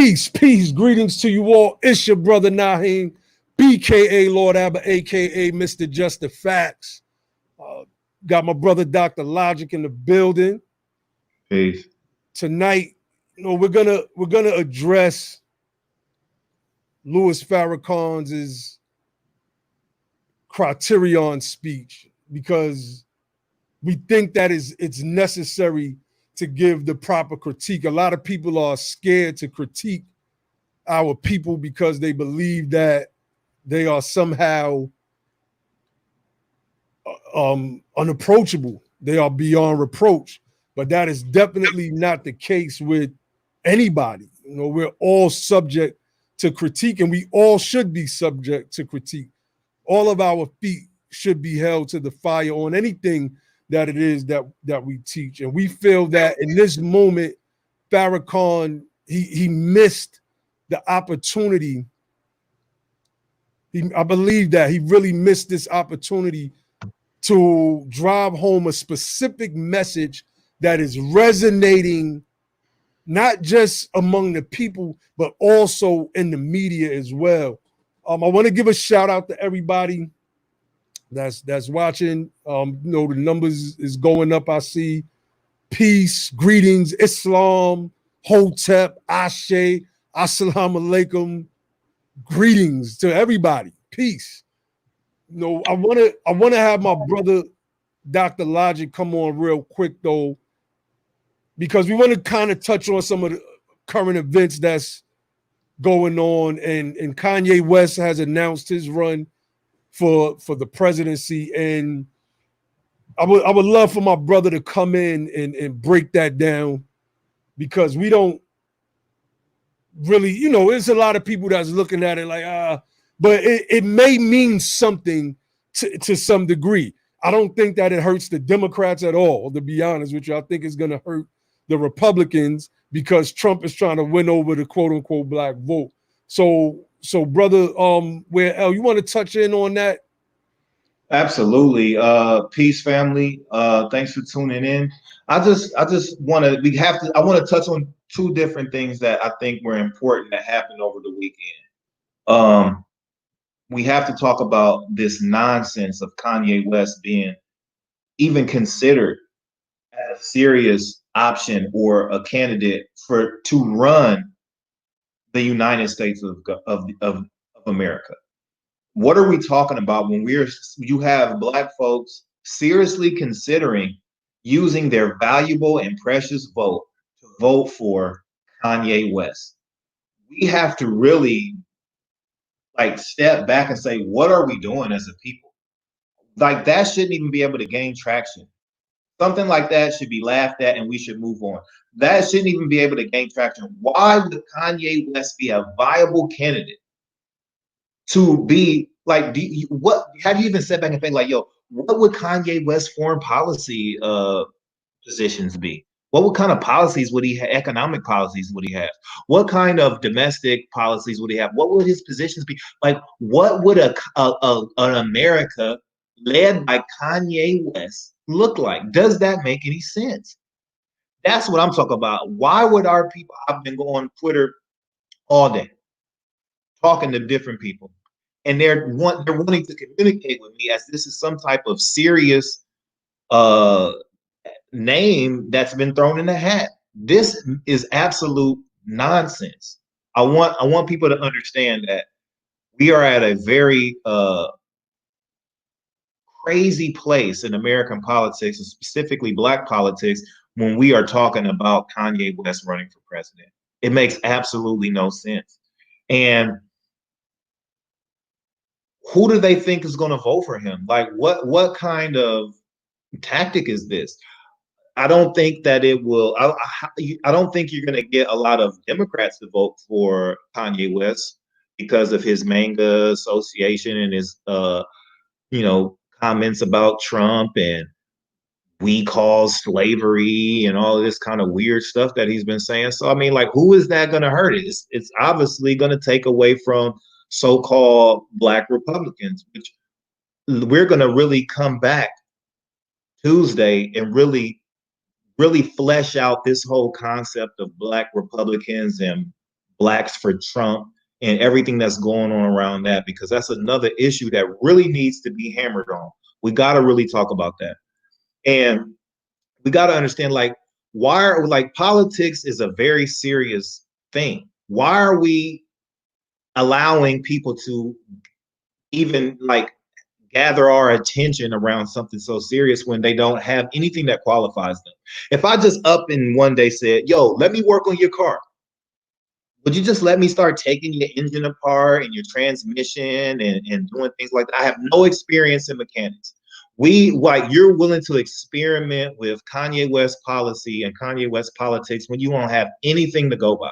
Peace, greetings to you all. It's your brother Naheem, BKA Lord Abba, aka Mr. Just the Facts. Uh, got my brother Dr. Logic in the building. Peace. Tonight, we're gonna address Louis Farrakhan's Criterion speech because we think that it's necessary to give the proper critique. A lot of people are scared to critique our people because they believe that they are somehow unapproachable. They are beyond reproach. But that is definitely not the case with anybody. We're all subject to critique, and we all should be subject to critique. All of our feet should be held to the fire on anything that it is that we teach. And we feel that in this moment, Farrakhan, he missed the opportunity. I believe that he really missed this opportunity to drive home a specific message that is resonating not just among the people, but also in the media as well. I want to give a shout out to everybody that's watching. The numbers is going up. I see. Peace, greetings, Islam, Hotep, Ashe, Assalamu alaikum. Greetings to everybody. Peace. I wanna have my brother Dr. Logic come on real quick though, because we want to kind of touch on some of the current events that's going on, and Kanye West has announced his run for the presidency, and I would love for my brother to come in and break that down, because we don't really, there's a lot of people that's looking at it like, but it may mean something to some degree. I don't think that it hurts the Democrats at all, to be honest with you. I think it's going to hurt the Republicans because Trump is trying to win over the quote unquote black vote. So brother, where you want to touch in on that? Absolutely. Peace, family. Thanks for tuning in. I want to touch on two different things that I think were important that happened over the weekend. We have to talk about this nonsense of Kanye West being even considered as a serious option or a candidate to run the United States of America. What are we talking about when you have Black folks seriously considering using their valuable and precious vote to vote for Kanye West? We have to really step back and say, what are we doing as a people? That shouldn't even be able to gain traction. Something like that should be laughed at and we should move on. That shouldn't even be able to gain traction. Why would Kanye West be a viable candidate to be have you even sat back and think what would Kanye West foreign policy positions be? What kind of policies would he have? Economic policies would he have? What kind of domestic policies would he have? What would his positions be? What would an America led by Kanye West look like? Does that make any sense? That's what I'm talking about. Why would our people? I've been going on Twitter all day, talking to different people, and they're wanting to communicate with me as this is some type of serious name that's been thrown in the hat. This is absolute nonsense. I want people to understand that we are at a very crazy place in American politics, and specifically Black politics, when we are talking about Kanye West running for president. It makes absolutely no sense. And who do they think is going to vote for him? What kind of tactic is this? I don't think that it will. I don't think you're going to get a lot of Democrats to vote for Kanye West because of his manga association and his, comments about Trump and we cause slavery and all of this kind of weird stuff that he's been saying. So, who is that going to hurt? It's obviously going to take away from so-called Black Republicans, which we're going to really come back Tuesday and really flesh out this whole concept of Black Republicans and blacks for Trump and everything that's going on around that, because that's another issue that really needs to be hammered on. We got to really talk about that. And we got to understand, like, why are, like, politics is a very serious thing. Why are we allowing people to even like gather our attention around something so serious when they don't have anything that qualifies them? If I just up and one day said, yo, let me work on your car, would you just let me start taking your engine apart and your transmission and doing things like that? I have no experience in mechanics. We, like, you're willing to experiment with Kanye West policy and Kanye West politics when you don't have anything to go by.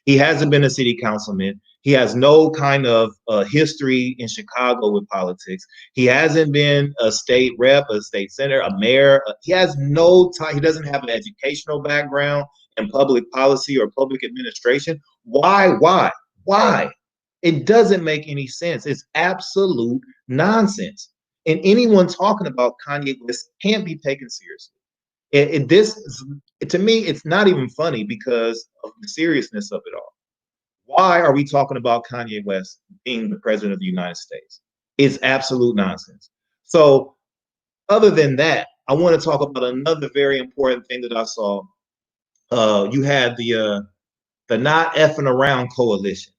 He hasn't been a city councilman. He has no kind of history in Chicago with politics. He hasn't been a state rep, a state senator, a mayor. He has no time. He doesn't have an educational background in public policy or public administration. Why? It doesn't make any sense. It's absolute nonsense. And anyone talking about Kanye West can't be taken seriously. To me, it's not even funny because of the seriousness of it all. Why are we talking about Kanye West being the president of the United States? It's absolute nonsense. So, other than that, I want to talk about another very important thing that I saw. You had the Not Effing Around coalition.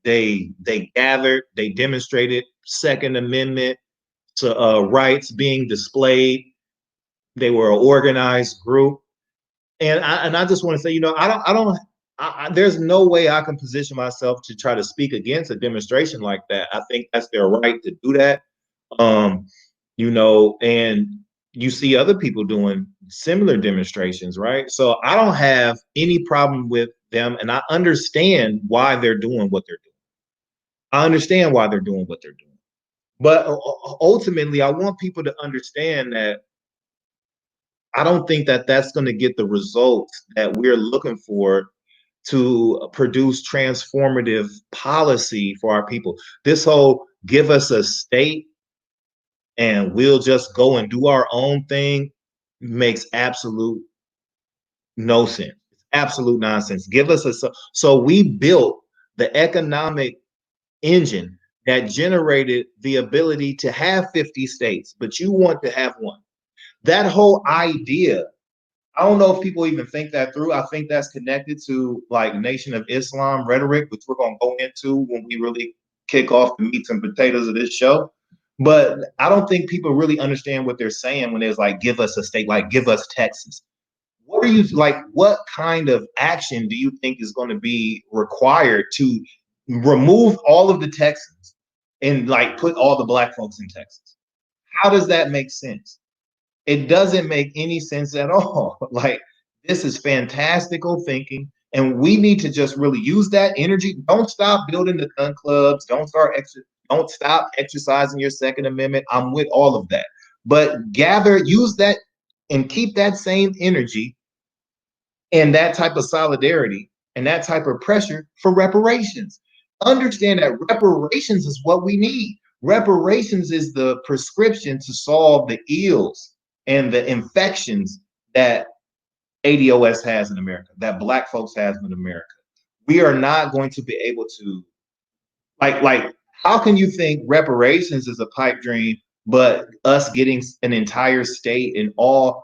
They gathered, they demonstrated Second Amendment to rights being displayed. They were an organized group, and I just want to say, there's no way I can position myself to try to speak against a demonstration like that. I think that's their right to do that. And you see other people doing similar demonstrations, right? So I don't have any problem with them, and I understand why they're doing what they're doing. I understand why they're doing what they're doing. But ultimately, I want people to understand that I don't think that that's going to get the results that we're looking for to produce transformative policy for our people. This whole give us a state and we'll just go and do our own thing makes absolute no sense. It's absolute nonsense. Give us so we built the economic engine that generated the ability to have 50 states, but you want to have one. That whole idea, I don't know if people even think that through. I think that's connected to like Nation of Islam rhetoric, which we're going to go into when we really kick off the meats and potatoes of this show. But I don't think people really understand what they're saying when there's like, give us a state, like give us Texas. What are you like? What kind of action do you think is going to be required to remove all of the Texans and like put all the black folks in Texas? How does that make sense? It doesn't make any sense at all. Like, this is fantastical thinking, and we need to just really use that energy. Don't stop building the gun clubs. Don't stop exercising your Second Amendment. I'm with all of that, but use that, and keep that same energy and that type of solidarity and that type of pressure for reparations. Understand that reparations is what we need. Reparations is the prescription to solve the ills and the infections that ADOS has in America, that black folks has in America. We are not going to be able to, like, how can you think reparations is a pipe dream, but us getting an entire state and all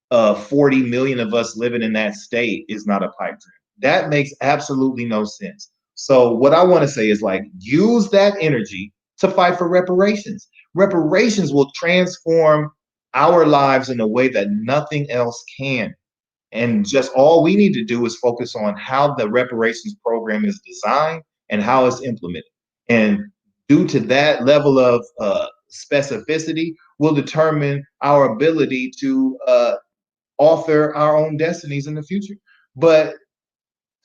40 million of us living in that state is not a pipe dream? That makes absolutely no sense. So what I want to say is, like, use that energy to fight for reparations. Reparations will transform our lives in a way that nothing else can. And just all we need to do is focus on how the reparations program is designed and how it's implemented. And due to that level of specificity will determine our ability to author our own destinies in the future. But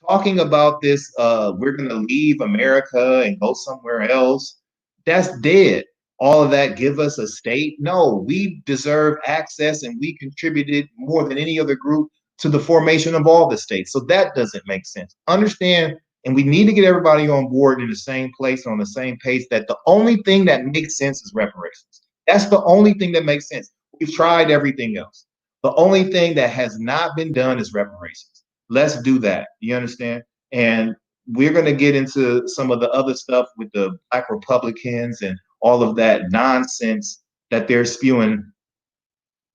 talking about this, we're going to leave America and go somewhere else, that's dead. All of that, give us a state. No, we deserve access, and we contributed more than any other group to the formation of all the states. So that doesn't make sense. Understand, and we need to get everybody on board in the same place, on the same page, that the only thing that makes sense is reparations. That's the only thing that makes sense. We've tried everything else. The only thing that has not been done is reparations. Let's do that. You understand? And we're going to get into some of the other stuff with the Black Republicans and all of that nonsense that they're spewing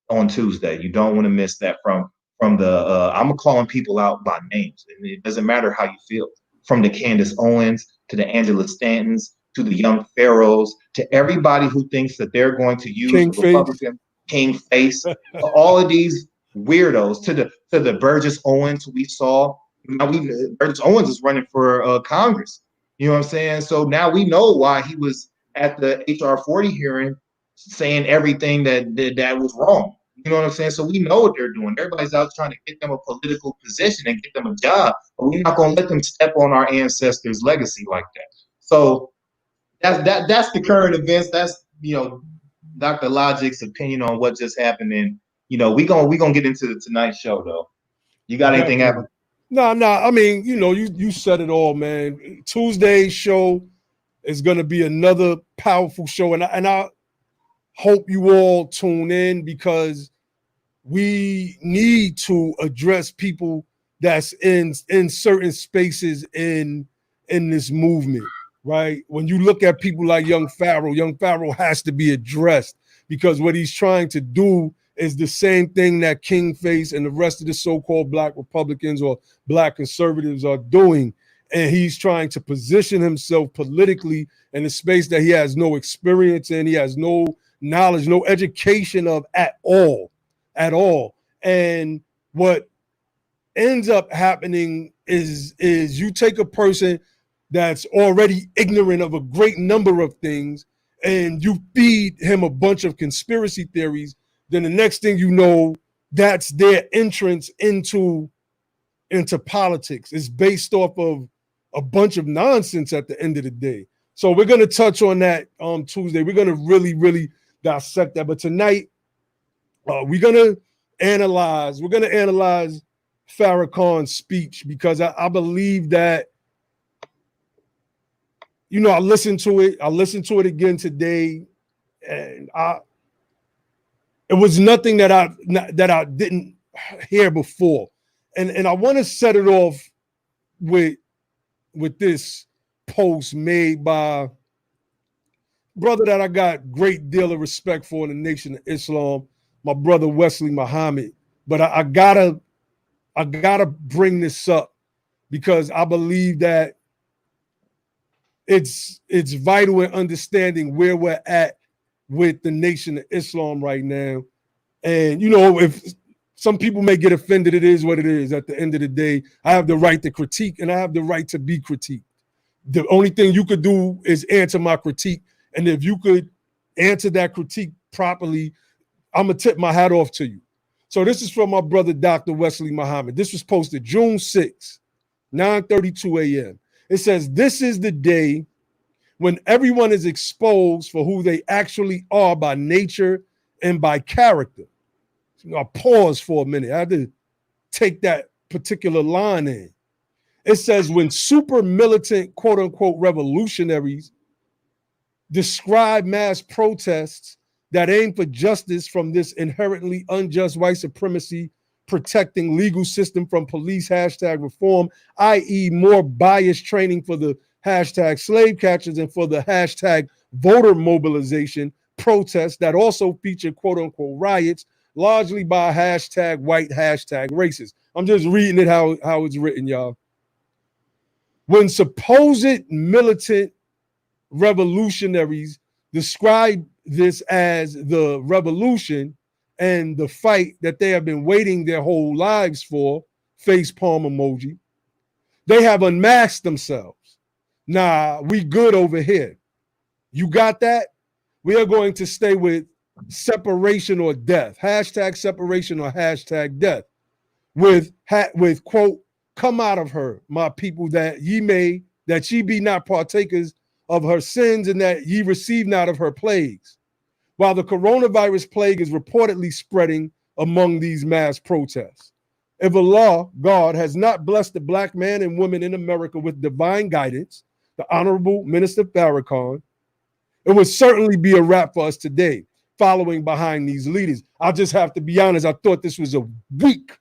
on Tuesday. You don't want to miss that from the I'm calling people out by names, and it doesn't matter how you feel. From the Candace Owens to the Angela Stantons to the young pharaohs to everybody who thinks that they're going to use King the Faith. Republican King Face, all of these weirdos to the Burgess Owens we saw. Now Burgess Owens is running for Congress. You know what I'm saying? So now we know why he was at the HR 40 hearing saying everything that was wrong. You know what I'm saying? So we know what they're doing. Everybody's out trying to get them a political position and get them a job, but we're not going to let them step on our ancestors' legacy like that. So that's the current events. That's Dr. Logic's opinion on what just happened. And we gonna get into the tonight's show though. You got anything happen? No. I mean, you said it all, man. Tuesday's show is gonna be another powerful show, and I hope you all tune in because we need to address people that's in certain spaces in this movement, right? When you look at people like young Pharaoh has to be addressed because what he's trying to do is the same thing that King Face and the rest of the so-called Black Republicans or Black conservatives are doing. And he's trying to position himself politically in a space that he has no experience in, he has no knowledge, no education of at all. And what ends up happening is you take a person that's already ignorant of a great number of things and you feed him a bunch of conspiracy theories, then the next thing you know, that's their entrance into politics. It's based off of a bunch of nonsense at the end of the day. So we're going to touch on that on Tuesday. We're going to really, really dissect that. But tonight, we're going to analyze Farrakhan's speech because I believe that, I listened to it again today, and it was nothing that I didn't hear before. And I want to set it off with this post made by brother that I got great deal of respect for in the Nation of Islam, my brother Wesley Muhammad. But I gotta bring this up because I believe that it's vital in understanding where we're at with the Nation of Islam right now. And if some people may get offended, it is what it is. At the end of the day, I have the right to critique and I have the right to be critiqued. The only thing you could do is answer my critique. And if you could answer that critique properly, I'm going to tip my hat off to you. So this is from my brother, Dr. Wesley Muhammad. This was posted June 6, 9:32 a.m. It says, "This is the day when everyone is exposed for who they actually are by nature and by character." I'll pause for a minute. I had to take that particular line in. It says, when super militant, quote unquote, revolutionaries describe mass protests that aim for justice from this inherently unjust white supremacy protecting legal system from police #reform, i.e. more biased training for the #slave catchers and for the #voter mobilization protests that also feature quote unquote riots, largely by #white #racist. I'm just reading it how it's written, y'all. When supposed militant revolutionaries describe this as the revolution and the fight that they have been waiting their whole lives for, face palm emoji, they have unmasked themselves. Nah, we good over here. You got that? We are going to stay with separation or death, #separation or #death, with quote, "Come out of her, my people, that ye be not partakers of her sins and that ye receive not of her plagues." While the coronavirus plague is reportedly spreading among these mass protests. If Allah, God, has not blessed the Black man and woman in America with divine guidance, the Honorable Minister Farrakhan, it would certainly be a wrap for us today, following behind these leaders. I just have to be honest, I thought this was a weak,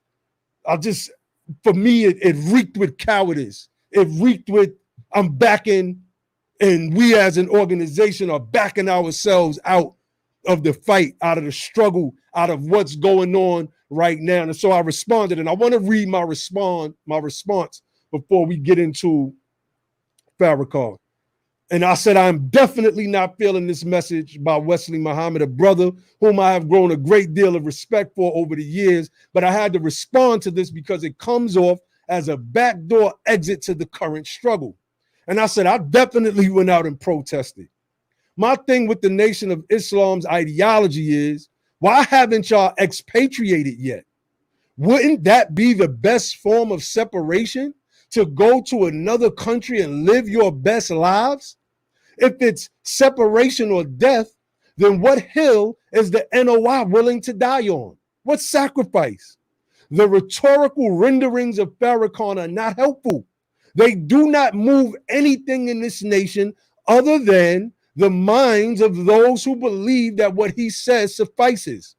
for me, it reeked with cowardice it reeked with I'm backing, and we as an organization are backing ourselves out of the fight, out of the struggle, out of what's going on right now. And so I responded, and I want to read my response before we get into Farrakhan. And I said, I'm definitely not feeling this message by Wesley Muhammad, a brother whom I have grown a great deal of respect for over the years. But I had to respond to this because it comes off as a backdoor exit to the current struggle. And I said, I definitely went out and protested. My thing with the Nation of Islam's ideology is, why haven't y'all expatriated yet? Wouldn't that be the best form of separation? To go to another country and live your best lives? If it's separation or death, then what hill is the NOI willing to die on? What sacrifice? The rhetorical renderings of Farrakhan are not helpful. They do not move anything in this nation other than the minds of those who believe that what he says suffices.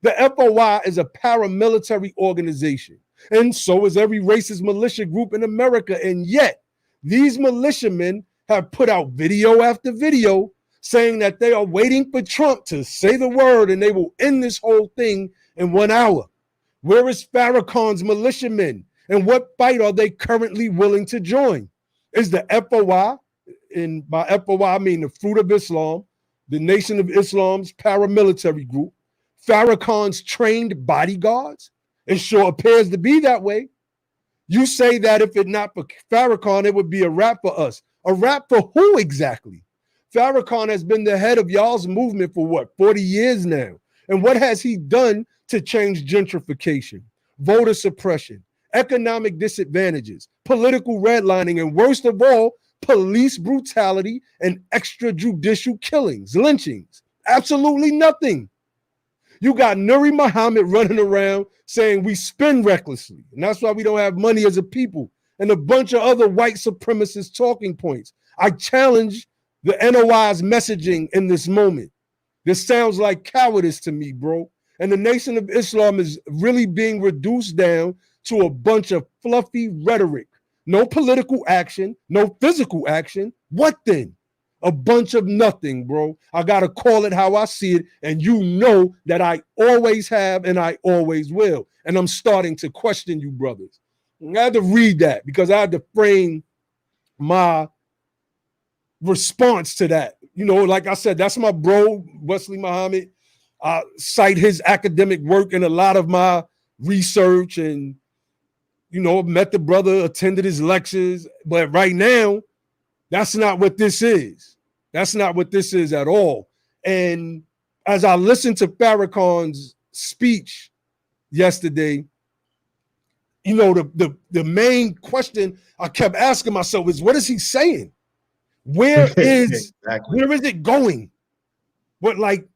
The FOI is a paramilitary organization, and so is every racist militia group in America. And yet, these militiamen have put out video after video saying that they are waiting for Trump to say the word and they will end this whole thing in 1 hour. Where is Farrakhan's militiamen? And what fight are they currently willing to join? Is the FOI, and by FOI I mean the Fruit of Islam, the Nation of Islam's paramilitary group, Farrakhan's trained bodyguards? It sure appears to be that way. You say that if it not for Farrakhan, it would be a wrap for us. A wrap for who exactly? Farrakhan has been the head of y'all's movement for what, 40 years now? And what has he done to change gentrification, voter suppression, economic disadvantages, political redlining, and worst of all, police brutality and extrajudicial killings, lynchings? Absolutely nothing. You got Nuri Muhammad running around saying we spend recklessly, and that's why we don't have money as a people, and a bunch of other white supremacist talking points. I challenge the NOI's messaging in this moment. This sounds like cowardice to me, bro. And the Nation of Islam is really being reduced down to a bunch of fluffy rhetoric. No political action, no physical action. What then? A bunch of nothing, bro. I got to call it how I see it. And you know that I always have and I always will. And I'm starting to question you, brothers. I had to read that because I had to frame my response to that. You know, like I said, that's my bro, Wesley Muhammad. I cite his academic work in a lot of my research and, you know, met the brother, attended his lectures. But right now, that's not what this is. That's not what this is at all. And as I listened to Farrakhan's speech yesterday, you know, the main question I kept asking myself is, what is he saying? Where is exactly. Where is it going? What, like,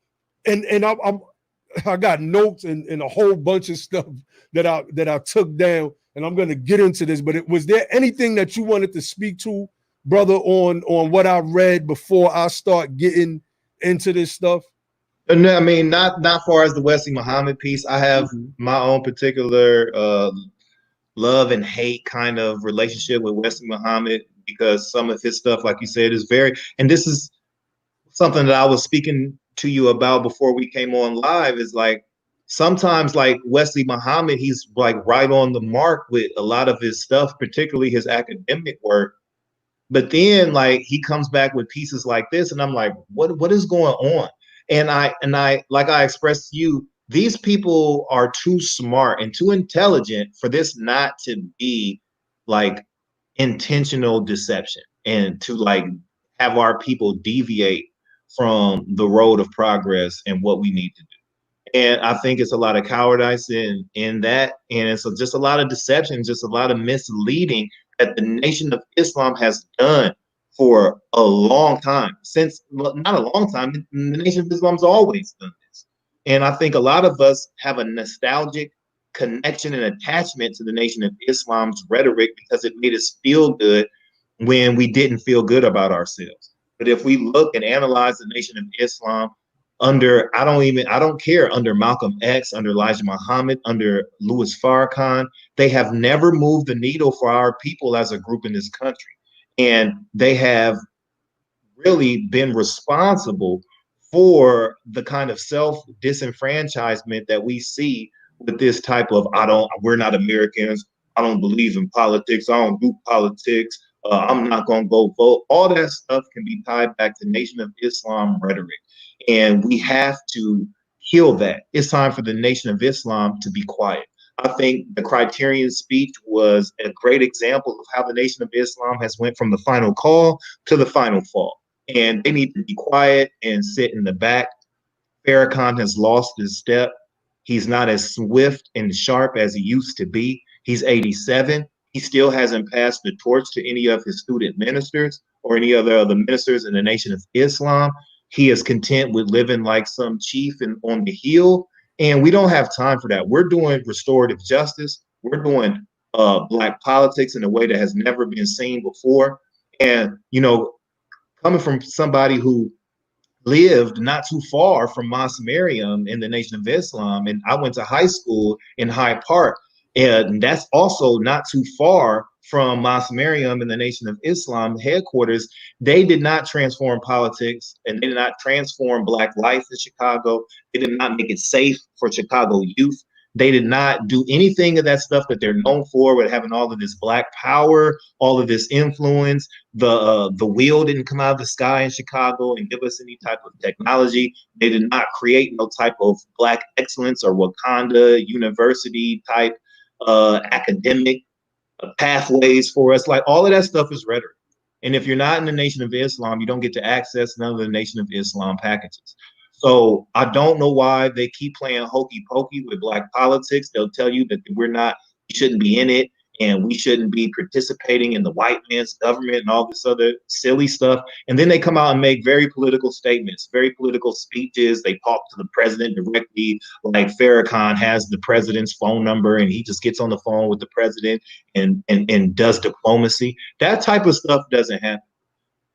and I got notes and a whole bunch of stuff that I took down, and I'm gonna get into this. But was there anything that you wanted to speak to, brother, on what I read before I start getting into this stuff? No, I mean, not far as the Wesley Muhammad piece. I have my own particular love and hate kind of relationship with Wesley Muhammad, because some of his stuff, like you said, is very, and this is something that I was speaking to you about before we came on live, is like sometimes like Wesley Muhammad, he's like right on the mark with a lot of his stuff, particularly his academic work. But then like he comes back with pieces like this, and I'm like, what is going on? And I like I expressed to you, these people are too smart and too intelligent for this not to be like intentional deception, and to like have our people deviate from the road of progress and what we need to do. And I think it's a lot of cowardice in that, and it's just a lot of deception, just a lot of misleading that the Nation of Islam has done for a long time. Since, not a long time, the Nation of Islam's always done this. And I think a lot of us have a nostalgic connection and attachment to the Nation of Islam's rhetoric because it made us feel good when we didn't feel good about ourselves. But if we look and analyze the Nation of Islam under, I don't care, under Malcolm X, under Elijah Muhammad, under Louis Farrakhan. They have never moved the needle for our people as a group in this country. And they have really been responsible for the kind of self-disenfranchisement that we see with this type of, we're not Americans, I don't believe in politics, I don't do politics, I'm not going to go vote. All that stuff can be tied back to Nation of Islam rhetoric. And we have to heal that. It's time for the Nation of Islam to be quiet. I think the Criterion speech was a great example of how the Nation of Islam has went from the final call to the final fall. And they need to be quiet and sit in the back. Farrakhan has lost his step. He's not as swift and sharp as he used to be. He's 87. He still hasn't passed the torch to any of his student ministers or any other ministers in the Nation of Islam. He is content with living like some chief on the hill. And we don't have time for that. We're doing restorative justice. We're doing Black politics in a way that has never been seen before. And, you know, coming from somebody who lived not too far from Mosque Mariam in the Nation of Islam, and I went to high school in Hyde Park, and that's also not too far from Mosque Mariam in the Nation of Islam headquarters. They did not transform politics, and they did not transform Black life in Chicago. They did not make it safe for Chicago youth. They did not do anything of that stuff that they're known for, with having all of this Black power, all of this influence. The wheel didn't come out of the sky in Chicago and give us any type of technology. They did not create no type of Black excellence or Wakanda University type academic pathways for us. Like, all of that stuff is rhetoric. And if you're not in the Nation of Islam, you don't get to access none of the Nation of Islam packages. So I don't know why they keep playing hokey pokey with Black politics. They'll tell you that we shouldn't be in it, and we shouldn't be participating in the white man's government and all this other silly stuff. And then they come out and make very political statements, very political speeches. They talk to the president directly, like Farrakhan has the president's phone number and he just gets on the phone with the president and does diplomacy. That type of stuff doesn't happen.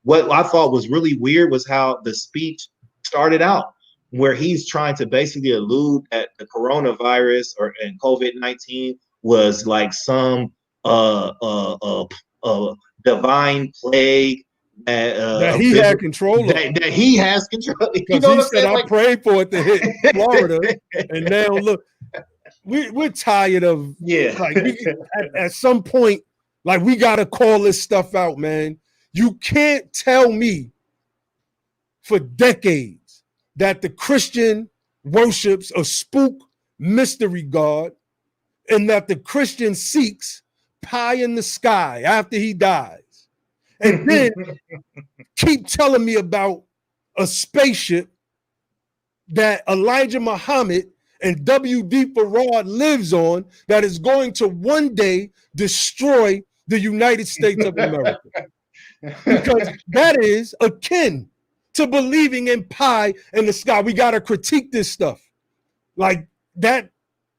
What I thought was really weird was how the speech started out, where he's trying to basically allude that the coronavirus and COVID-19 was like some divine plague that he had control of. That he has control. You know, he said, I prayed for it to hit Florida, and now look, we're tired of, like, at some point, like, we got to call this stuff out, man. You can't tell me for decades that the Christian worships a spook mystery god, and that the Christian seeks pie in the sky after he dies, and then keep telling me about a spaceship that Elijah Muhammad and W.D. Farad lives on that is going to one day destroy the United States of America. Because that is akin to believing in pie in the sky. We got to critique this stuff. Like that,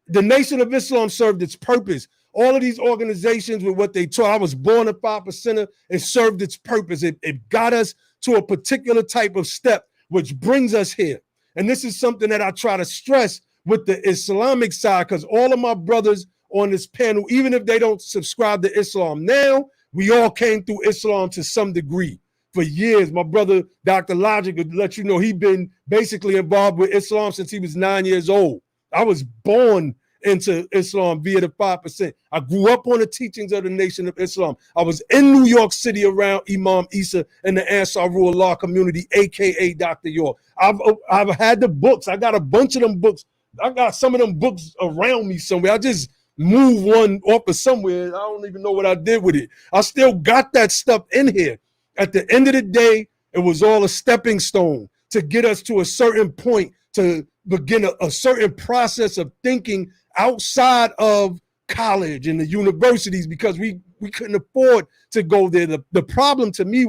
the Nation of Islam served its purpose. All of these organizations with what they taught, I was born a 5%er, it served its purpose. It got us to a particular type of step, which brings us here. And this is something that I try to stress with the Islamic side, because all of my brothers on this panel, even if they don't subscribe to Islam now, we all came through Islam to some degree. For years, my brother, Dr. Logic, would let you know he'd been basically involved with Islam since he was 9 years old. I was born into Islam via the 5%. I grew up on the teachings of the Nation of Islam. I was in New York City around Imam Isa and the Ansarullah community, aka Dr. York. I've had the books. I got a bunch of them books. I got some of them books around me somewhere. I just moved one off of somewhere. I don't even know what I did with it. I still got that stuff in here. At the end of the day, it was all a stepping stone to get us to a certain point, to begin a certain process of thinking outside of college and the universities, because we couldn't afford to go there. The problem to me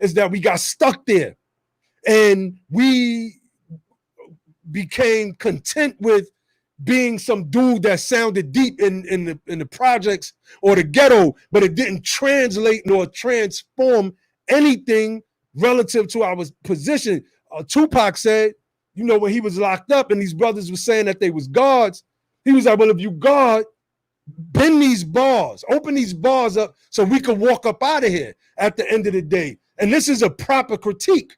is that we got stuck there, and we became content with being some dude that sounded deep in the projects or the ghetto, but it didn't translate nor transform anything relative to our position. Tupac said, you know, when he was locked up and these brothers were saying that they was guards, he was like, well, if you guard, bend these bars, open these bars up so we could walk up out of here at the end of the day. And this is a proper critique.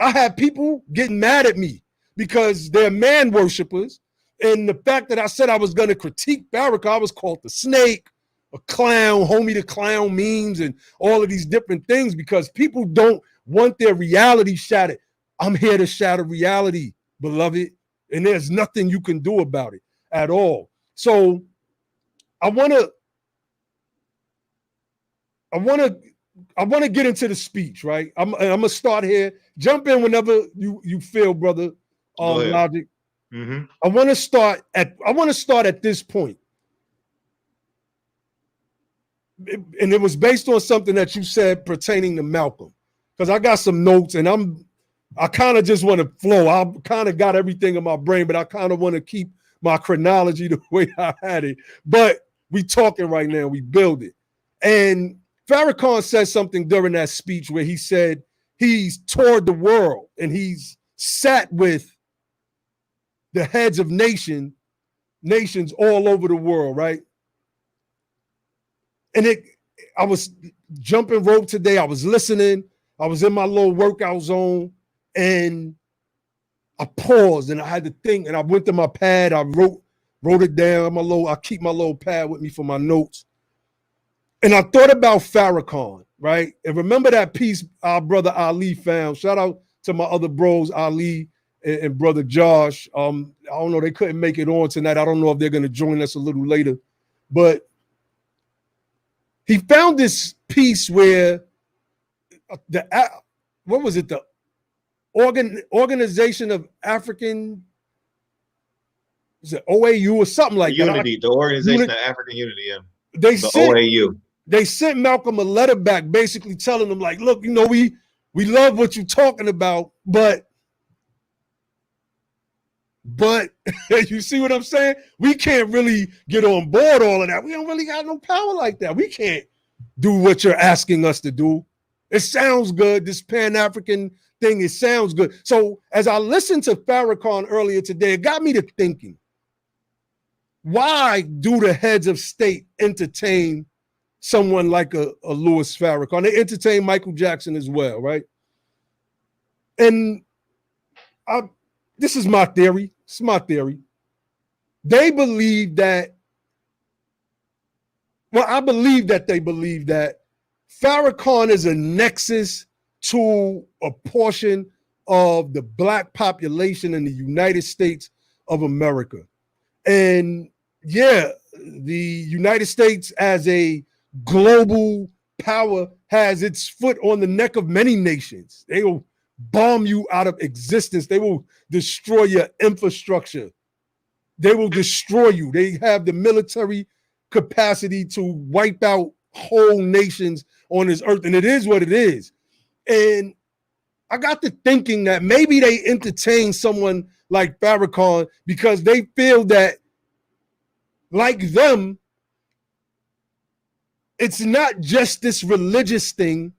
I have people getting mad at me because they're man worshipers. And the fact that I said I was going to critique Farrakhan, I was called the snake, a clown, homie the clown memes, and all of these different things because people don't want their reality shattered. I'm here to shatter reality, beloved. And there's nothing you can do about it at all. So I want to get into the speech, right? I'm gonna start here. Jump in whenever you feel, brother. Logic. Mm-hmm. I want to start at this point, and it was based on something that you said pertaining to Malcolm, because I got some notes, and I kind of just want to flow. I kind of got everything in my brain, but I kind of want to keep my chronology the way I had it. But we talking right now, we build it. And Farrakhan said something during that speech where he said he's toured the world and he's sat with the heads of nations all over the world, right? And I was jumping rope today. I was listening. I was in my little workout zone and I paused and I had to think and I went to my pad. I wrote it down. I keep my little pad with me for my notes. And I thought about Farrakhan, right? And remember that piece our brother Ali found. Shout out to my other bros, Ali and brother Josh. I don't know, they couldn't make it on tonight. I don't know if they're going to join us a little later. But he found this piece where what was it? The Organization of African, is it OAU or something like that? The Organization of African Unity, yeah. OAU. They sent Malcolm a letter back basically telling him, like, look, you know, we love what you're talking about, but you see what I'm saying? We can't really get on board all of that. We don't really got no power like that. We can't do what you're asking us to do. It sounds good, this Pan-African thing, it sounds good. So as I listened to Farrakhan earlier today, it got me to thinking, why do the heads of state entertain someone like a Louis Farrakhan? They entertain Michael Jackson as well, right? And this is my theory. It's my theory. They believe that, well, I believe that they believe that Farrakhan is a nexus to a portion of the Black population in the United States of America. And yeah, the United States as a global power has its foot on the neck of many nations. They will bomb you out of existence. They will destroy your infrastructure. They will destroy you. They have the military capacity to wipe out whole nations on this earth. And it is what it is. And I got to thinking that maybe they entertain someone like Farrakhan because they feel that, like them, it's not just this religious thing,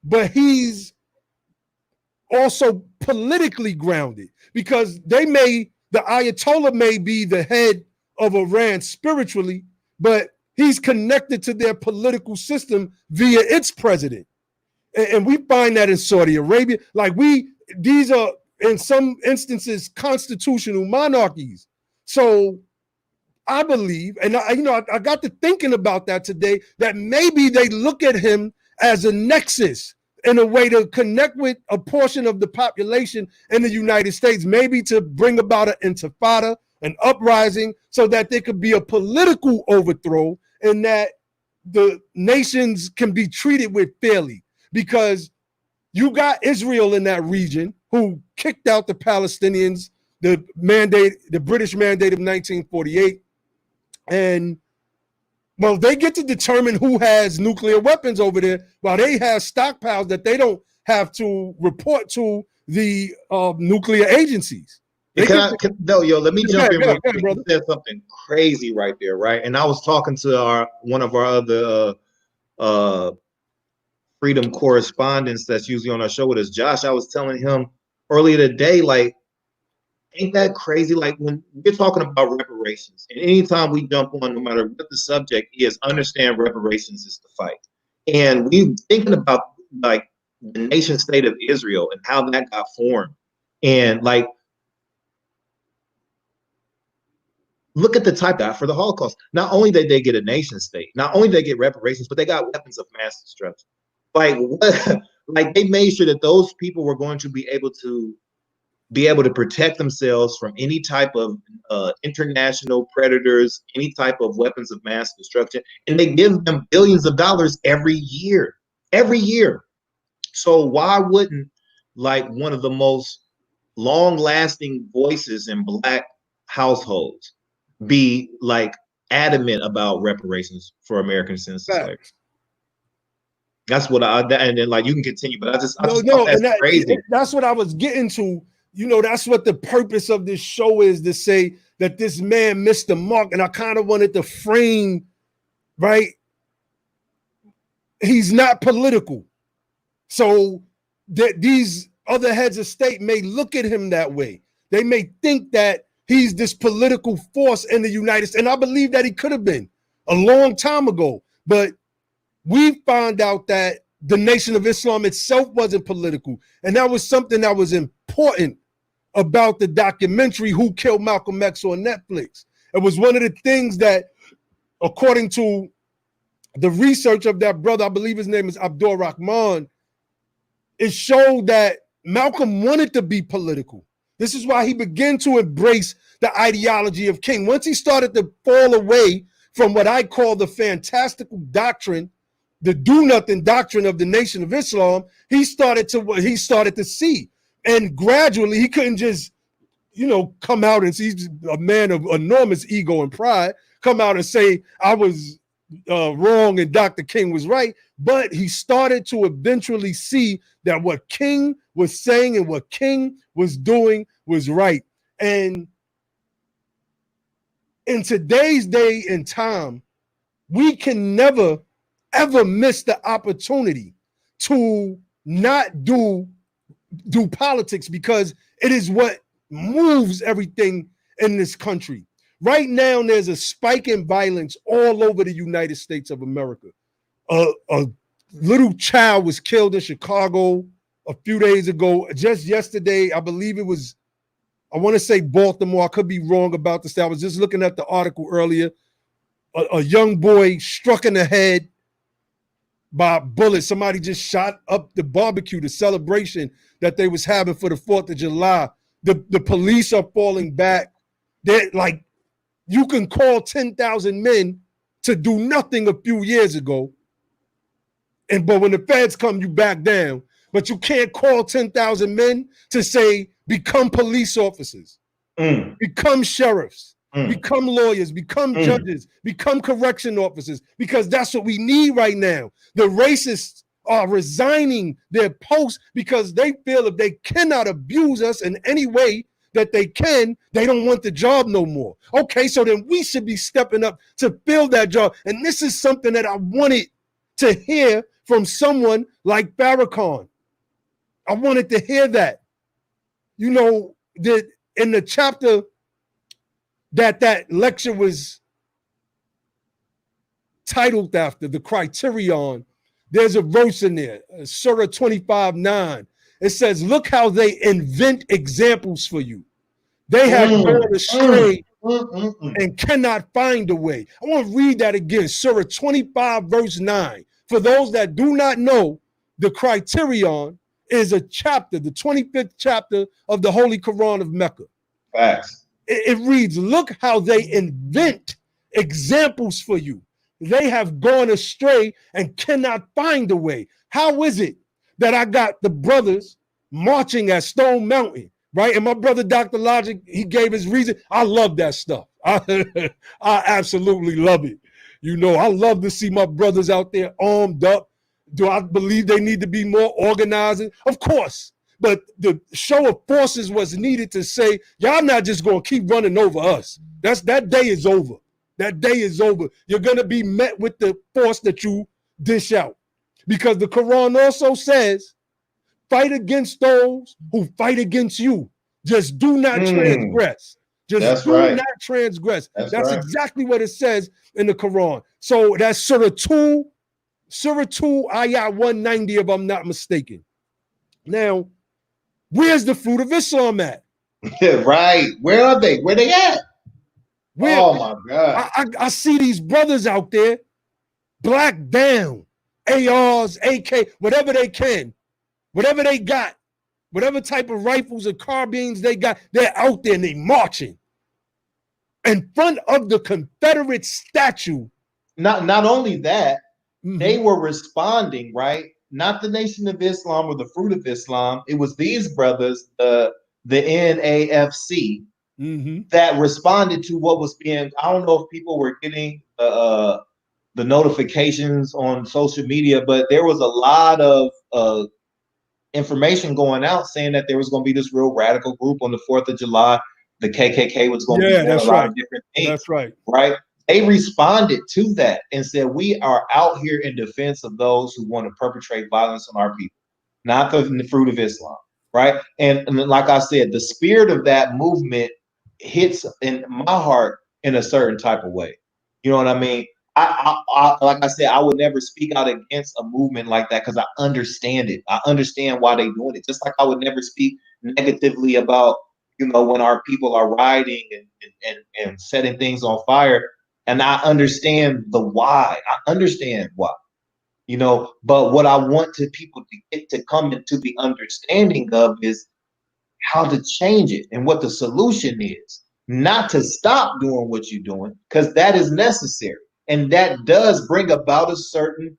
but he's also politically grounded, because the Ayatollah may be the head of Iran spiritually, but he's connected to their political system via its president. And we find that in Saudi Arabia. Like these are in some instances constitutional monarchies. So I believe, and I got to thinking about that today, that maybe they look at him as a nexus in a way to connect with a portion of the population in the United States, maybe to bring about an intifada, an uprising, so that there could be a political overthrow and that the nations can be treated with fairly. Because you got Israel in that region who kicked out the Palestinians, the British mandate of 1948. And well, they get to determine who has nuclear weapons over there, while they have stockpiles that they don't have to report to the nuclear agencies. Let me jump in. You said something crazy right there, right? And I was talking to one of our other freedom correspondents that's usually on our show with us, Josh. I was telling him earlier today, like, ain't that crazy? Like when we're talking about reparations, and anytime we jump on, no matter what the subject is, understand reparations is the fight. And we thinking about like the nation state of Israel and how that got formed. And like, look at the type that for the Holocaust. Not only did they get a nation state, not only did they get reparations, but they got weapons of mass destruction. Like what? Like they made sure that those people were going to be able to protect themselves from any type of international predators, any type of weapons of mass destruction, and they give them billions of dollars every year, every year. So why wouldn't like one of the most long-lasting voices in Black households be like adamant about reparations for American citizens of slavery? That's what and then like you can continue, but I just thought that's crazy. That's what I was getting to. You know, that's what the purpose of this show is, to say that this man missed the mark. And I kind of wanted to frame, right? He's not political. So that these other heads of state may look at him that way. They may think that he's this political force in the United States. And I believe that he could have been a long time ago. But we found out that the Nation of Islam itself wasn't political. And that was something that was important about the documentary Who Killed Malcolm X on Netflix. It was one of the things that, according to the research of that brother, I believe his name is Abdul Rahman, it showed that Malcolm wanted to be political. This is why he began to embrace the ideology of King. Once he started to fall away from what I call the fantastical doctrine, the do-nothing doctrine of the Nation of Islam, he started to see. And gradually, he couldn't just, you know, come out and he's a man of enormous ego and pride, come out and say, I was wrong and Dr. King was right. But he started to eventually see that what King was saying and what King was doing was right. And in today's day and time, we can never, ever miss the opportunity to not do politics, because it is what moves everything in this country. Right now, there's a spike in violence all over the United States of America. A little child was killed in Chicago a few days ago. Just yesterday, I believe it was, I want to say Baltimore. I could be wrong about this. I was just looking at the article earlier. A young boy struck in the head by a bullet. Somebody just shot up the barbecue, the celebration that they was having for the 4th of July. The police are falling back. They're like, you can call 10,000 men to do nothing a few years ago. But when the feds come, you back down. But you can't call 10,000 men to say, become police officers, become sheriffs, become lawyers, become judges, become correction officers, because that's what we need right now. The racists are resigning their posts because they feel if they cannot abuse us in any way that they can, they don't want the job no more. Okay, so then we should be stepping up to fill that job. And this is something that I wanted to hear from someone like Farrakhan. I wanted to hear that. You know, that in the chapter that lecture was titled after, the Criterion, there's a verse in there, Surah 25:9. It says, look how they invent examples for you. They have gone astray and cannot find a way. I want to read that again, Surah 25, verse 9. For those that do not know, the Criterion is a chapter, the 25th chapter of the Holy Quran of Mecca. Facts. It reads, look how they invent examples for you. They have gone astray and cannot find a way. How is it that I got the brothers marching at Stone Mountain, right? And my brother, Dr. Logic, he gave his reason. I love that stuff. I absolutely love it. You know, I love to see my brothers out there armed up. Do I believe they need to be more organizing? Of course. But the show of forces was needed to say, y'all not just going to keep running over us. That day is over. That day is over. You're going to be met with the force that you dish out. Because the Quran also says, fight against those who fight against you. Just do not transgress. Just That's do right. not transgress. That's That's right. exactly what it says in the Quran. So that's Surah 2, Ayah 190, if I'm not mistaken. Now, where's the fruit of Islam at? Right. Where are they? Where they at? Where, Oh my God. I see these brothers out there, black down, ARs, AK, whatever they can, whatever they got, whatever type of rifles and carbines they got, they're out there and they marching in front of the Confederate statue. Not only that, they were responding, right? Not the Nation of Islam or the Fruit of Islam. It was these brothers, the NAFC, that responded to what was being. I don't know if people were getting the notifications on social media, but there was a lot of information going out saying that there was going to be this real radical group on the 4th of July. The KKK was going to be doing a lot of different things. That's right. Right? They responded to that and said, we are out here in defense of those who want to perpetrate violence on our people, not the Fruit of Islam. Right? And like I said, the spirit of that movement hits in my heart in a certain type of way. You know what I mean? I like I said, I would never speak out against a movement like that because I understand it. I understand why they're doing it. Just like I would never speak negatively about, when our people are rioting and setting things on fire. And I understand the why. I understand why. But what I want people to get to come into the understanding of is how to change it and what the solution is. Not to stop doing what you're doing, because that is necessary. And that does bring about a certain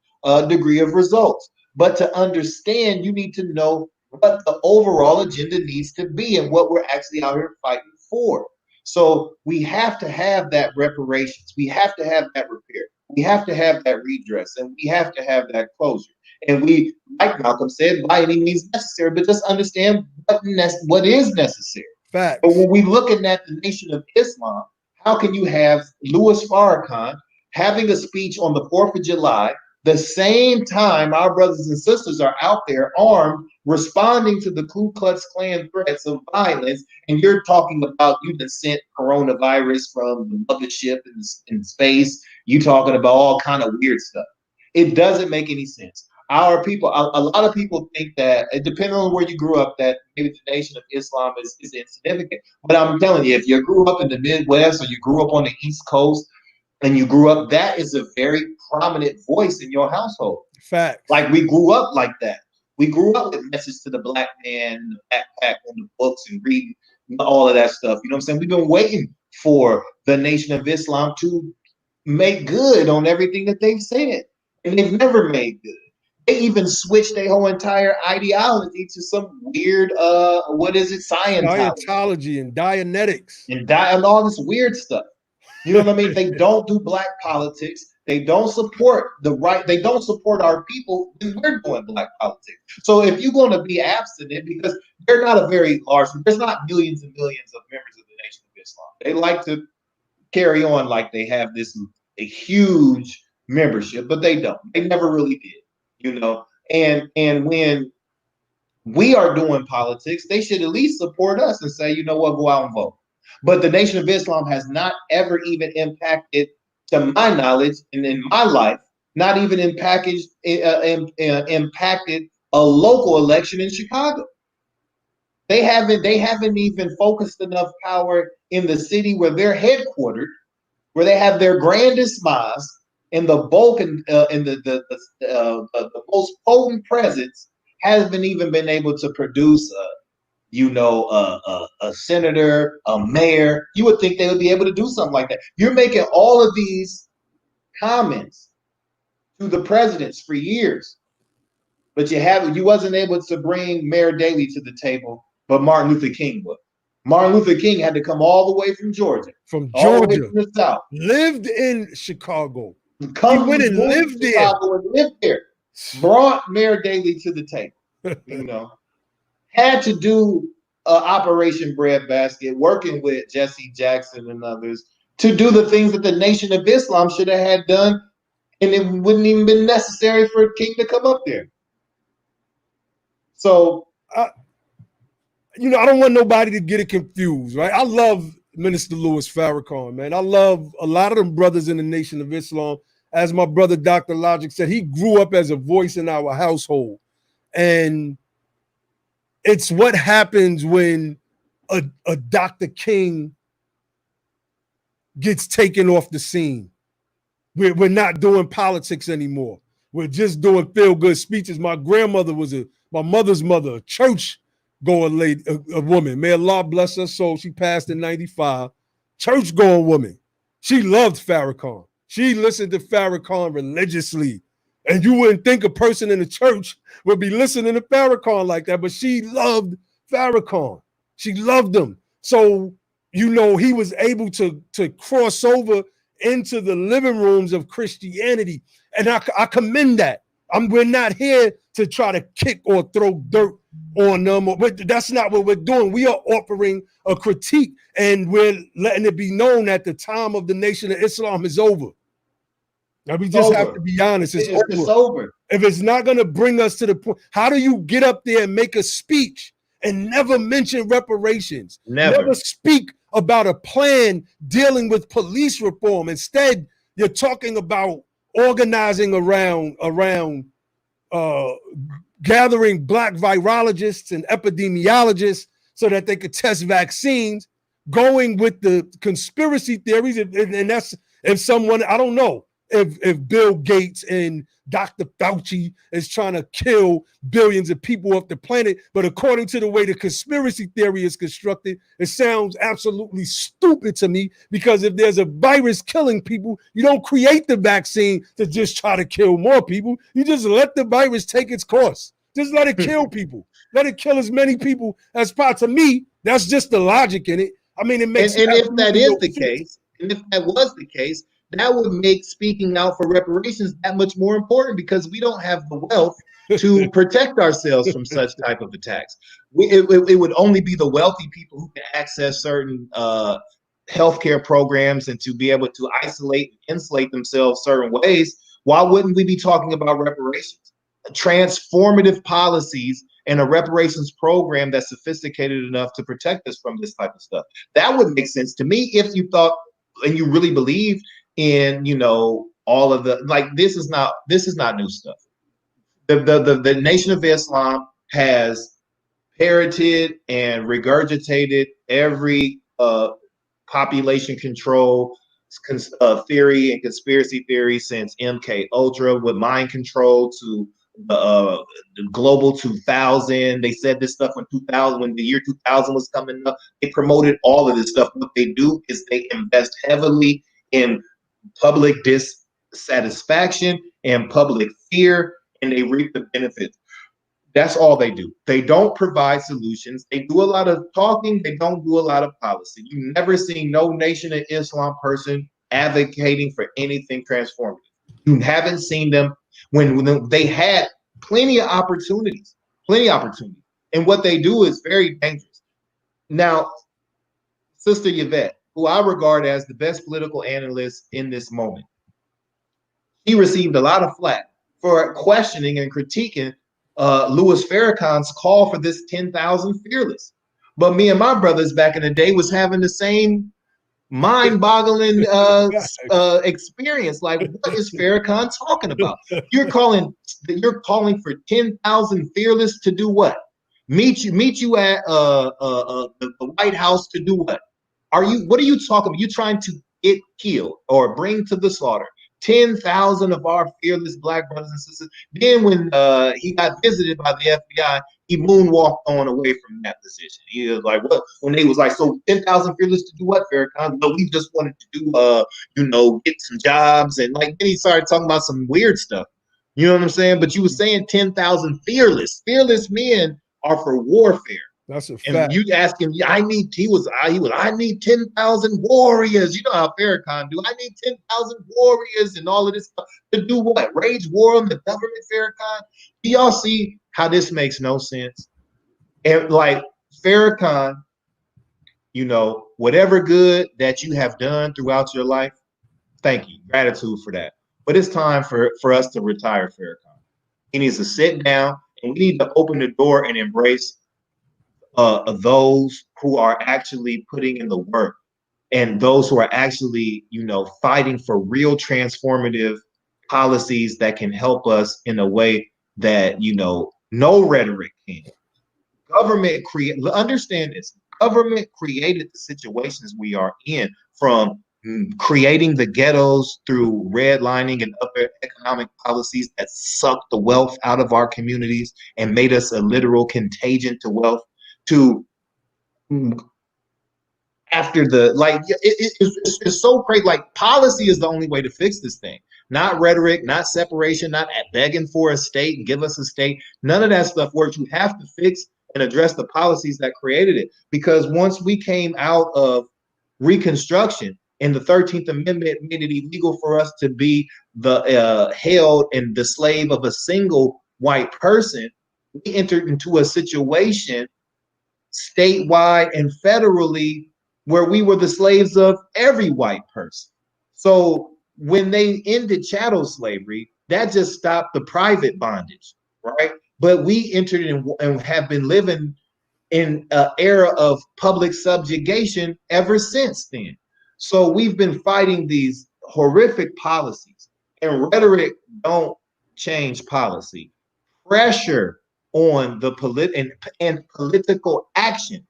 degree of results. But to understand, you need to know what the overall agenda needs to be and what we're actually out here fighting for. So we have to have that reparations. We have to have that repair. We have to have that redress. And we have to have that closure. And we, like Malcolm said, by any means necessary, but just understand what is necessary. Facts. But when we looking at the Nation of Islam, how can you have Louis Farrakhan having a speech on the 4th of July, the same time our brothers and sisters are out there armed, responding to the Ku Klux Klan threats of violence, and you're talking about you just sent coronavirus from the mothership in space, you talking about all kind of weird stuff. It doesn't make any sense. Our people, a lot of people think that, depending on where you grew up, that maybe the Nation of Islam is insignificant. But I'm telling you, if you grew up in the Midwest or you grew up on the East Coast and you grew up, that is a very prominent voice in your household. Facts. Like we grew up like that. We grew up with Message to the Black Man, the backpack on the books and reading all of that stuff. You know what I'm saying? We've been waiting for the Nation of Islam to make good on everything that they've said. And they've never made good. They even switched their whole entire ideology to some weird, Scientology and Dianetics. And all this weird stuff. You know what I mean? They don't do black politics. They don't support the right. They don't support our people. Then we're doing black politics. So if you're going to be abstinent, because they're not a very large, there's not millions and millions of members of the Nation of Islam. They like to carry on like they have a huge membership, but they don't. They never really did. And when we are doing politics, they should at least support us and say, you know what, go out and vote. But the Nation of Islam has not ever even impacted, to my knowledge, and in my life, not even impacted a local election in Chicago. They haven't even focused enough power in the city where they're headquartered, where they have their grandest mosque, and the bulk and the most potent presence hasn't even been able to produce a senator, a mayor. You would think they would be able to do something like that. You're making all of these comments to the presidents for years, but you wasn't able to bring Mayor Daley to the table, but Martin Luther King would. Martin Luther King had to come all the way from Georgia. All the way from the South. Lived in Chicago. He went and lived there. Brought Mayor Daley to the table. Had to do Operation Breadbasket, working with Jesse Jackson and others to do the things that the Nation of Islam should have had done, and it wouldn't even been necessary for King to come up there. So, you know, I don't want nobody to get it confused, right? I love Minister Louis Farrakhan, man. I love a lot of them brothers in the Nation of Islam. As my brother Dr. Logic said, he grew up as a voice in our household. And it's what happens when a Dr. King gets taken off the scene. We're not doing politics anymore. We're just doing feel-good speeches. My grandmother was my mother's mother, a church going lady, a woman. May Allah bless her soul. She passed in 95. Church going woman. She loved Farrakhan. She listened to Farrakhan religiously. And you wouldn't think a person in the church would be listening to Farrakhan like that, but she loved Farrakhan. She loved him. So, you know, he was able to cross over into the living rooms of Christianity. And I commend that. We're not here to try to kick or throw dirt on them. But that's not what we're doing. We are offering a critique, and we're letting it be known that the time of the Nation of Islam is over. Now, we just have to be honest. It's over. If it's not going to bring us to the point, how do you get up there and make a speech and never mention reparations? Never speak about a plan dealing with police reform. Instead, you're talking about organizing around gathering Black virologists and epidemiologists so that they could test vaccines, going with the conspiracy theories. And that's if someone, I don't know, if Bill Gates and Dr. Fauci is trying to kill billions of people off the planet, but according to the way the conspiracy theory is constructed, it sounds absolutely stupid to me, because if there's a virus killing people, you don't create the vaccine to just try to kill more people. You just let the virus take its course. Just let it kill people. Let it kill as many people as possible. To me, that's just the logic in it. I mean, it makes and if that is the case, and if that was the case, that would make speaking out for reparations that much more important, because we don't have the wealth to protect ourselves from such type of attacks. It would only be the wealthy people who can access certain healthcare programs and to be able to isolate and insulate themselves certain ways. Why wouldn't we be talking about reparations? Transformative policies and a reparations program that's sophisticated enough to protect us from this type of stuff. That would make sense to me if you thought and you really believed in, you know, all of the, like, this is not new stuff. The Nation of Islam has parroted and regurgitated every population control theory and conspiracy theory since MK Ultra, with mind control to the global 2000. They said this stuff when the year 2000 was coming up. They promoted all of this stuff. What they do is they invest heavily in public dissatisfaction and public fear, and they reap the benefits. That's all they do. They don't provide solutions. They do a lot of talking. They don't do a lot of policy. You never see no Nation of Islam person advocating for anything transformative. You haven't seen them when they had plenty of opportunities. And what they do is very dangerous. Now, Sister Yvette, who I regard as the best political analyst in this moment, he received a lot of flack for questioning and critiquing Louis Farrakhan's call for this 10,000 fearless. But me and my brothers back in the day was having the same mind-boggling experience. Like, what is Farrakhan talking about? You're calling for 10,000 fearless to do what? Meet you at the White House to do what? What are you talking about? You trying to get killed or bring to the slaughter 10,000 of our fearless Black brothers and sisters. Then when he got visited by the FBI, he moonwalked on away from that position. He was like, what? When they was like, so 10,000 fearless to do what, Farrakhan? No, we just wanted to do, get some jobs. And like, then he started talking about some weird stuff. You know what I'm saying? But you were saying 10,000 fearless. Fearless men are for warfare. That's a fact. And you ask him, I need 10,000 warriors. You know how Farrakhan do. I need 10,000 warriors and all of this stuff to do what? Rage war on the government, Farrakhan? Do y'all see how this makes no sense? And like Farrakhan, whatever good that you have done throughout your life, thank you, gratitude for that. But it's time for us to retire Farrakhan. He needs to sit down And we need to open the door and embrace those who are actually putting in the work and those who are actually, fighting for real transformative policies that can help us in a way that, no rhetoric can. Understand this. Government created the situations we are in, from creating the ghettos through redlining and other economic policies that sucked the wealth out of our communities and made us a literal contagion to wealth, to after the it's so crazy. Like, policy is the only way to fix this thing, not rhetoric, not separation, not begging for a state and give us a state. None of that stuff works. You have to fix and address the policies that created it, because once we came out of Reconstruction and the 13th Amendment made it illegal for us to be held and the slave of a single white person, we entered into a situation statewide and federally where we were the slaves of every white person. So when they ended chattel slavery, that just stopped the private bondage, right? But we entered in and have been living in an era of public subjugation ever since then. So we've been fighting these horrific policies, and rhetoric don't change policy. Pressure on the and political action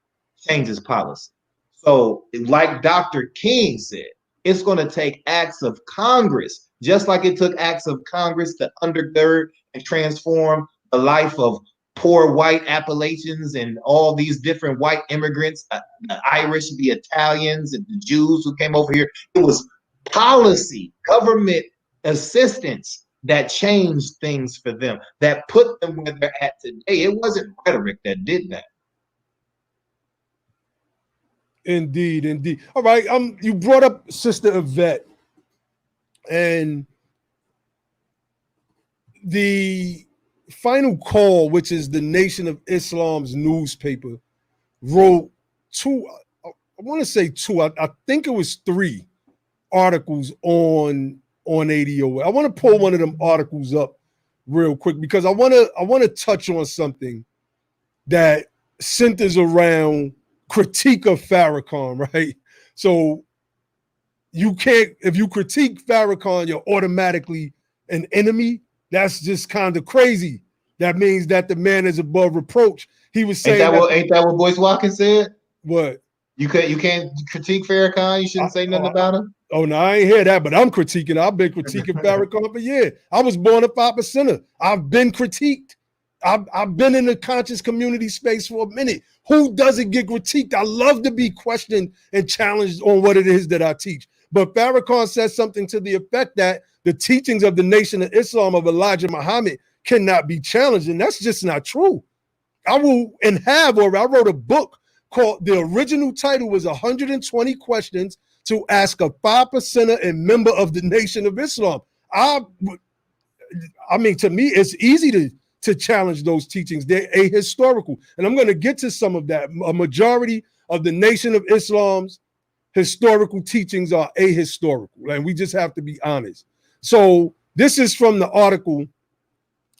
changes policy. So, like Dr. King said, it's going to take acts of Congress, just like it took acts of Congress to undergird and transform the life of poor white Appalachians and all these different white immigrants, the Irish, the Italians, and the Jews who came over here. It was policy, government assistance that changed things for them, that put them where they're at today. It wasn't rhetoric that did that. Indeed, indeed. All right. You brought up Sister Yvette, and the Final Call, which is the Nation of Islam's newspaper, wrote two, I want to say two, I think it was 3 articles on ADOS. I want to pull one of them articles up real quick, because I want to touch on something that centers around critique of Farrakhan, right? So you can't, if you critique Farrakhan, you're automatically an enemy. That's just kind of crazy. That means that the man is above reproach. He was saying ain't that what Boyce Watkins said? What? You can't critique Farrakhan. You shouldn't say nothing about him. Oh no, I ain't hear that, but I'm critiquing. I've been critiquing Farrakhan for years. I was born a 5%er. I've been critiqued. I've been in the conscious community space for a minute. Who doesn't get critiqued? I love to be questioned and challenged on what it is that I teach. But Farrakhan says something to the effect that the teachings of the Nation of Islam of Elijah Muhammad cannot be challenged, and that's just not true. I wrote a book called, the original title was 120 Questions to Ask a 5%er and Member of the Nation of Islam. I mean, to me, it's easy to challenge those teachings. They're ahistorical. And I'm going to get to some of that. A majority of the Nation of Islam's historical teachings are ahistorical, and we just have to be honest. So this is from the article.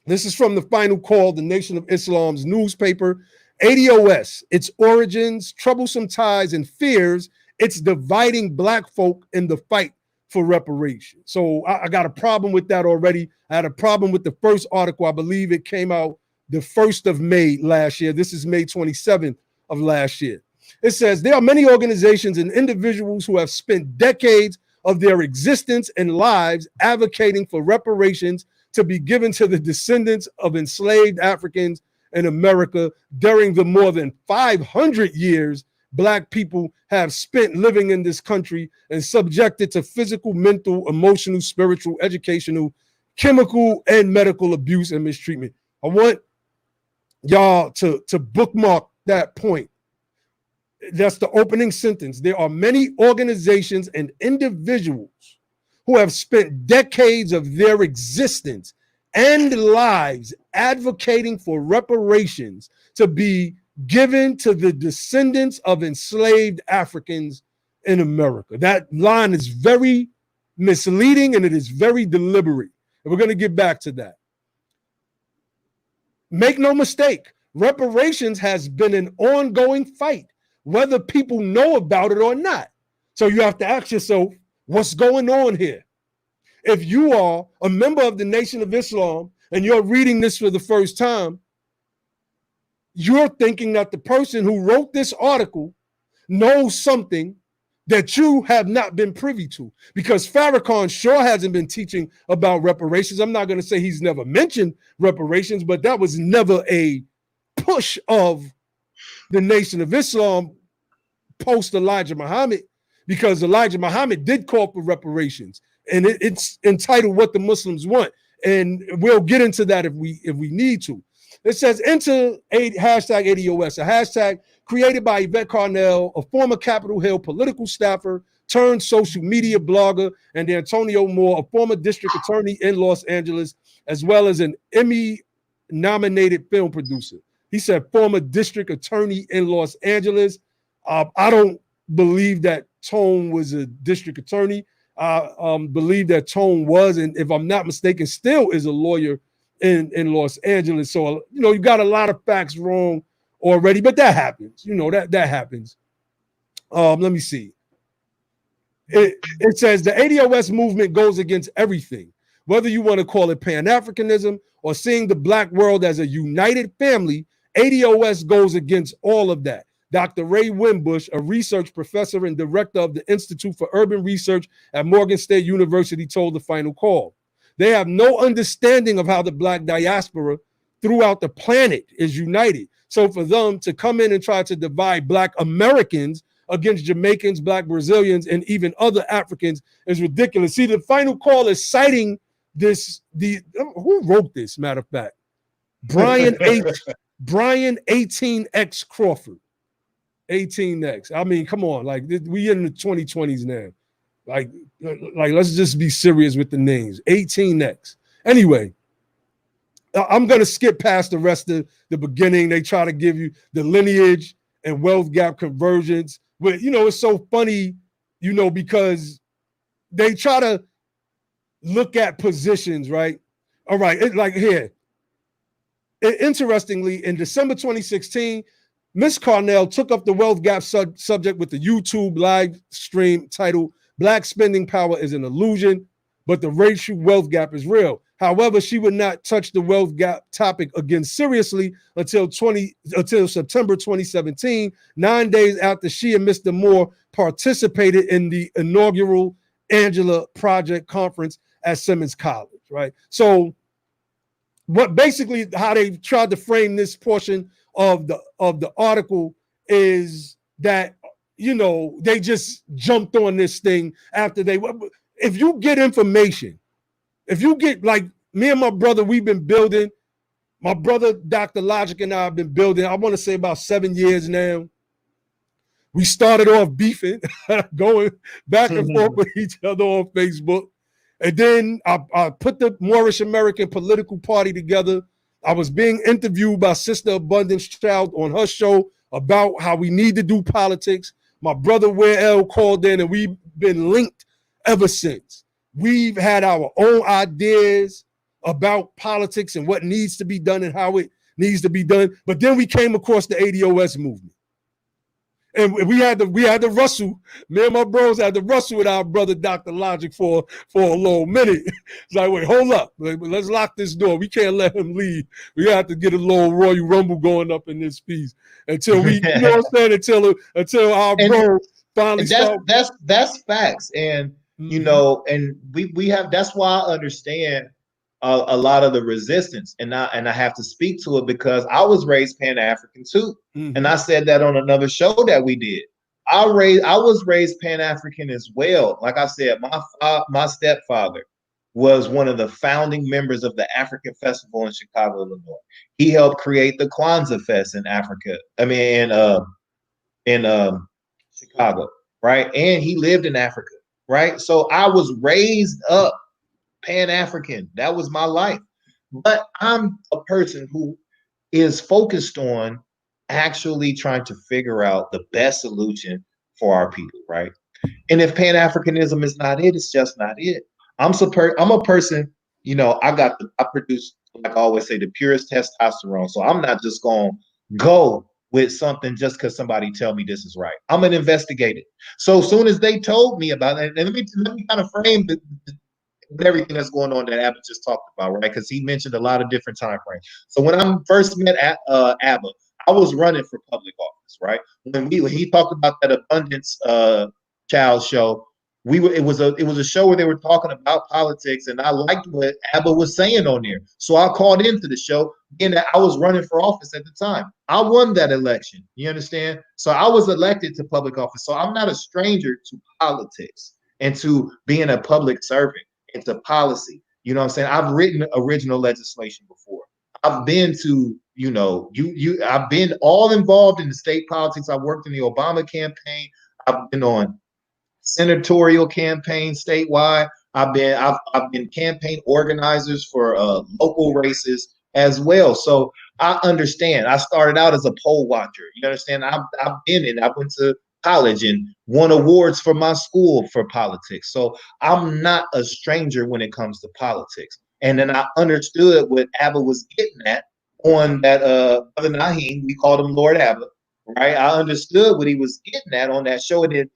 This is from the Final Call, the Nation of Islam's newspaper. ADOS, its origins, troublesome ties, and fears, it's dividing Black folk in the fight for reparations. So I got a problem with that already. I had a problem with the first article. I believe it came out the 1st of May last year. This is May 27th of last year. It says, there are many organizations and individuals who have spent decades of their existence and lives advocating for reparations to be given to the descendants of enslaved Africans in America during the more than 500 years Black people have spent living in this country and subjected to physical, mental, emotional, spiritual, educational, chemical, and medical abuse and mistreatment. I want y'all to bookmark that point. That's the opening sentence. There are many organizations and individuals who have spent decades of their existence and lives advocating for reparations to be given to the descendants of enslaved Africans in America. That line is very misleading and it is very deliberate. And we're going to get back to that. Make no mistake, reparations has been an ongoing fight, whether people know about it or not. So you have to ask yourself, what's going on here? If you are a member of the Nation of Islam and you're reading this for the first time, you're thinking that the person who wrote this article knows something that you have not been privy to, because Farrakhan sure hasn't been teaching about reparations. I'm not going to say he's never mentioned reparations, but that was never a push of the Nation of Islam post Elijah Muhammad, because Elijah Muhammad did call for reparations, and it's entitled What the Muslims Want, and we'll get into that if we need to. It says enter hashtag ADOS, a hashtag created by Yvette Carnell, a former Capitol Hill political staffer turned social media blogger, and Antonio Moore, a former district attorney in Los Angeles, as well as an Emmy-nominated film producer. He said former district attorney in Los Angeles. I don't believe that Tone was a district attorney. I believe that Tone was, and if I'm not mistaken, still is a lawyer in Los Angeles. So, you got a lot of facts wrong already, but that happens. That happens. Let me see. It says the ADOS movement goes against everything, whether you want to call it Pan-Africanism or seeing the Black world as a united family. ADOS goes against all of that. Dr. Ray Wimbush, a research professor and director of the Institute for Urban Research at Morgan State University, told the Final Call. They have no understanding of how the Black diaspora throughout the planet is united. So for them to come in and try to divide Black Americans against Jamaicans, Black Brazilians, and even other Africans is ridiculous. See, the Final Call is citing who wrote this, matter of fact? Brian 18X Crawford. 18X. I mean, come on, like we in the 2020s now. Like let's just be serious with the names. 18X. Anyway, I'm gonna skip past the rest of the beginning. They try to give you the lineage and wealth gap conversions. But it's so funny, because they try to look at positions, right? All right, interestingly, in December 2016, Ms. Carnell took up the wealth gap subject with the YouTube live stream titled Black Spending Power is an Illusion, but the racial wealth gap is real. However, she would not touch the wealth gap topic again seriously until September 2017, 9 days after she and Mr. Moore participated in the inaugural Angela Project conference at Simmons College, right? So basically how they tried to frame this portion of the article is that they just jumped on this thing after if you get information, if you get, like me and my brother, we've been building, my brother Dr. Logic and I have been building, I want to say about 7 years now. We started off beefing, going back and forth with each other on Facebook. And then I put the Moorish American Political Party together. I was being interviewed by Sister Abundance Child on her show about how we need to do politics. My brother Will called in, and we've been linked ever since. We've had our own ideas about politics and what needs to be done and how it needs to be done. But then we came across the ADOS movement. And we had to wrestle. Me and my bros had to wrestle with our brother Dr. Logic for a little minute. It's like, wait, hold up. Let's lock this door. We can't let him leave. We have to get a little Royal Rumble going up in this piece until we, you know what I'm saying, until our bro finally start. That's facts. And and we have, that's why I understand a lot of the resistance, and I have to speak to it because I was raised Pan-African too, and I said that on another show that we did. I was raised Pan-African as well. Like I said, my stepfather was one of the founding members of the African Festival in Chicago, Illinois. He helped create the Kwanzaa Fest in Africa. I mean, in Chicago, right? And he lived in Africa, right? So I was raised up Pan-African. That was my life. But I'm a person who is focused on actually trying to figure out the best solution for our people, right? And if Pan-Africanism is not it, it's just not it. I'm a person, I produce like I always say, the purest testosterone. So I'm not just going to go with something just because somebody tell me this is right. I'm going to investigate it. So as soon as they told me about it, and let me kind of frame everything that's going on that Abba just talked about, right? Because he mentioned a lot of different time frames. So when I first met Abba, I was running for public office, right? When he talked about that abundance child show, it was a show where they were talking about politics, and I liked what Abba was saying on there. So I called into the show, being that I was running for office at the time. I won that election. You understand? So I was elected to public office. So I'm not a stranger to politics and to being a public servant and to policy. You know what I'm saying? I've written original legislation before. I've been to, I've been all involved in the state politics. I worked in the Obama campaign. I've been on senatorial campaigns statewide. I've been campaign organizers for local races as well. So I understand. I started out as a poll watcher. You understand? I've been in. I went to college and won awards for my school for politics. So I'm not a stranger when it comes to politics. And then I understood what Abba was getting at on that Brother Naheem. We called him Lord Abba. Right, I understood what he was getting at on that show, and it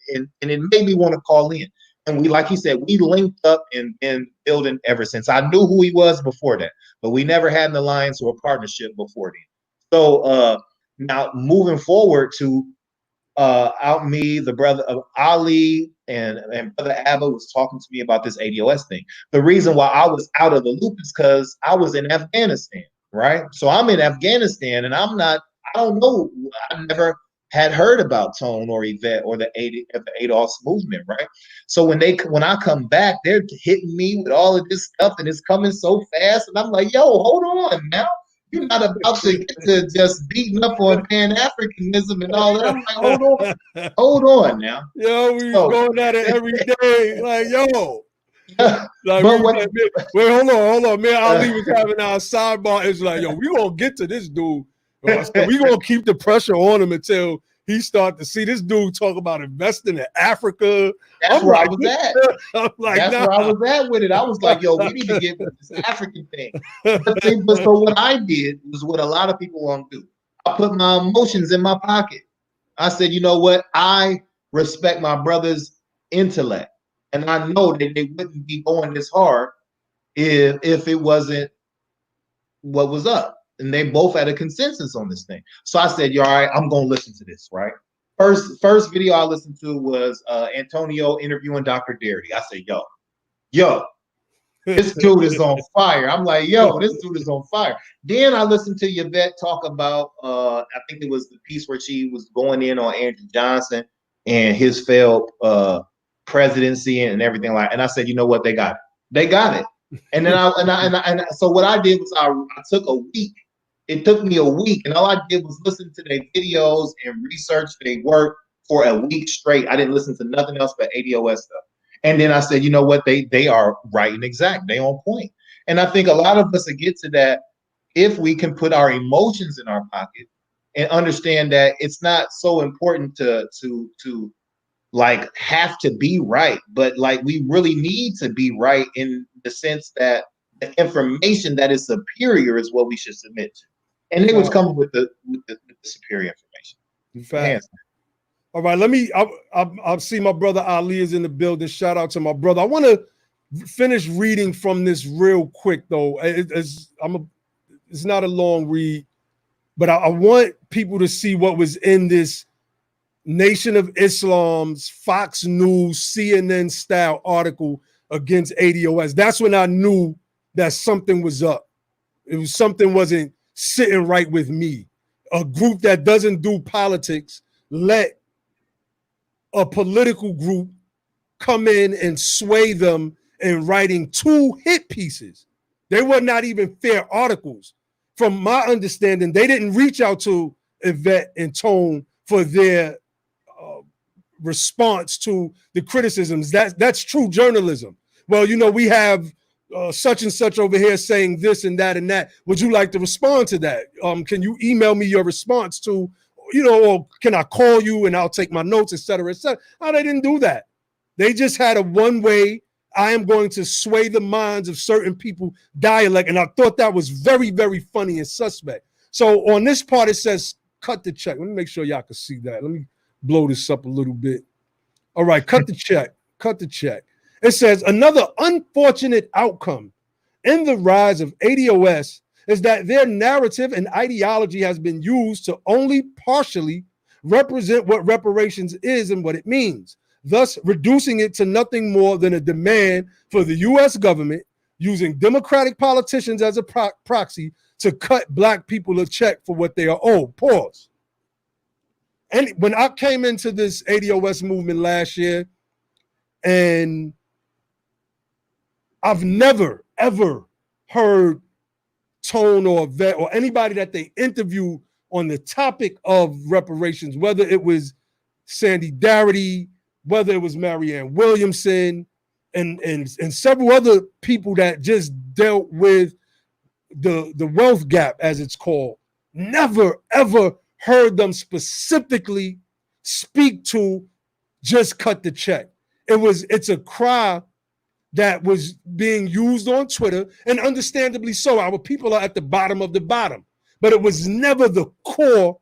made me want to call in. And we, like he said, we linked up and been building ever since. I knew who he was before that, but we never had an alliance or a partnership before then. So now moving forward to out me, the brother of Ali and Brother Abba was talking to me about this ADOS thing. The reason why I was out of the loop is because I was in Afghanistan, right? So I'm in Afghanistan, and I don't know. I never had heard about Tone or Yvette or the ADOS movement, right? So when I come back, they're hitting me with all of this stuff, and it's coming so fast, and I'm like, yo, hold on now. You're not about to get to just beating up on Pan-Africanism and all that. I'm like, hold on now. Yo, we going at it every day. Like, yo. Like, wait, hold on. Man, Ali was having our sidebar. It's like, yo, we gonna get to this dude. So we gonna keep the pressure on him until he start to see this dude talk about investing in Africa. That's where I was at. I'm like, that's where I was at with it. I was like, yo, we need to get with this African thing. But so what I did was what a lot of people won't do. I put my emotions in my pocket. I said, you know what? I respect my brother's intellect. And I know that they wouldn't be going this hard if it wasn't what was up. And they both had a consensus on this thing. So I said, all right, I'm going to listen to this, right? First video I listened to was Antonio interviewing Dr. Darity. I said, yo, this dude is on fire. I'm like, yo, this dude is on fire. Then I listened to Yvette talk about, I think it was the piece where she was going in on Andrew Johnson and his failed presidency and everything like. And I said, you know what? They got it. And then so what I did was I took a week. It took me a week, and all I did was listen to their videos and research their work for a week straight. I didn't listen to nothing else but ADOS stuff. And then I said, you know what? They are right and exact. They on point. And I think a lot of us will get to that if we can put our emotions in our pocket and understand that it's not so important to like have to be right, but like we really need to be right in the sense that the information that is superior is what we should submit to. And they was coming with the superior information. In fact. All right, I'll see my brother Ali is in the building. Shout out to my brother. I want to finish reading from this real quick though. It's not a long read, but I want people to see what was in this Nation of Islam's Fox News CNN style article against ADOS. That's when I knew that something was up. Something wasn't sitting right with me. A group that doesn't do politics let a political group come in and sway them in writing 2 hit pieces. They were not even fair articles. From my understanding, they didn't reach out to Yvette and Tone for their response to the criticisms. That's true journalism. Well, we have such and such over here saying this and that and that. Would you like to respond to that? Can you email me your response to, or can I call you and I'll take my notes, et cetera, et cetera. No, they didn't do that. They just had a one-way I am going to sway the minds of certain people dialect. And I thought that was very, very funny and suspect. So on this part, it says, cut the check. Let me make sure y'all can see that. Let me blow this up a little bit. All right, cut the check. Cut the check. It says, another unfortunate outcome in the rise of ADOS is that their narrative and ideology has been used to only partially represent what reparations is and what it means, thus reducing it to nothing more than a demand for the U.S. government using Democratic politicians as a proxy to cut Black people a check for what they are owed. Pause. And when I came into this ADOS movement last year, and I've never, ever heard Tone or Vet or anybody that they interviewed on the topic of reparations, whether it was Sandy Darity, whether it was Marianne Williamson, and several other people that just dealt with the wealth gap, as it's called. Never, ever heard them specifically speak to just cut the check. It's a cry that was being used on Twitter, and understandably so. Our people are at the bottom of the bottom, but it was never the core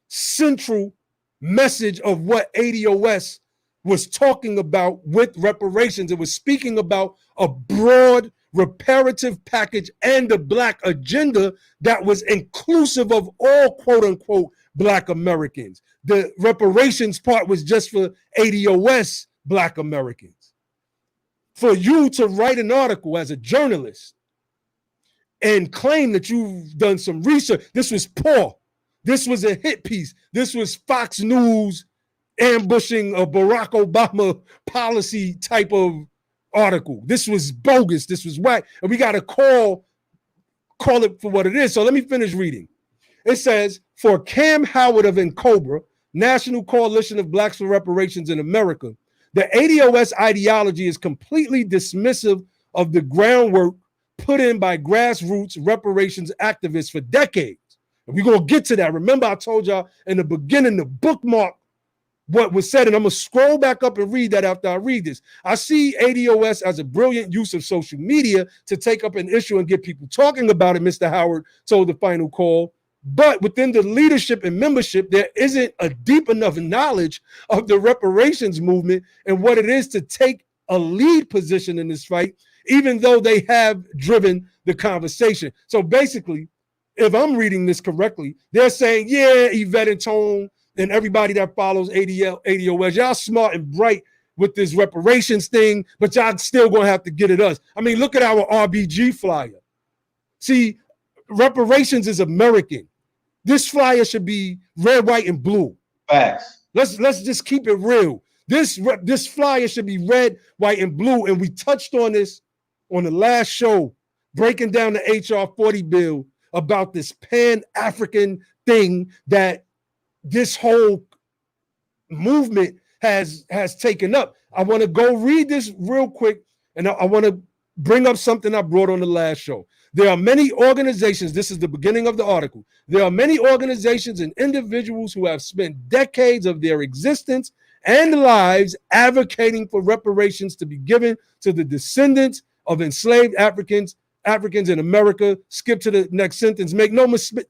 central message of what ADOS was talking about with reparations. It was speaking about a broad reparative package and the Black agenda that was inclusive of all quote unquote Black Americans. The reparations part was just for ADOS Black Americans. For you to write an article as a journalist and claim that you've done some research, this was poor. This was a hit piece. This was Fox News ambushing a Barack Obama policy type of article. This was bogus. This was whack. And we got to call it for what it is. So let me finish reading. It says, for Cam Howard of NCOBRA, National Coalition of Blacks for Reparations in America, the ADOS ideology is completely dismissive of the groundwork put in by grassroots reparations activists for decades. And we're going to get to that. Remember, I told y'all in the beginning to bookmark what was said, and I'm going to scroll back up and read that after I read this. I see ADOS as a brilliant use of social media to take up an issue and get people talking about it, Mr. Howard told the Final Call. But within the leadership and membership, there isn't a deep enough knowledge of the reparations movement and what it is to take a lead position in this fight, even though they have driven the conversation. So basically, if I'm reading this correctly, they're saying, yeah, Yvette and Tone and everybody that follows ADOS, y'all smart and bright with this reparations thing, but y'all still gonna have to get at us. I mean, look at our RBG flyer. See, reparations is American. This flyer should be red, white, and blue. Facts. Let's just keep it real. This flyer should be red, white, and blue. And we touched on this on the last show, breaking down the HR 40 bill about this Pan-African thing that this whole movement has taken up. I want to go read this real quick, and I want to bring up something I brought on the last show. There are many organizations, this is the beginning of the article. There are many organizations and individuals who have spent decades of their existence and lives advocating for reparations to be given to the descendants of enslaved Africans in America. Skip to the next sentence. Make no mistake,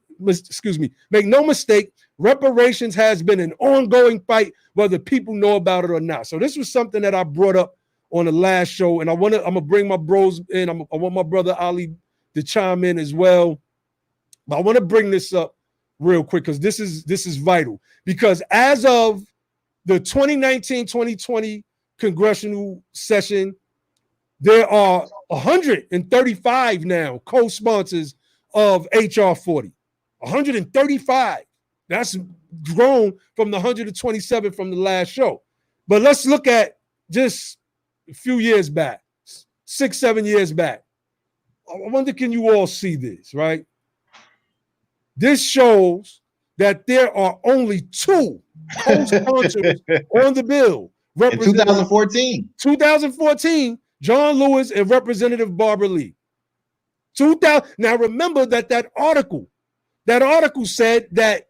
reparations has been an ongoing fight, whether people know about it or not. So this was something that I brought up on the last show, and I'm gonna bring my bros in. I want my brother Ali to chime in as well. But I want to bring this up real quick because this is vital. Because as of the 2019-2020 congressional session, there are 135 now co-sponsors of HR 40. 135. That's grown from the 127 from the last show. But let's look at just a few years back, 6-7 years back. I wonder, can you all see this, right? This shows that there are only 2 co-sponsors on the bill. In 2014. 2014, John Lewis and Representative Barbara Lee. 2000. Now remember that article said that.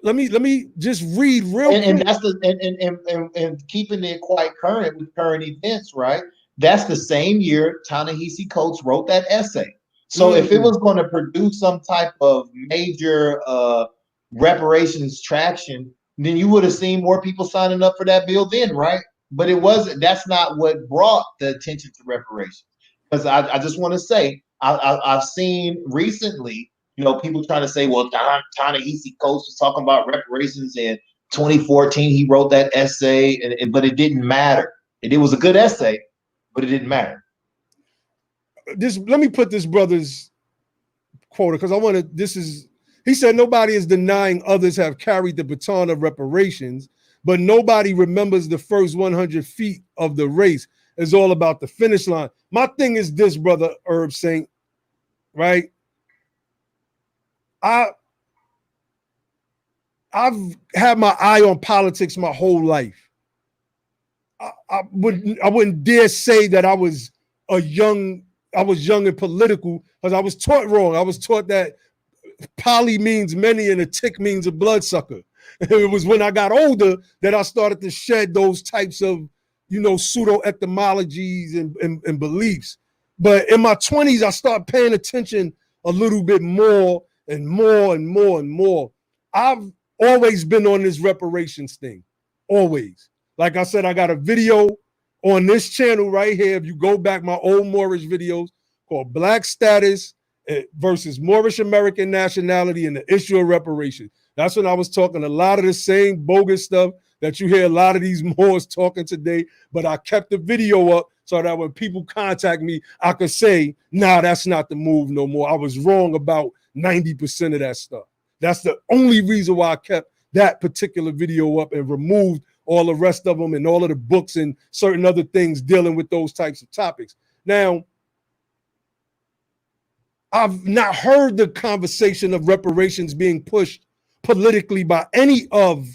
Let me just read real quick. And that's and keeping it quite current with current events, right? That's the same year Ta-Nehisi Coates wrote that essay. So if it was going to produce some type of major reparations traction, then you would have seen more people signing up for that bill then, right? But it wasn't. That's not what brought the attention to reparations. Because I just want to say, I've seen recently, people trying to say, well, Ta-Nehisi Coates was talking about reparations in 2014. He wrote that essay, but it didn't matter. It was a good essay, but it didn't matter. Let me put this brother's quote, because I want to. He said, nobody is denying others have carried the baton of reparations, but nobody remembers the first 100 feet of the race. It's all about the finish line. My thing is this, brother Herb Saint, right? I've had my eye on politics my whole life. I wouldn't dare say that I was young and political, because I was taught wrong. I was taught that poly means many and a tick means a bloodsucker. It was when I got older that I started to shed those types of, pseudo etymologies and beliefs. But in my 20s, I started paying attention a little bit more and more and more and more. I've always been on this reparations thing, always. Like I said, I got a video on this channel right here. If you go back, my old Moorish videos called Black Status versus Moorish American Nationality and the issue of reparations. That's when I was talking a lot of the same bogus stuff that you hear a lot of these Moors talking today, but I kept the video up so that when people contact me, I could say, nah, that's not the move no more. I was wrong about 90% of that stuff. That's the only reason why I kept that particular video up and removed all the rest of them and all of the books and certain other things dealing with those types of topics. Now, I've not heard the conversation of reparations being pushed politically by any of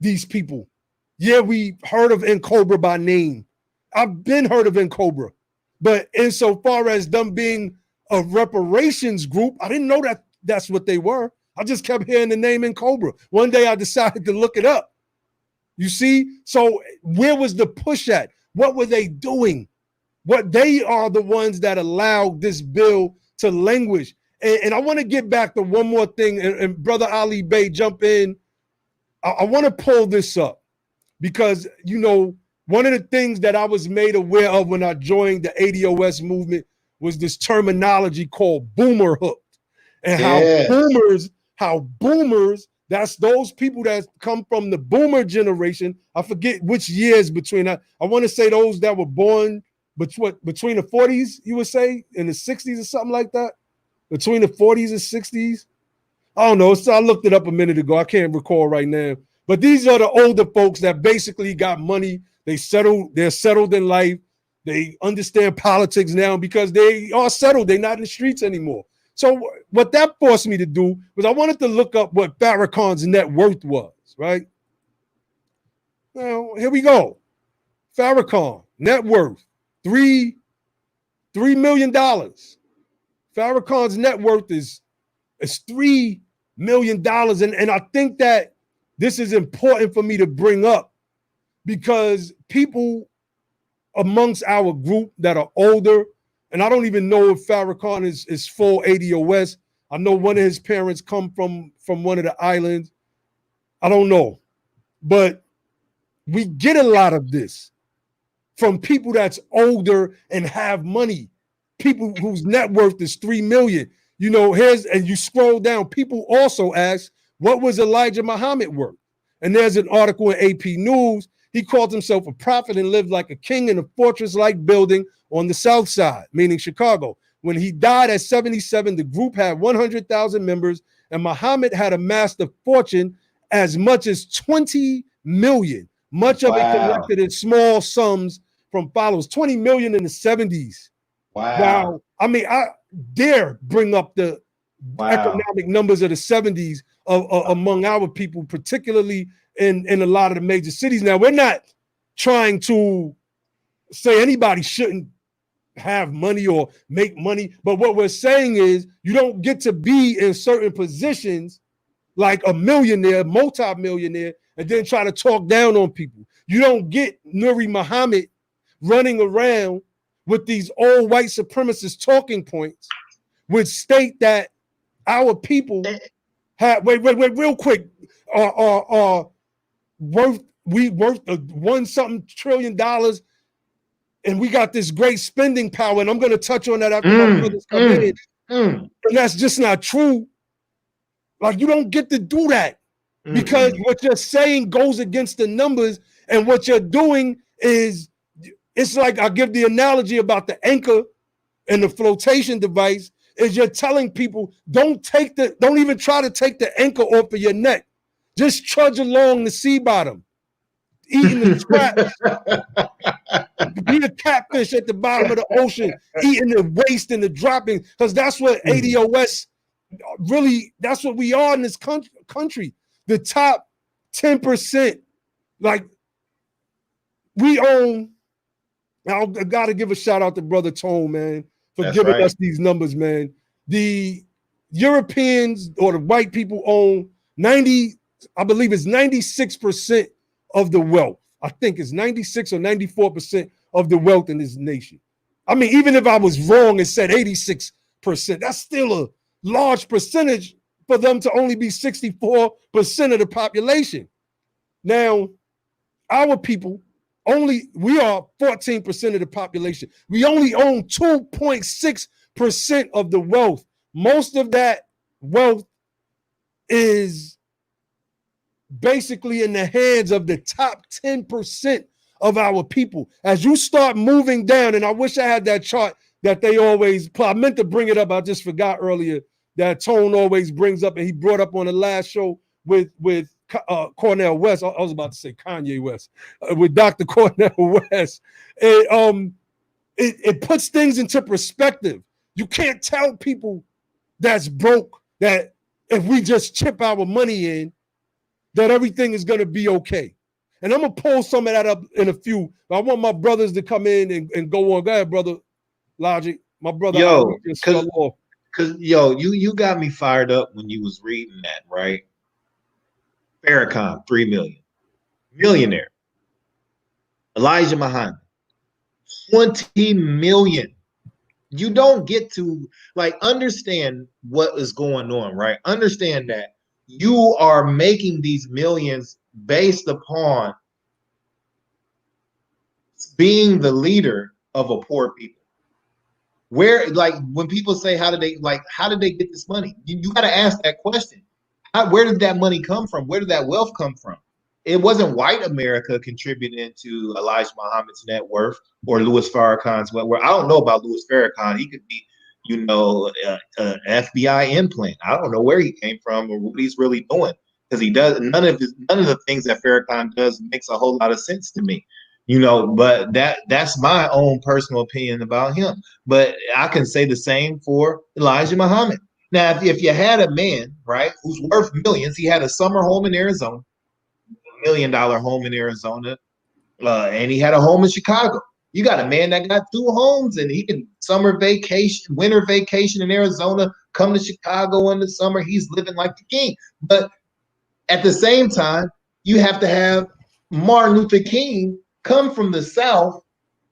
these people. Yeah, we heard of N'Cobra by name. I've been heard of N'Cobra. But insofar as them being a reparations group, I didn't know that that's what they were. I just kept hearing the name N'Cobra. One day I decided to look it up. You see? So where was the push at? What were they doing? What they are the ones that allowed this bill to languish. And I want to get back to one more thing. And Brother Ali Bey, jump in. I want to pull this up because, one of the things that I was made aware of when I joined the ADOS movement was this terminology called boomer hooked. And how boomers, that's those people that come from the boomer generation. I forget which years between that. I want to say those that were born between the 40s, you would say, in the 60s or something like that. Between the 40s and 60s. I don't know. So I looked it up a minute ago. I can't recall right now. But these are the older folks that basically got money. They're settled in life. They understand politics now because they are settled. They're not in the streets anymore. So what that forced me to do was I wanted to look up what Farrakhan's net worth was, right? Well, here we go. Farrakhan, net worth, $3 million. Farrakhan's net worth is $3 million. And I think that this is important for me to bring up because people amongst our group that are older, and I don't even know if Farrakhan is full ADOS. I know one of his parents come from one of the islands. I don't know. But we get a lot of this from people that's older and have money. People whose net worth is 3 million. And you scroll down, people also ask, what was Elijah Muhammad worth? And there's an article in AP News. He called himself a prophet and lived like a king in a fortress-like building on the south side, meaning Chicago. When he died at 77, the group had 100,000 members, and Muhammad had amassed a fortune as much as 20 million, much of it collected in small sums from followers. 20 million in the 70s. Wow. I mean, I dare bring up the economic numbers of the 70s among our people, particularly in a lot of the major cities. Now, we're not trying to say anybody shouldn't have money or make money, but what we're saying is you don't get to be in certain positions like a millionaire, multi-millionaire, and then try to talk down on people. You don't get Nuri Muhammad running around with these old white supremacist talking points, which state that our people have wait real quick are worth $1 trillion, and we got this great spending power. And I'm going to touch on that after my brothers come in. And that's just not true. Like, you don't get to do that because what you're saying goes against the numbers, and what you're doing is, it's like, I give the analogy about the anchor and the flotation device, is you're telling people, don't even try to take the anchor off of your neck. Just trudge along the sea bottom, eating the scraps. Be a catfish at the bottom of the ocean, eating the waste and the droppings, because that's what ADOS really, that's what we are in this country. The top 10%. Like, we own, I gotta give a shout out to Brother Tone, man, for giving us these numbers, man. The Europeans or the white people own 90, I believe it's 96% of the wealth. I think it's 96 or 94% of the wealth in this nation. I mean, even if I was wrong and said 86%, that's still a large percentage for them to only be 64% of the population. Now, our people we are 14% of the population. We only own 2.6% of the wealth. Most of that wealth is basically in the hands of the top 10% of our people. As you start moving down, and I wish I had that chart that they always play. I meant to bring it up. I just forgot earlier that Tone always brings up, and he brought up on the last show with Cornel West. I was about to say Kanye West, with Dr. Cornel West. It puts things into perspective. You can't tell people that's broke that if we just chip our money in, that everything is going to be okay. And I'm going to pull some of that up in a few. I want my brothers to come in and go on. Go ahead, brother Logic. My brother. Yo, because you got me fired up when you was reading that, right? Farrakhan, 3 million. Millionaire. Elijah Muhammad, 20 million. You don't get to, like, understand what is going on, right? Understand that you are making these millions based upon being the leader of a poor people. Where, like, when people say, how did they get this money? You got to ask that question. Where did that money come from? Where did that wealth come from? It wasn't white America contributing to Elijah Muhammad's net worth or Louis Farrakhan's net worth. I don't know about Louis Farrakhan. He could be, an FBI implant. I don't know where he came from or what he's really doing, because he does none of the things that Farrakhan does makes a whole lot of sense to me. But that's my own personal opinion about him. But I can say the same for Elijah Muhammad. Now, if you had a man, right, who's worth millions, he had a summer home in Arizona, $1 million home in Arizona, and he had a home in Chicago. You got a man that got 2 homes, and he can winter vacation in Arizona, come to Chicago in the summer. He's living like the king. But at the same time, you have to have Martin Luther King come from the South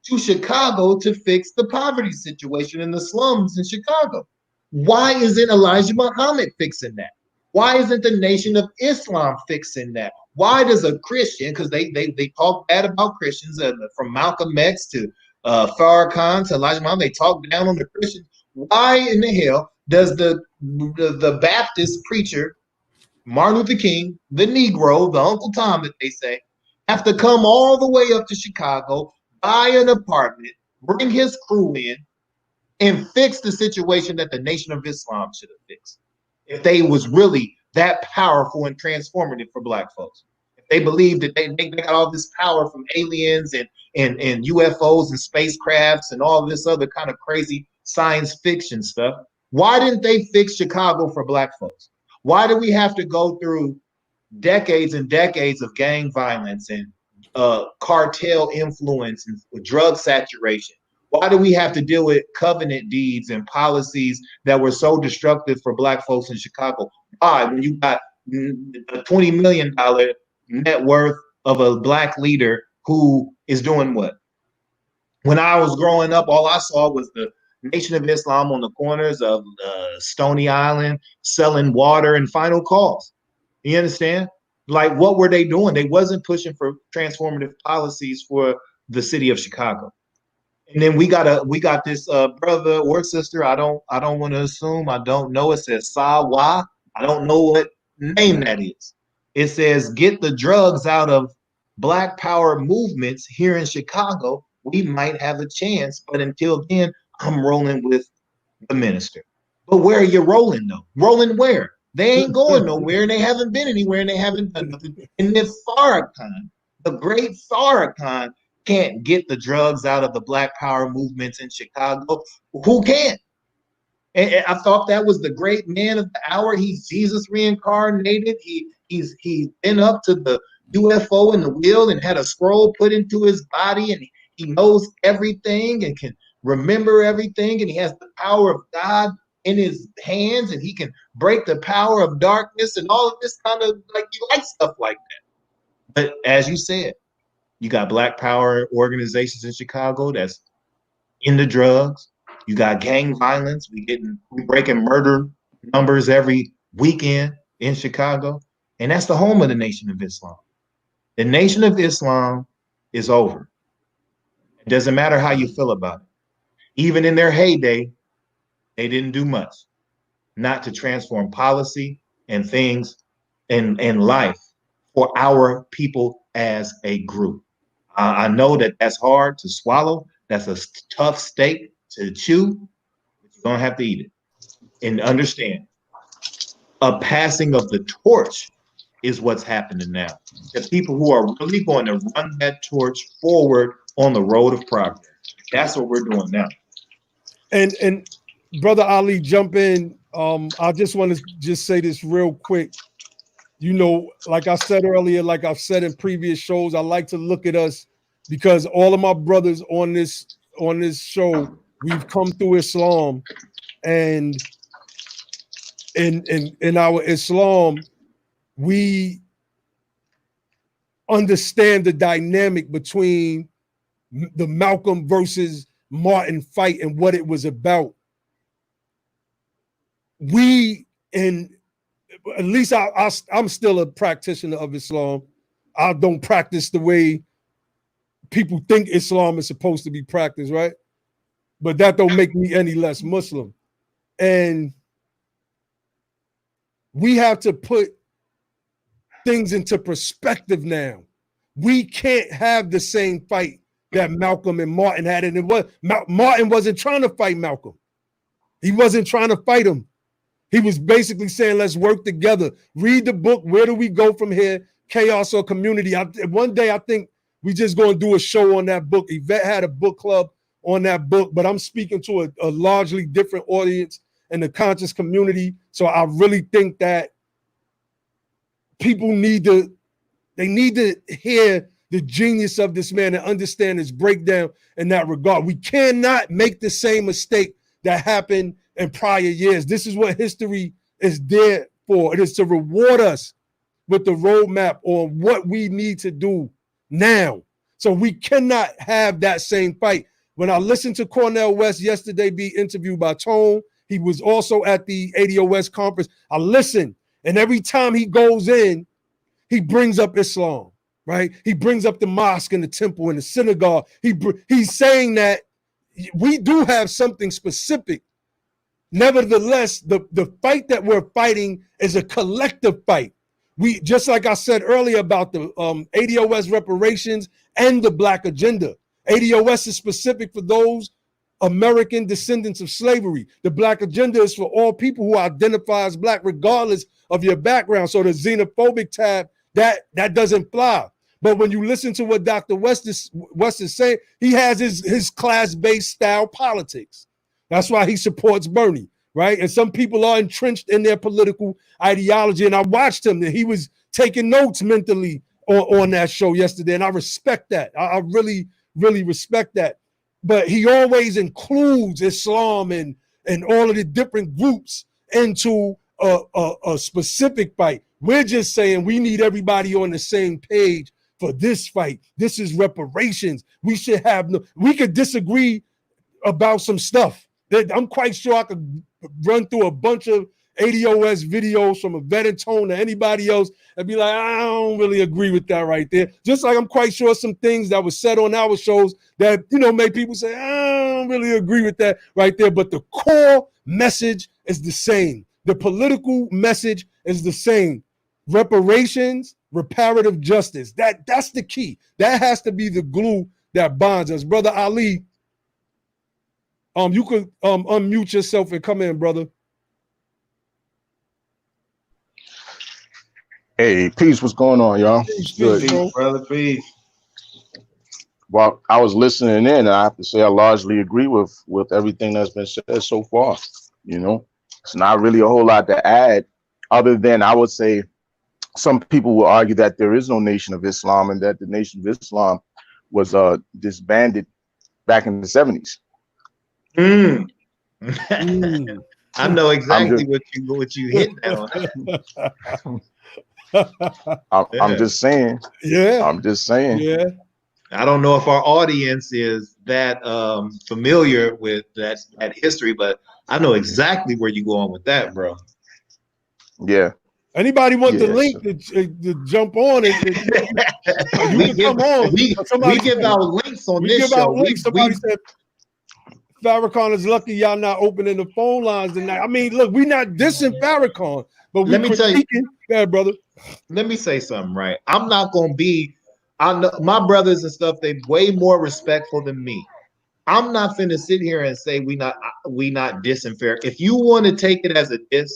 to Chicago to fix the poverty situation in the slums in Chicago. Why isn't Elijah Muhammad fixing that? Why isn't the Nation of Islam fixing that? Why does a Christian, because they talk bad about Christians, from Malcolm X to Farrakhan to Elijah Muhammad, they talk down on the Christians. Why in the hell does the Baptist preacher, Martin Luther King, the Negro, the Uncle Tom that they say, have to come all the way up to Chicago, buy an apartment, bring his crew in, and fix the situation that the Nation of Islam should have fixed if they was really that powerful and transformative for Black folks? If they believed that they got all this power from aliens and UFOs and spacecrafts and all this other kind of crazy science fiction stuff, why didn't they fix Chicago for Black folks? Why do we have to go through decades and decades of gang violence and cartel influence and drug saturation? Why do we have to deal with covenant deeds and policies that were so destructive for Black folks in Chicago? Why, when you got a $20 million net worth of a Black leader who is doing what? When I was growing up, all I saw was the Nation of Islam on the corners of Stony Island selling water and final calls. You understand? Like, what were they doing? They wasn't pushing for transformative policies for the city of Chicago. And then we got this brother or sister. I don't want to assume. I don't know. It says Sawa. I don't know what name that is. It says get the drugs out of Black Power movements here in Chicago. We might have a chance, but until then, I'm rolling with the minister. But where are you rolling though? Rolling where? They ain't going nowhere, and they haven't been anywhere, and they haven't done nothing. And if Farrakhan, the great Farrakhan, can't get the drugs out of the Black Power movements in Chicago, who can? And I thought that was the great man of the hour. He's Jesus reincarnated. He's been up to the UFO in the wheel and had a scroll put into his body, and he knows everything and can remember everything, and he has the power of God in his hands, and he can break the power of darkness and all of this kind of, like, you like stuff like that. But as you said, you got Black Power organizations in Chicago that's into drugs. You got gang violence. We breaking murder numbers every weekend in Chicago. And that's the home of the Nation of Islam. The Nation of Islam is over. It doesn't matter how you feel about it. Even in their heyday, they didn't do much, not to transform policy and things in life for our people as a group. I know that that's hard to swallow. That's a tough steak to chew. But you don't have to eat it. And understand, a passing of the torch is what's happening now. The people who are really going to run that torch forward on the road of progress. That's what we're doing now. And Brother Ali, jump in. I just want to just say this real quick. You know, like I said earlier, like I've said in previous shows, I like to look at us because all of my brothers on this show, we've come through Islam, and in our Islam, we understand the dynamic between the Malcolm versus Martin fight and what it was about. At least I'm still a practitioner of Islam. I don't practice the way people think Islam is supposed to be practiced, right? But that don't make me any less Muslim. And we have to put things into perspective now. We can't have the same fight that Malcolm and Martin had. And Martin wasn't trying to fight Malcolm. He wasn't trying to fight him. He was basically saying, let's work together. Read the book. Where do we go from here? Chaos or community? One day, I think we just going to do a show on that book. Yvette had a book club on that book, but I'm speaking to a largely different audience in the conscious community. So I really think that people need to hear the genius of this man and understand his breakdown in that regard. We cannot make the same mistake that happened in prior years. This is what history is there for. It is to reward us with the roadmap on what we need to do now. So we cannot have that same fight. When I listened to Cornel West yesterday be interviewed by Tone, he was also at the ADOS conference. I listened, and every time he goes in, he brings up Islam, right? He brings up the mosque and the temple and the synagogue. He's saying that we do have something specific. Nevertheless, the fight that we're fighting is a collective fight. We, just like I said earlier about the ADOS reparations and the Black agenda. ADOS is specific for those American descendants of slavery. The Black agenda is for all people who identify as Black, regardless of your background. So the xenophobic tab, that doesn't fly. But when you listen to what Dr. West is saying, he has his class-based style politics. That's why he supports Bernie, right? And some people are entrenched in their political ideology. And I watched him, and he was taking notes mentally on that show yesterday. And I respect that. I really, really respect that. But he always includes Islam and all of the different groups into a specific fight. We're just saying we need everybody on the same page for this fight. This is reparations. We should have no. We could disagree about some stuff. That I'm quite sure I could run through a bunch of ADOS videos from a veteran tone to anybody else and be like, I don't really agree with that right there. Just like I'm quite sure some things that was said on our shows that, you know, make people say, I don't really agree with that right there. But the core message is the same. The political message is the same. Reparations, reparative justice. That's the key. That has to be the glue that bonds us. Brother Ali, you could unmute yourself and come in, brother. Hey, peace. What's going on, y'all? Peace, brother. Peace. Well, I was listening in, and I have to say I largely agree with everything that's been said so far. You know, it's not really a whole lot to add, other than I would say some people will argue that there is no Nation of Islam and that the Nation of Islam was disbanded back in the 70s. I know exactly what you hit on. I'm just saying. Yeah. I'm just saying. Yeah. I don't know if our audience is that familiar with that history, but I know exactly where you're going with that, bro. Yeah. Anybody want the link to jump on it? You can come on. We give out links on this show. Somebody said Farrakhan is lucky y'all not opening the phone lines tonight. I mean, look, we're not dissing Farrakhan, but let me tell you, yeah, brother. Let me say something, right? I'm not gonna be. I know my brothers and stuff. They way more respectful than me. I'm not finna sit here and say we not dissing Farrakhan. If you want to take it as a diss,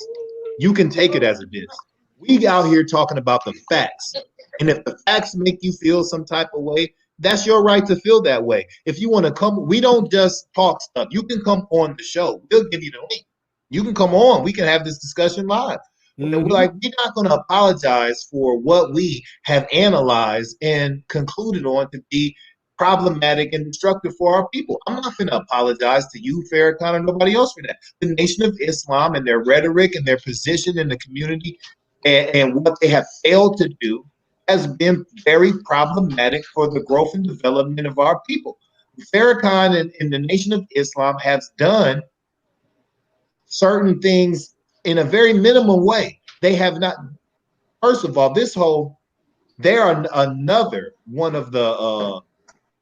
you can take it as a diss. We out here talking about the facts, and if the facts make you feel some type of way, that's your right to feel that way. If you want to come, we don't just talk stuff. You can come on the show. We'll give you the link. You can come on. We can have this discussion live. Mm-hmm. And we're not going to apologize for what we have analyzed and concluded on to be problematic and destructive for our people. I'm not going to apologize to you, Farrakhan, or nobody else for that. The Nation of Islam and their rhetoric and their position in the community and what they have failed to do has been very problematic for the growth and development of our people. Farrakhan and the Nation of Islam has done certain things in a very minimum way. They have not, first of all, they are another one of the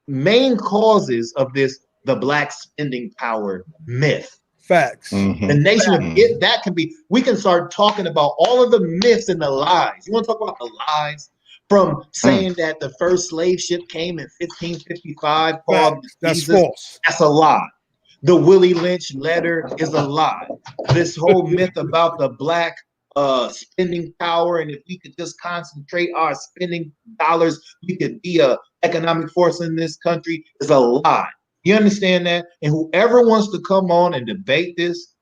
main causes of this, the black spending power myth. Facts. Mm-hmm. The Nation of it, that can be, we can start talking about all of the myths and the lies. You want to talk about the lies? From saying that the first slave ship came in 1555 called that's Jesus, false. That's a lie. The Willie Lynch letter is a lie. This whole myth about the black spending power, and if we could just concentrate our spending dollars, we could be a economic force in this country, is a lie. You understand that? And whoever wants to come on and debate this,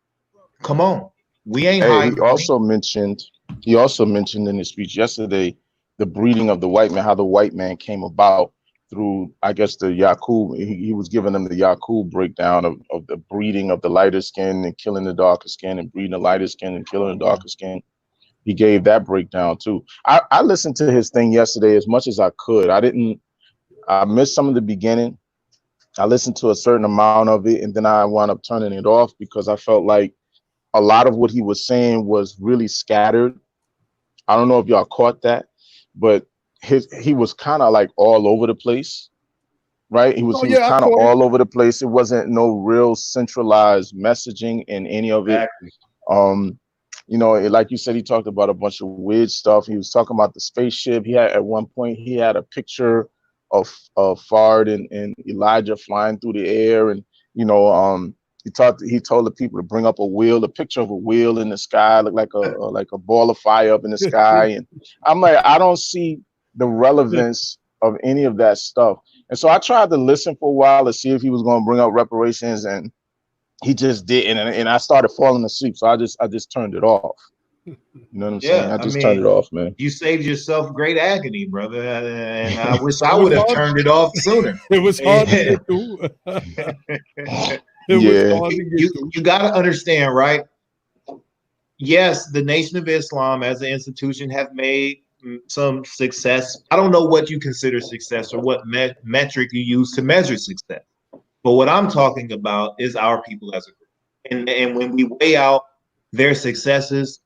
come on. We ain't hiding. He also mentioned in his speech yesterday the breeding of the white man, how the white man came about through, I guess, the Yaqub. He was giving them the Yaqub breakdown of the breeding of the lighter skin and killing the darker skin, and breeding the lighter skin and killing the darker skin. He gave that breakdown too. I listened to his thing yesterday as much as I could. I missed some of the beginning. I listened to a certain amount of it, and then I wound up turning it off because I felt like a lot of what he was saying was really scattered. I don't know if y'all caught that, but he was kind of like all over the place, right? He was kind of all over the place. It wasn't no real centralized messaging in any of it. You know, like you said, he talked about a bunch of weird stuff. He was talking about the spaceship. He had, at one point, he had a picture of Fard and Elijah flying through the air, and you know, he told the people to bring up a picture of a wheel in the sky, look like a ball of fire up in the sky. And I'm like, I don't see the relevance of any of that stuff. And so I tried to listen for a while to see if he was going to bring up reparations, and he just didn't. And I started falling asleep, so I just turned it off. You know what I'm saying? I just turned it off, man. You saved yourself great agony, brother. And I wish I would have turned it off sooner. It was hard to get through. You got to understand, right? Yes, the Nation of Islam as an institution have made some success. I don't know what you consider success or what metric you use to measure success. But what I'm talking about is our people as a group. And when we weigh out their successes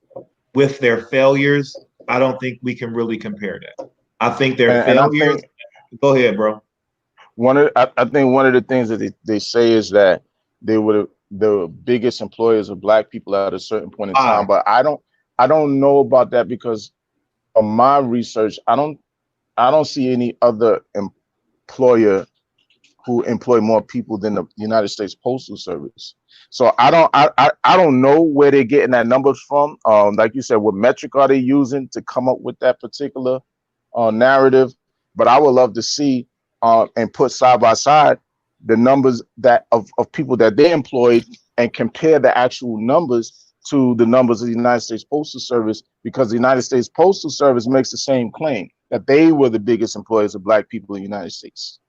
with their failures, I don't think we can really compare that. I think their failures. Go ahead, bro. I think one of the things that they say is that they were the biggest employers of Black people at a certain point in time. But I don't know about that, because of my research, I don't see any other employer who employ more people than the United States Postal Service. So I don't know where they're getting that numbers from. Like you said, what metric are they using to come up with that particular narrative? But I would love to see and put side by side the numbers that of people that they employed and compare the actual numbers to the numbers of the United States Postal Service, because the United States Postal Service makes the same claim that they were the biggest employers of Black people in the United States.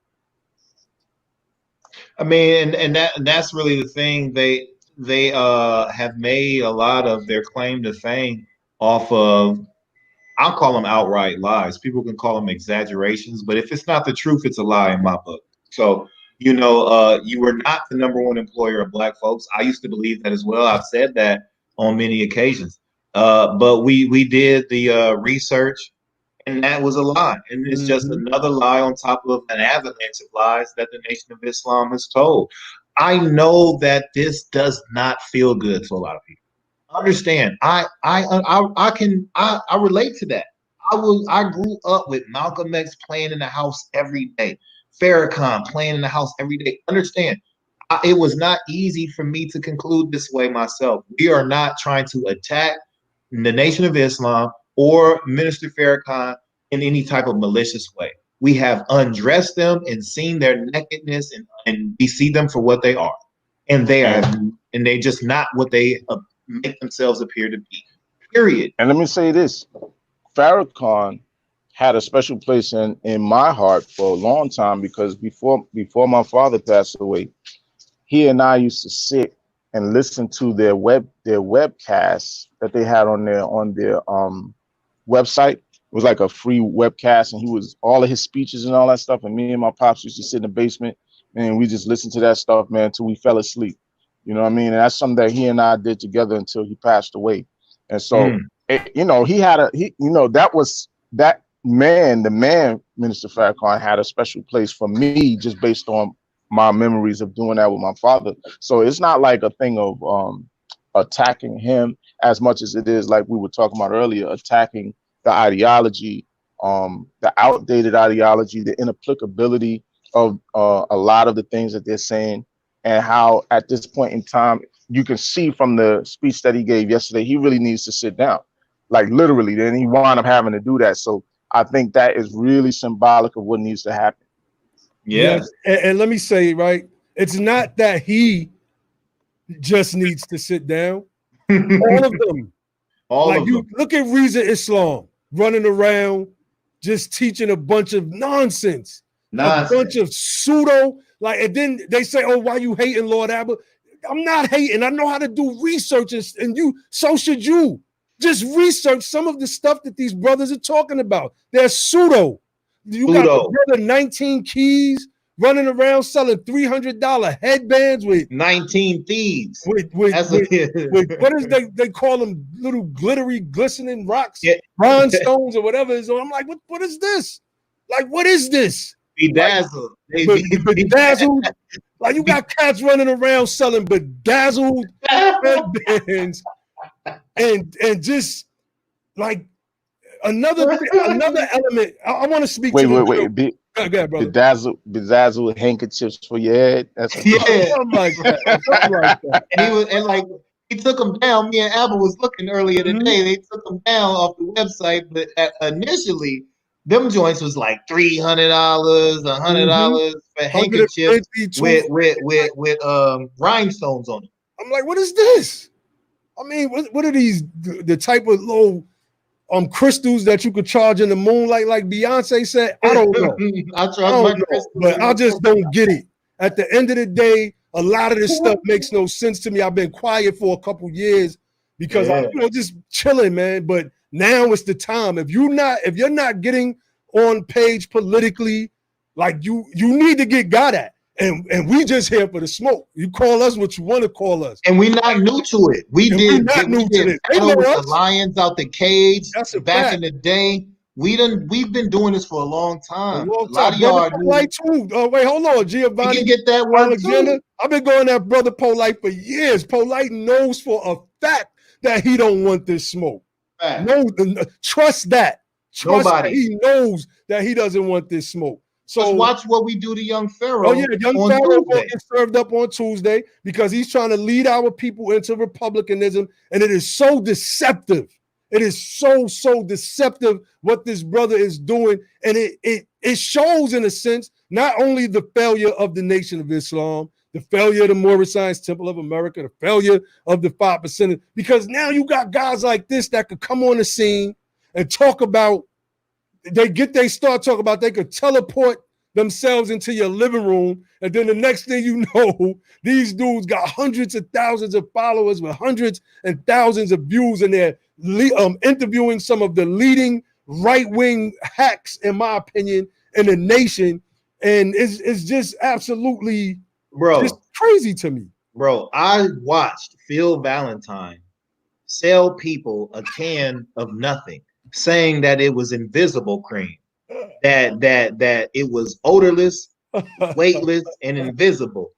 I mean, and that's really the thing. They have made a lot of their claim to fame off of, I'll call them outright lies. People can call them exaggerations, but if it's not the truth, it's a lie in my book. So, you were not the number one employer of Black folks. I used to believe that as well. I've said that on many occasions. But we did the research, and that was a lie. And it's just another lie on top of an avalanche of lies that the Nation of Islam has told. I know that this does not feel good to a lot of people. Understand, I relate to that. I grew up with Malcolm X playing in the house every day, Farrakhan playing in the house every day. Understand, it was not easy for me to conclude this way myself. We are not trying to attack the Nation of Islam or Minister Farrakhan in any type of malicious way. We have undressed them and seen their nakedness, and we see them for what they are, and they're just not what they make themselves appear to be. Period. And let me say this: Farrakhan had a special place in my heart for a long time, because before my father passed away, he and I used to sit and listen to their webcasts that they had on their website. It was like a free webcast, and all of his speeches and all that stuff. And me and my pops used to sit in the basement, and we just listened to that stuff, man, till we fell asleep. You know what I mean? And that's something that he and I did together until he passed away. And so, that man, the man, Minister Farrakhan, had a special place for me just based on my memories of doing that with my father. So it's not like a thing of attacking him as much as it is, like we were talking about earlier, attacking the ideology, the outdated ideology, the inapplicability of a lot of the things that they're saying, and how at this point in time, you can see from the speech that he gave yesterday, he really needs to sit down, like literally. Then he wound up having to do that. So I think that is really symbolic of what needs to happen. Yes. And let me say, right, it's not that he just needs to sit down. All of them. Look at Reza Islam running around just teaching a bunch of nonsense. A bunch of pseudo, and then they say, oh, why you hating Lord Abbott? I'm not hating. I know how to do research, and so should you. Just research some of the stuff that these brothers are talking about. They're pseudo. You got the brother 19 Keys running around selling $300 headbands with 19 thieves. With what is they call them, little glittery, glistening rocks, rhinestones or whatever. So I'm like, what is this? Like, what is this? Bedazzled. Bedazzled. Like, you got cats running around selling bedazzled headbands, and just like another element. I want to speak to wait. Go ahead, brother. Bedazzled handkerchiefs for your head. That's something like that. And he took them down. Me and Abba was looking earlier today. They took them down off the website, but initially, them joints was like $300, $100 for handkerchiefs with rhinestones on them. I'm like, what is this? I mean, what are these? The type of little crystals that you could charge in the moonlight, like Beyonce said? I don't know. I don't know, but I just don't get it. At the end of the day, a lot of this stuff makes no sense to me. I've been quiet for a couple years because I'm just chilling, man. But Now is the time. If you're not getting on page politically, like you need to get got at. And we just here for the smoke. You call us what you want to call us. And we're not new to it. We did to this. battle with the lions out the cage. That's back in the day. We've been doing this for a long time. A lot of y'all are Polite too. Oh, wait, hold on, Giovanni. You can get that word too. I've been going at Brother Polite for years. Polite knows for a fact that he don't want this smoke. No, trust that. Trust that he knows that he doesn't want this smoke. So let's watch what we do to young Pharaoh. Oh yeah, young Pharaoh will get served up on Tuesday because he's trying to lead our people into republicanism, and it is so deceptive. It is so deceptive what this brother is doing, and it shows in a sense not only the failure of the Nation of Islam, the failure of the Moorish Science Temple of America, the failure of the 5%, because now you got guys like this that could come on the scene and talk about. They start talking about they could teleport themselves into your living room, and then the next thing you know, these dudes got hundreds of thousands of followers with hundreds and thousands of views, and they're interviewing some of the leading right-wing hacks, in my opinion, in the nation, and it's just absolutely just crazy to me. Bro, I watched Phil Valentine sell people a can of nothing, saying that it was invisible cream, that it was odorless, weightless, and invisible,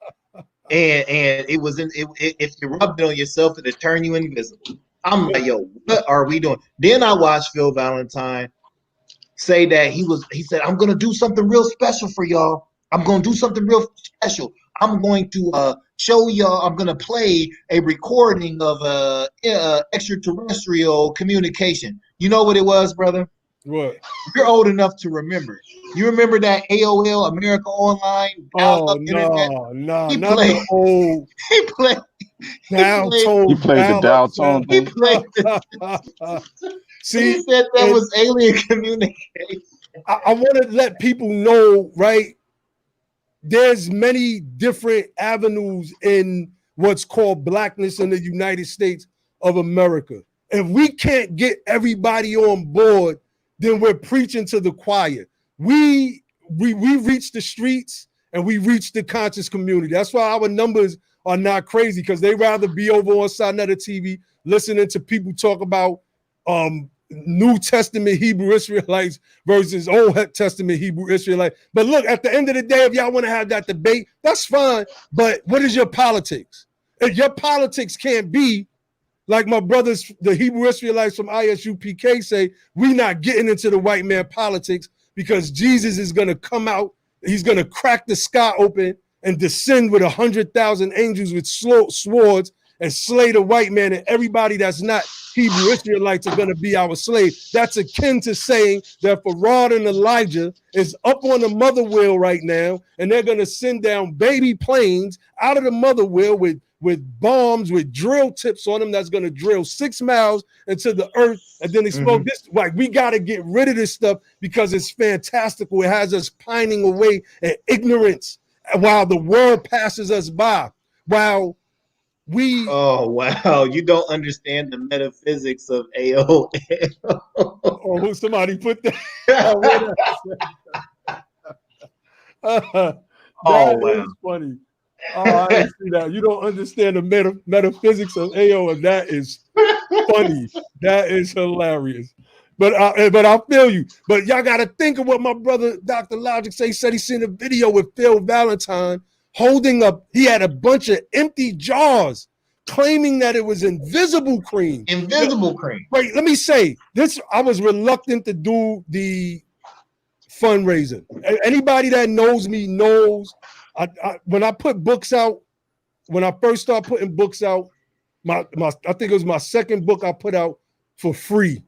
and it was if you rubbed it on yourself, it'd turn you invisible. I'm like, yo, what are we doing? Then I watched Phil Valentine say that he said, I'm gonna do something real special for y'all. I'm gonna do something real special. I'm going to show y'all. I'm gonna play a recording of extraterrestrial communication. You know what it was, brother? What? You're old enough to remember. You remember that AOL, America Online? Oh, no, not the old. He played the dial tone. He played See, he said that was alien communication. I want to let people know, right? There's many different avenues in what's called blackness in the United States of America. If we can't get everybody on board, then we're preaching to the choir. We reach the streets and we reach the conscious community. That's why our numbers are not crazy, because they rather be over on Sinetta TV listening to people talk about New Testament Hebrew Israelites versus Old Testament Hebrew Israelites. But look, at the end of the day, if y'all want to have that debate, that's fine. But what is your politics? If your politics can't be like my brothers, the Hebrew Israelites from ISUPK say, we're not getting into the white man politics, because Jesus is going to come out. He's going to crack the sky open and descend with 100,000 angels with swords and slay the white man, and everybody that's not Hebrew Israelites are going to be our slave. That's akin to saying that Farrakhan and Elijah is up on the mother wheel right now, and they're going to send down baby planes out of the mother wheel with bombs with drill tips on them that's going to drill 6 miles into the earth, and then explode this. Like, we got to get rid of this stuff because it's fantastical. It has us pining away in ignorance while the world passes us by. While oh wow, you don't understand the metaphysics of AOL. Oh, somebody put that. That wow, is funny. Oh, I didn't see that. You don't understand the metaphysics of AO, and that is funny. That is hilarious. But I feel you. But y'all got to think of what my brother Dr. Logic said he seen a video with Phil Valentine holding up. He had a bunch of empty jars, claiming that it was invisible cream. Invisible cream. Wait, let me say this. I was reluctant to do the fundraising. Anybody that knows me knows when I put books out, when I first started putting books out, I think it was my second book I put out for free.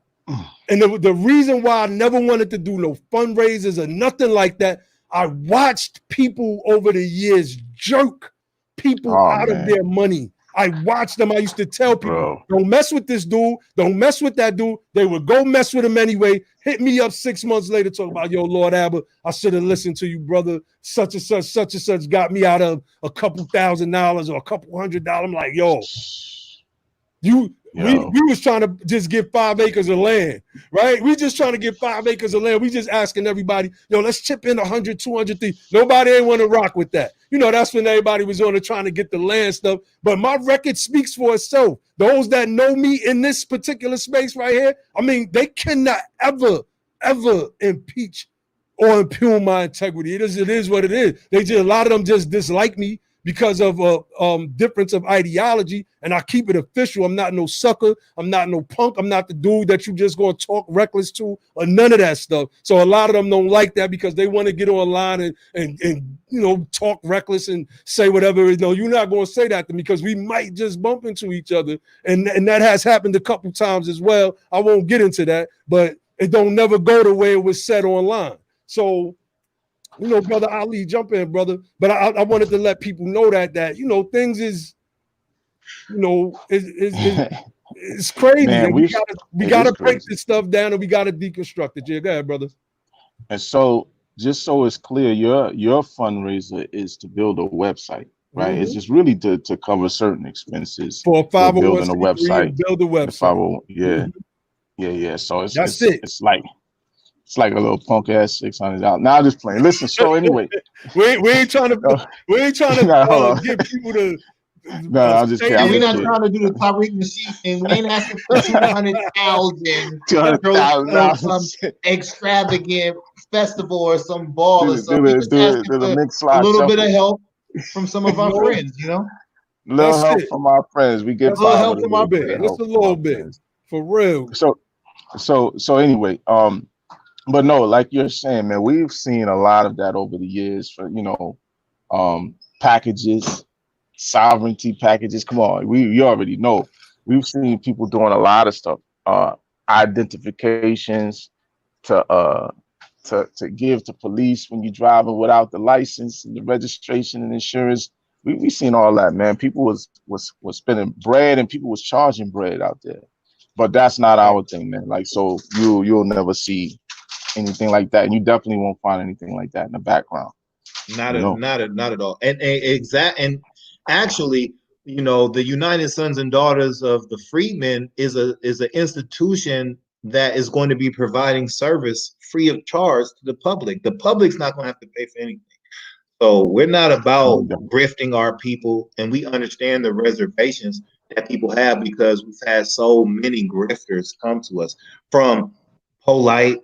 And the reason why I never wanted to do no fundraisers or nothing like that, I watched people over the years jerk people out of their money. I watched them. I used to tell people, don't mess with this dude. Don't mess with that dude. They would go mess with him anyway. Hit me up 6 months later, talk about, yo, Lord Abba, I should have listened to you, brother. Such and such got me out of a couple $1,000 or a couple $100. I'm like, yo, We was trying to just get 5 acres of land, right? We just trying to get 5 acres of land. We just asking everybody, yo, let's chip in 100, 200 things. Nobody ain't want to rock with that. That's when everybody was on it trying to get the land stuff. But my record speaks for itself. Those that know me in this particular space right here, I mean, they cannot ever impeach or impugn my integrity. It is what it is. A lot of them just dislike me because of difference of ideology, and I keep it official. I'm not no sucker. I'm not no punk. I'm not the dude that you just gonna talk reckless to or none of that stuff. So a lot of them don't like that because they want to get online and talk reckless and say whatever. You're not gonna say that to me because we might just bump into each other, and that has happened a couple times as well. I won't get into that, but it don't never go the way it was said online. So. Brother Ali, jump in, brother. But I wanted to let people know that things is, it's crazy. Man, we gotta break this stuff down and we gotta deconstruct it. Yeah, go ahead, brother. And so, just so it's clear, your fundraiser is to build a website, right? It's just really to cover certain expenses for building a website. Build a website. Yeah. So it's like a little punk ass $600. Now I'm just playing. Listen, so anyway, we ain't trying to get people to. No, I'm just kidding. We're not trying to do the Tariq Nasheed thing. We ain't asking for 200,000 extravagant festival or some ball or something. We just asking for a little bit of help from some of our friends, Little help from our friends. We get a little help from our friends. Just a little bit, for real. So anyway, but no, like you're saying, man, we've seen a lot of that over the years for, packages, sovereignty packages. Come on, you already know. We've seen people doing a lot of stuff, identifications to give to police when you're driving without the license and the registration and insurance. We seen all that, man. People was spending bread and people was charging bread out there. But that's not our thing, man. Like, so you'll never see anything like that, and you definitely won't find anything like that in the background. Not at all. And actually, the United Sons and Daughters of the Freedmen is an institution that is going to be providing service free of charge to the public. The public's not going to have to pay for anything. So we're not about grifting our people, and we understand the reservations that people have because we've had so many grifters come to us from Polite.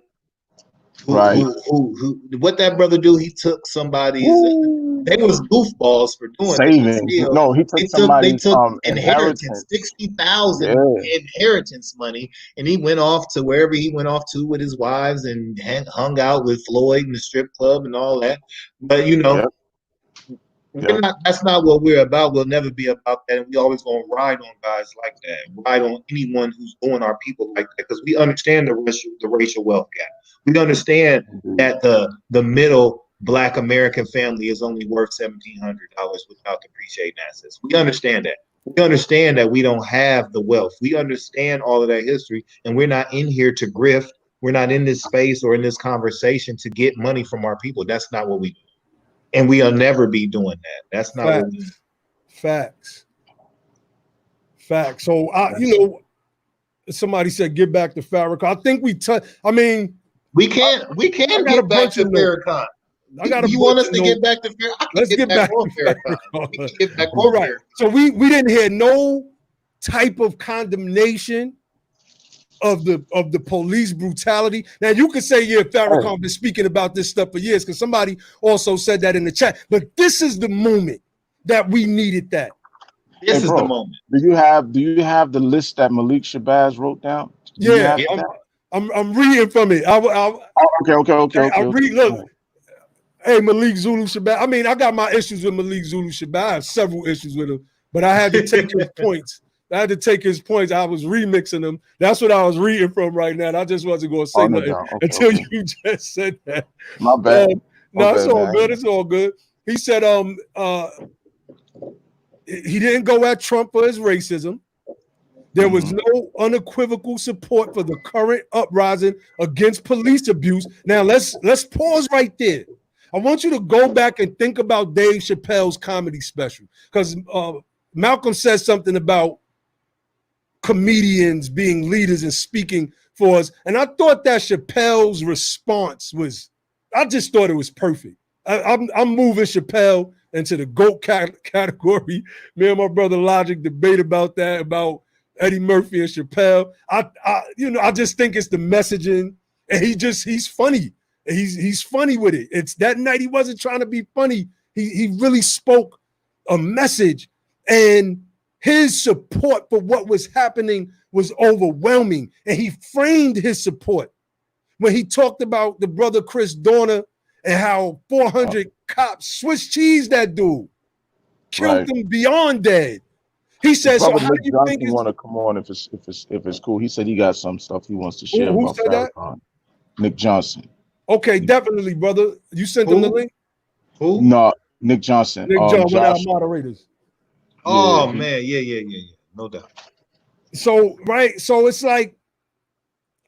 What that brother do? He took somebody's. They was goofballs for doing it. No, he took somebody's inheritance, 60,000 inheritance money, and he went off to wherever he went off to with his wives and hung out with Floyd in the strip club and all that. But that's not what we're about. We'll never be about that, and we always gonna ride on guys like that. Ride on anyone who's doing our people like that because we understand the racial wealth gap. We understand that the middle Black American family is only worth $1,700 without depreciating assets. We understand that. We understand that we don't have the wealth. We understand all of that history, and we're not in here to grift. We're not in this space or in this conversation to get money from our people. That's not what we do. And we'll never be doing that. That's not what we do. Facts. So, somebody said, get back to Farrakhan. I think we can't get back to Farrakhan. You want us to get back to Farrakhan? Let's get back on Farrakhan. All right. So we didn't hear no type of condemnation of the police brutality. Now you could say, Farrakhan been speaking about this stuff for years because somebody also said that in the chat. But this is the moment that we needed that. This is the moment. Do you have the list that Malik Shabazz wrote down? I'm reading from it. Okay. I read. Look, hey, Malik Zulu Shabazz. I mean, I got my issues with Malik Zulu Shabazz. I have several issues with him, but I had to take his points. I was remixing them. That's what I was reading from right now. And I just wasn't going to say nothing until you just said that. My bad. It's all good. It's all good. He said, he didn't go at Trump for his racism. There was no unequivocal support for the current uprising against police abuse. Now let's pause right there. I want you to go back and think about Dave Chappelle's comedy special because Malcolm says something about comedians being leaders and speaking for us. And I thought that Chappelle's response was, I just thought it was perfect. I'm moving Chappelle into the GOAT category. Me and my brother Logic debate about that, about Eddie Murphy and Chappelle. I just think it's the messaging, and he's funny. He's funny with it. It's that night he wasn't trying to be funny. He really spoke a message, and his support for what was happening was overwhelming. And he framed his support when he talked about the brother Chris Dorner and how 400 cops Swiss cheese that dude, killed him beyond dead. He said, "So how do you think you want to come on if it's cool?" He said he got some stuff he wants to share who about said that? Farrakhan. Nick Johnson. Okay, definitely, brother. You sent him the link? Who? No, Nick Johnson. Nick Johnson, one of our moderators. Oh man, yeah, no doubt. So it's like,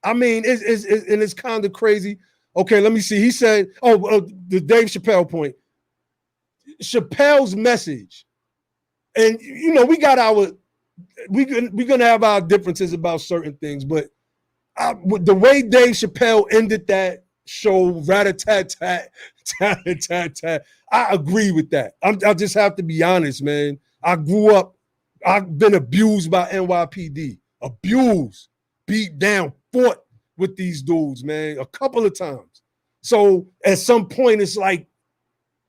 I mean, it's kind of crazy. Okay, let me see. He said, the Dave Chappelle point. Chappelle's message, and we got we're gonna have our differences about certain things, but the way Dave Chappelle ended that show, rat-a-tat-tat, tat-a-tat-tat, I agree with that. I just have to be honest, man. I grew up, I've been abused by NYPD, abused, beat down, fought with these dudes, man, a couple of times. So at some point, it's like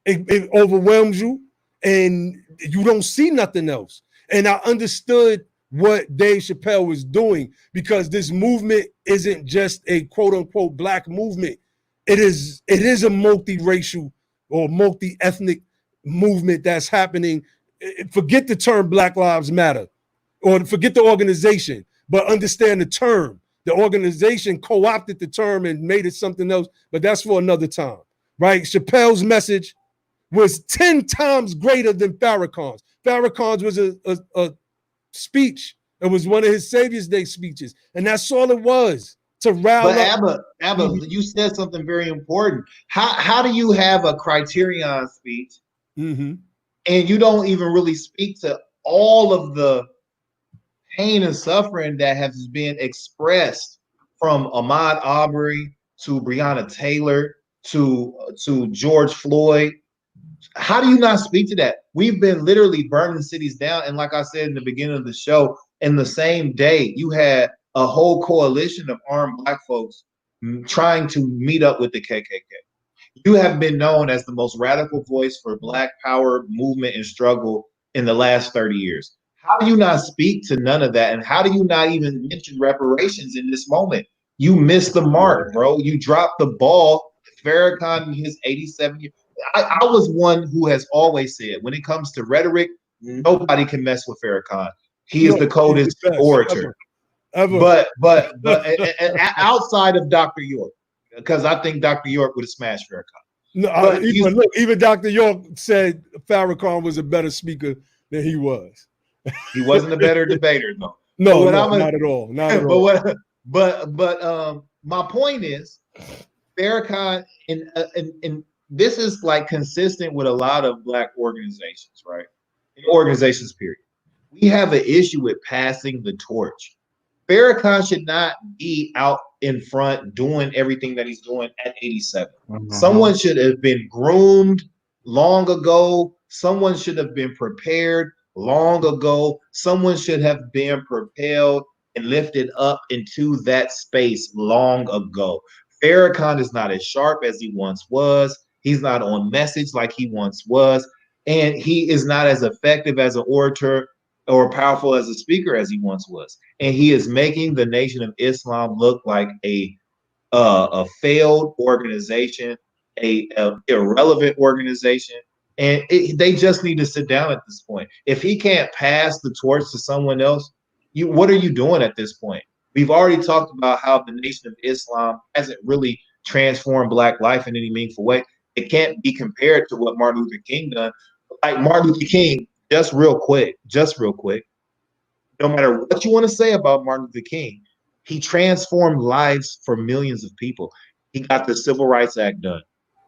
it overwhelms you and you don't see nothing else. And I understood what Dave Chappelle was doing, because this movement isn't just a quote unquote black movement. It is a multiracial or multi-ethnic movement that's happening. Forget the term Black Lives Matter, or forget the organization, but understand the term. The organization co-opted the term and made it something else, but that's for another time, right? Chappelle's message was 10 times greater than Farrakhan's. Farrakhan's was a speech. It was one of his Savior's Day speeches, and that's all it was, to rile up. Abba, you said something very important. How do you have a Criterion speech and you don't even really speak to all of the pain and suffering that has been expressed from Ahmaud Arbery to Breonna Taylor to George Floyd? How do you not speak to that? We've been literally burning cities down. And like I said in the beginning of the show, in the same day, you had a whole coalition of armed Black folks trying to meet up with the KKK. You have been known as the most radical voice for Black power movement and struggle in the last 30 years. How do you not speak to none of that? And how do you not even mention reparations in this moment? You missed the mark, bro. You dropped the ball. Farrakhan in his 87 years. I was one who has always said, when it comes to rhetoric, nobody can mess with Farrakhan. He is the coldest orator. Ever. But outside of Dr. York, because I think Dr. York would have smashed Farrakhan. No, even Dr. York said Farrakhan was a better speaker than he was. He wasn't a better debater, though. No, not at all. Not at all. But my point is, Farrakhan, and this is like consistent with a lot of Black organizations, right? Organizations, period. We have an issue with passing the torch. Farrakhan should not be out in front doing everything that he's doing at 87. Someone should have been groomed long ago. Someone should have been prepared long ago. Someone should have been propelled and lifted up into that space long ago. Farrakhan is not as sharp as he once was. He's not on message like he once was. And he is not as effective as an orator or powerful as a speaker as he once was. And he is making the Nation of Islam look like a failed organization, a irrelevant organization. And they just need to sit down at this point. If he can't pass the torch to someone else, what are you doing at this point? We've already talked about how the Nation of Islam hasn't really transformed Black life in any meaningful way. It can't be compared to what Martin Luther King done. Like Martin Luther King, just real quick, no matter what you want to say about Martin Luther King, he transformed lives for millions of people. He got the Civil Rights Act done.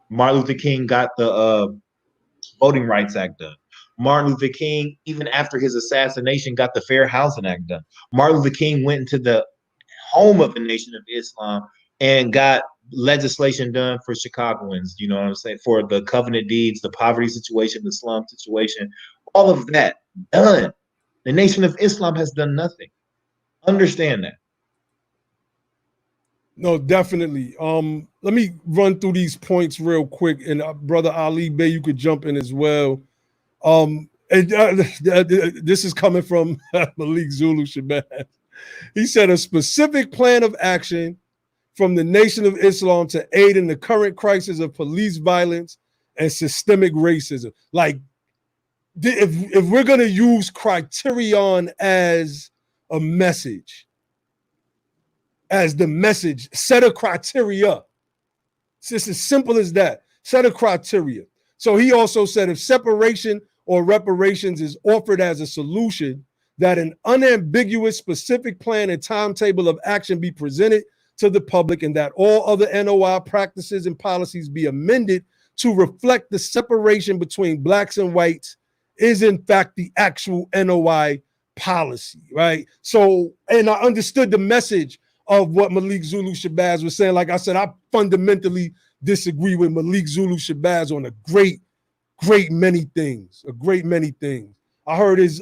Martin Luther King got the Voting Rights Act done. Martin Luther King, even after his assassination, got the Fair Housing Act done. Martin Luther King went into the home of the Nation of Islam and got legislation done for Chicagoans, you know what I'm saying, for the covenant deeds, the poverty situation, the slum situation, all of that done. The Nation of Islam has done nothing. Understand that. No, definitely. Let me run through these points real quick, and brother Ali Bey, you could jump in as well. This is coming from Malik Zulu Shabazz. He said a specific plan of action from the Nation of Islam to aid in the current crisis of police violence and systemic racism. Like, if we're going to use Criterion as a message, as the message, set a criteria. It's just as simple as that. Set a criteria. So he also said if separation or reparations is offered as a solution, that an unambiguous specific plan and timetable of action be presented to the public, and that all other NOI practices and policies be amended to reflect the separation between blacks and whites is in fact the actual NOI policy, right? So, and I understood the message of what Malik Zulu Shabazz was saying. Like I said, I fundamentally disagree with Malik Zulu Shabazz on a great many things, I heard his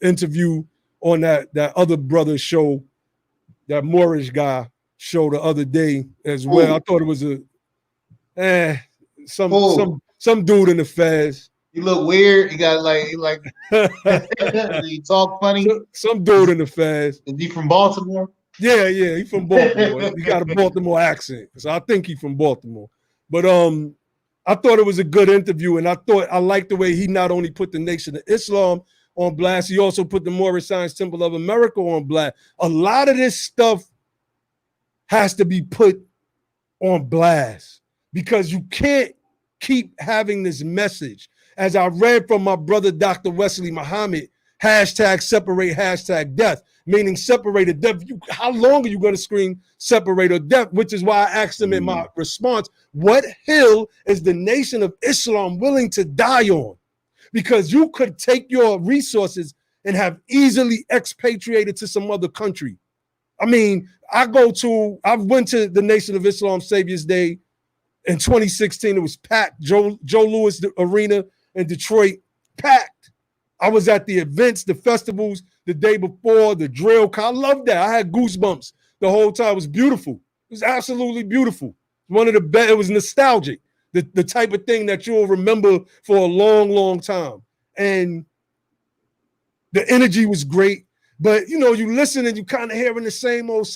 interview on that other brother show, that Moorish guy show the other day as well. Ooh. I thought it was some dude in the fez. You look weird. You got like you talk funny. Some dude in the fez. Is he from Baltimore? Yeah, he from Baltimore. He got a Baltimore accent, so I think he from Baltimore. But I thought it was a good interview, and I liked the way he not only put the Nation of Islam on blast, he also put the Moorish Science Temple of America on blast. A lot of this stuff has to be put on blast because you can't keep having this message. As I read from my brother, Dr. Wesley Muhammad, hashtag separate, hashtag death, meaning separate or death. How long are you going to scream separate or death? Which is why I asked him in my response, what hill is the Nation of Islam willing to die on? Because you could take your resources and have easily expatriated to some other country. I mean, I went to the Nation of Islam Savior's Day in 2016. It was packed. Joe Louis Arena in Detroit, packed. I was at the events, the festivals the day before, the drill. I loved that. I had goosebumps the whole time. It was beautiful. It was absolutely beautiful. One of the best. It was nostalgic. The type of thing that you'll remember for a long, long time. And the energy was great. But, you listen and you kind of hearing the same old,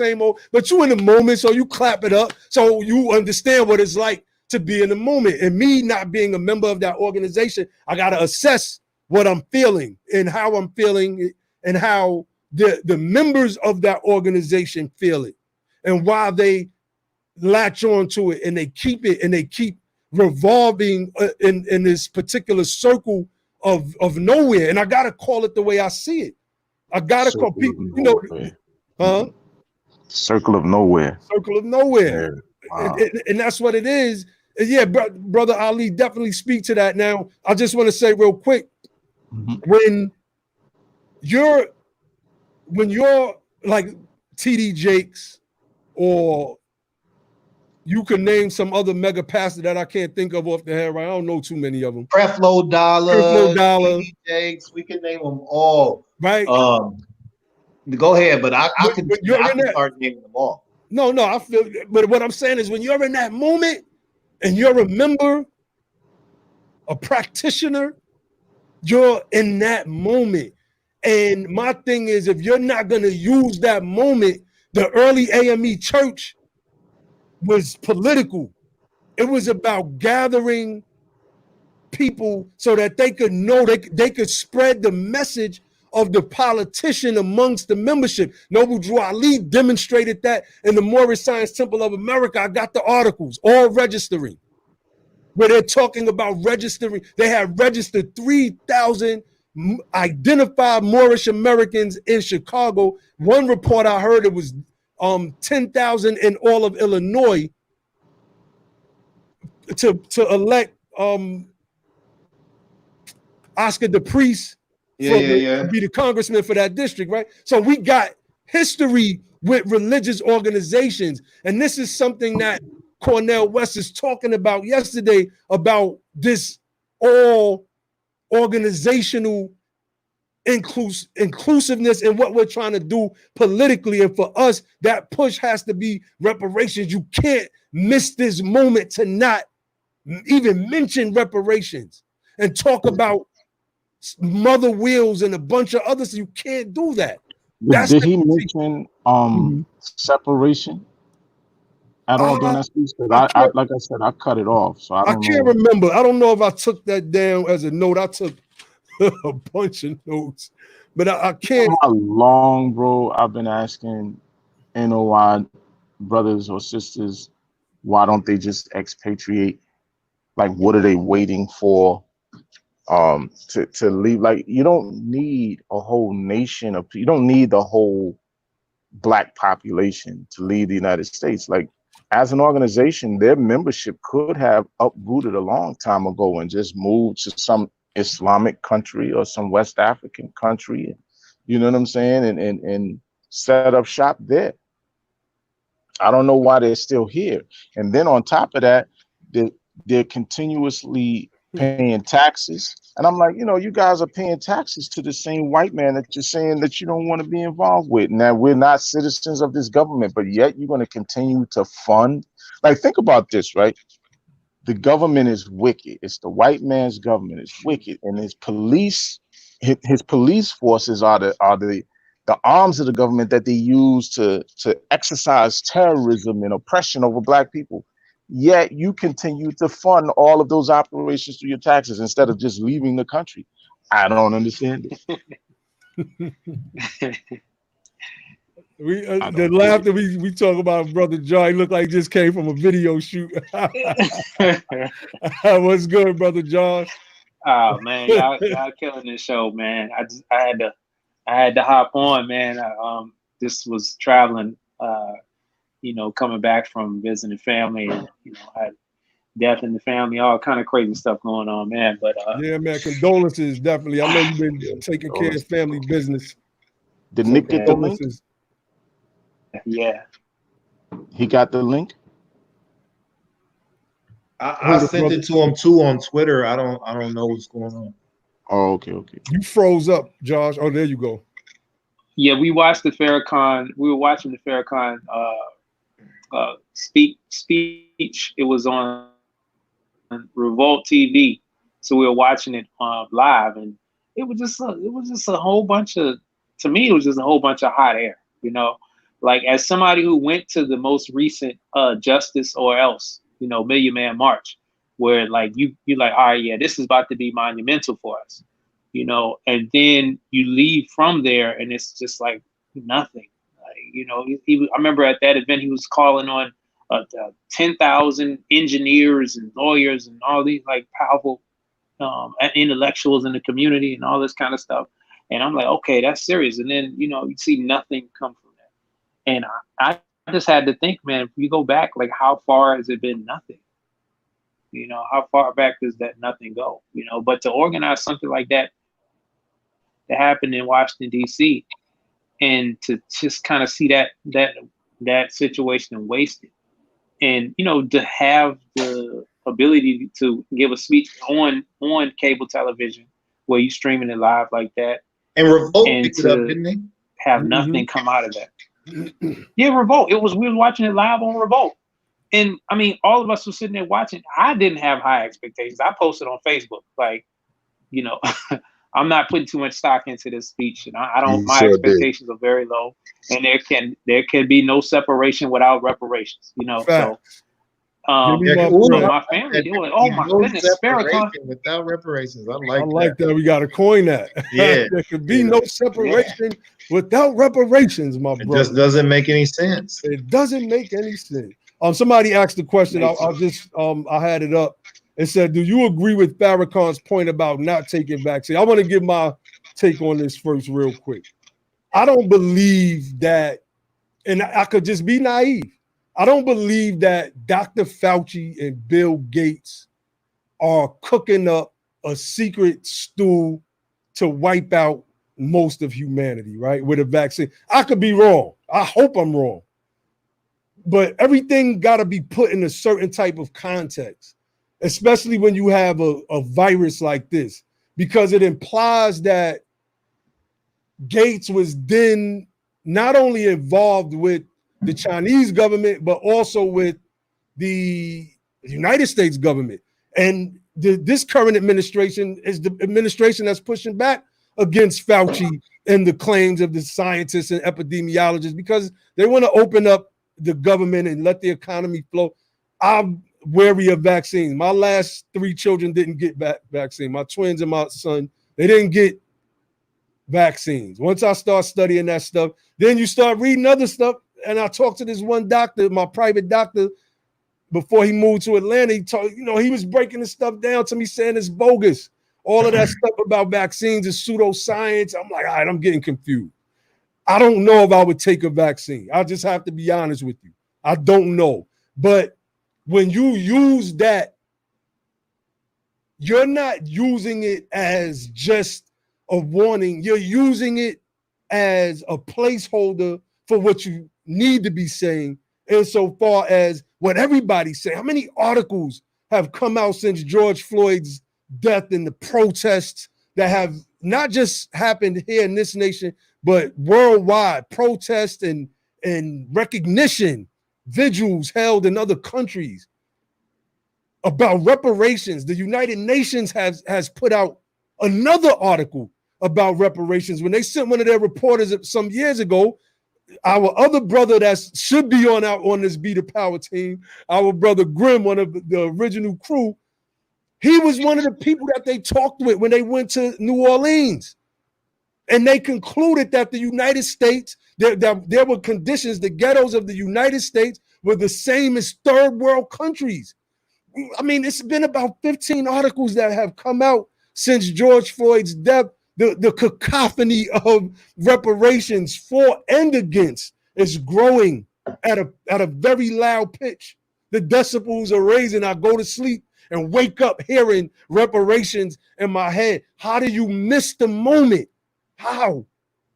but you in the moment, so you clap it up. So you understand what it's like to be in the moment. And me not being a member of that organization, I got to assess what I'm feeling and how I'm feeling and how the members of that organization feel it and why they latch on to it and they keep it and they keep revolving in this particular circle of nowhere. And I got to call it the way I see it. I got to call people, Circle of nowhere. Circle of nowhere. Yeah. Wow. And that's what it is. And yeah, brother Ali, definitely speak to that. Now, I just want to say real quick, when you're like TD Jakes, or you can name some other mega pastor that I can't think of off the head right. I don't know too many of them. Creflo Dollar, TD Jakes, we can name them all. Right. Go ahead, but I can start naming them all. No, I feel, but what I'm saying is when you're in that moment and you're a member, a practitioner, you're in that moment. And my thing is, if you're not going to use that moment, the early AME church was political. It was about gathering people so that they could know they could spread the message of the politician amongst the membership. Noble Drew Ali demonstrated that in the Moorish Science Temple of America. I got the articles, all registering, where they're talking about registering. They have registered 3,000 identified Moorish Americans in Chicago. One report I heard, it was 10,000 in all of Illinois to elect Oscar the Priest to be the congressman for that district, right? So we got history with religious organizations, and this is something that Cornel West is talking about yesterday, about this all organizational inclusiveness and what we're trying to do politically. And for us, that push has to be reparations. You can't miss this moment to not even mention reparations and talk about mother wheels and a bunch of others. You can't do that. Did he mention separation at all during that speech? Because I like I said, I cut it off, so I can't remember. I don't know if I took that down as a note. I took a bunch of notes, but I can't. You know how long, bro, I've been asking NOI brothers or sisters, why don't they just expatriate? Like, what are they waiting for? To leave? Like, you don't need a whole nation of, you don't need the whole black population to leave the United States. Like, as an organization, their membership could have uprooted a long time ago and just moved to some Islamic country or some West African country, you know what I'm saying, and set up shop there. I don't know why they're still here. And then on top of that, they're continuously paying taxes. And I'm like, you know, you guys are paying taxes to the same white man that you're saying that you don't want to be involved with. Now, we're not citizens of this government, but yet you're going to continue to fund. Like, think about this, right? The government is wicked. It's the white man's government. It's wicked. And his police forces are the arms of the government that they use to exercise terrorism and oppression over black people. Yet you continue to fund all of those operations through your taxes instead of just leaving the country. I don't understand it. The laughter we talk about Brother John, he looked like he just came from a video shoot. What's good, Brother John? Oh man, y'all killing this show, man. I had to hop on, man. This was traveling, you know, coming back from visiting family, and you know, I had death in the family, all kind of crazy stuff going on, man. But yeah, man, condolences, definitely. I know you've been taking care of family business. Did Nick get the link? Yeah, he got the link. I sent it to him too on Twitter. I don't know what's going on. Oh, okay. You froze up, Josh. Oh, there you go. Yeah, we watched the Farrakhan. We were watching the Farrakhan speech. It was on Revolt TV, so we were watching it live, and it was just a whole bunch of. To me, it was just a whole bunch of hot air. You know, like as somebody who went to the most recent Justice or Else, you know, Million Man March, where like you're like, all right, yeah, this is about to be monumental for us, you know, and then you leave from there and it's just like nothing. Like, you know, I remember at that event he was calling on 10,000 engineers and lawyers and all these like powerful intellectuals in the community and all this kind of stuff. And I'm like, okay, that's serious. And then, you know, you see nothing come from that. And I just had to think, man, if you go back, like how far has it been nothing? You know, how far back does that nothing go? You know, but to organize something like that happened in Washington, D.C., and to just kind of see that situation wasted. And, you know, to have the ability to give a speech on cable television where you streaming it live like that. And Revolt picked it up, didn't they? Have nothing come out of that. Yeah, Revolt. We was watching it live on Revolt. And I mean, all of us were sitting there watching. I didn't have high expectations. I posted on Facebook, like, you know, I'm not putting too much stock into this speech. And I don't, my expectations are very low. And there can be no separation without reparations, you know. Fact. So my family, they were like, oh my goodness, Farrakhan. Without reparations. I like that. We got to coin that. Yeah. There could be no separation without reparations, my brother. It just doesn't make any sense. It doesn't make any sense. Somebody asked the question. I'll just I had it up. It said, do you agree with Farrakhan's point about not taking vaccine? I want to give my take on this first real quick. I don't believe that, and I could just be naive. I don't believe that Dr. Fauci and Bill Gates are cooking up a secret stew to wipe out most of humanity, right? With a vaccine. I could be wrong. I hope I'm wrong. But everything got to be put in a certain type of context, especially when you have a virus like this, because it implies that Gates was then not only involved with the Chinese government, but also with the United States government. And this current administration is the administration that's pushing back against Fauci and the claims of the scientists and epidemiologists, because they want to open up the government and let the economy flow. I'm wary of vaccines. My last 3 children didn't get vaccine. My twins and my son, they didn't get vaccines. Once I start studying that stuff, then you start reading other stuff. And I talked to this one doctor, my private doctor, before he moved to Atlanta. He was breaking this stuff down to me, saying it's bogus. All of that stuff about vaccines is pseudoscience. I'm like, all right, I'm getting confused. I don't know if I would take a vaccine. I just have to be honest with you. I don't know. But when you use that, you're not using it as just a warning. You're using it as a placeholder for what you need to be saying, insofar as what everybody's saying. How many articles have come out since George Floyd's death and the protests that have not just happened here in this nation, but worldwide, protests and recognition vigils held in other countries about reparations. The United Nations has put out another article about reparations. When they sent one of their reporters some years ago, our other brother that should be on this Be the Power team, our brother Grimm, one of the original crew, he was one of the people that they talked with when they went to New Orleans. And they concluded that the United States, that there were conditions, the ghettos of the United States were the same as third world countries. I mean, it's been about 15 articles that have come out since George Floyd's death. The cacophony of reparations for and against is growing at a very loud pitch. The decibels are raising. I go to sleep and wake up hearing reparations in my head. How do you miss the moment? How?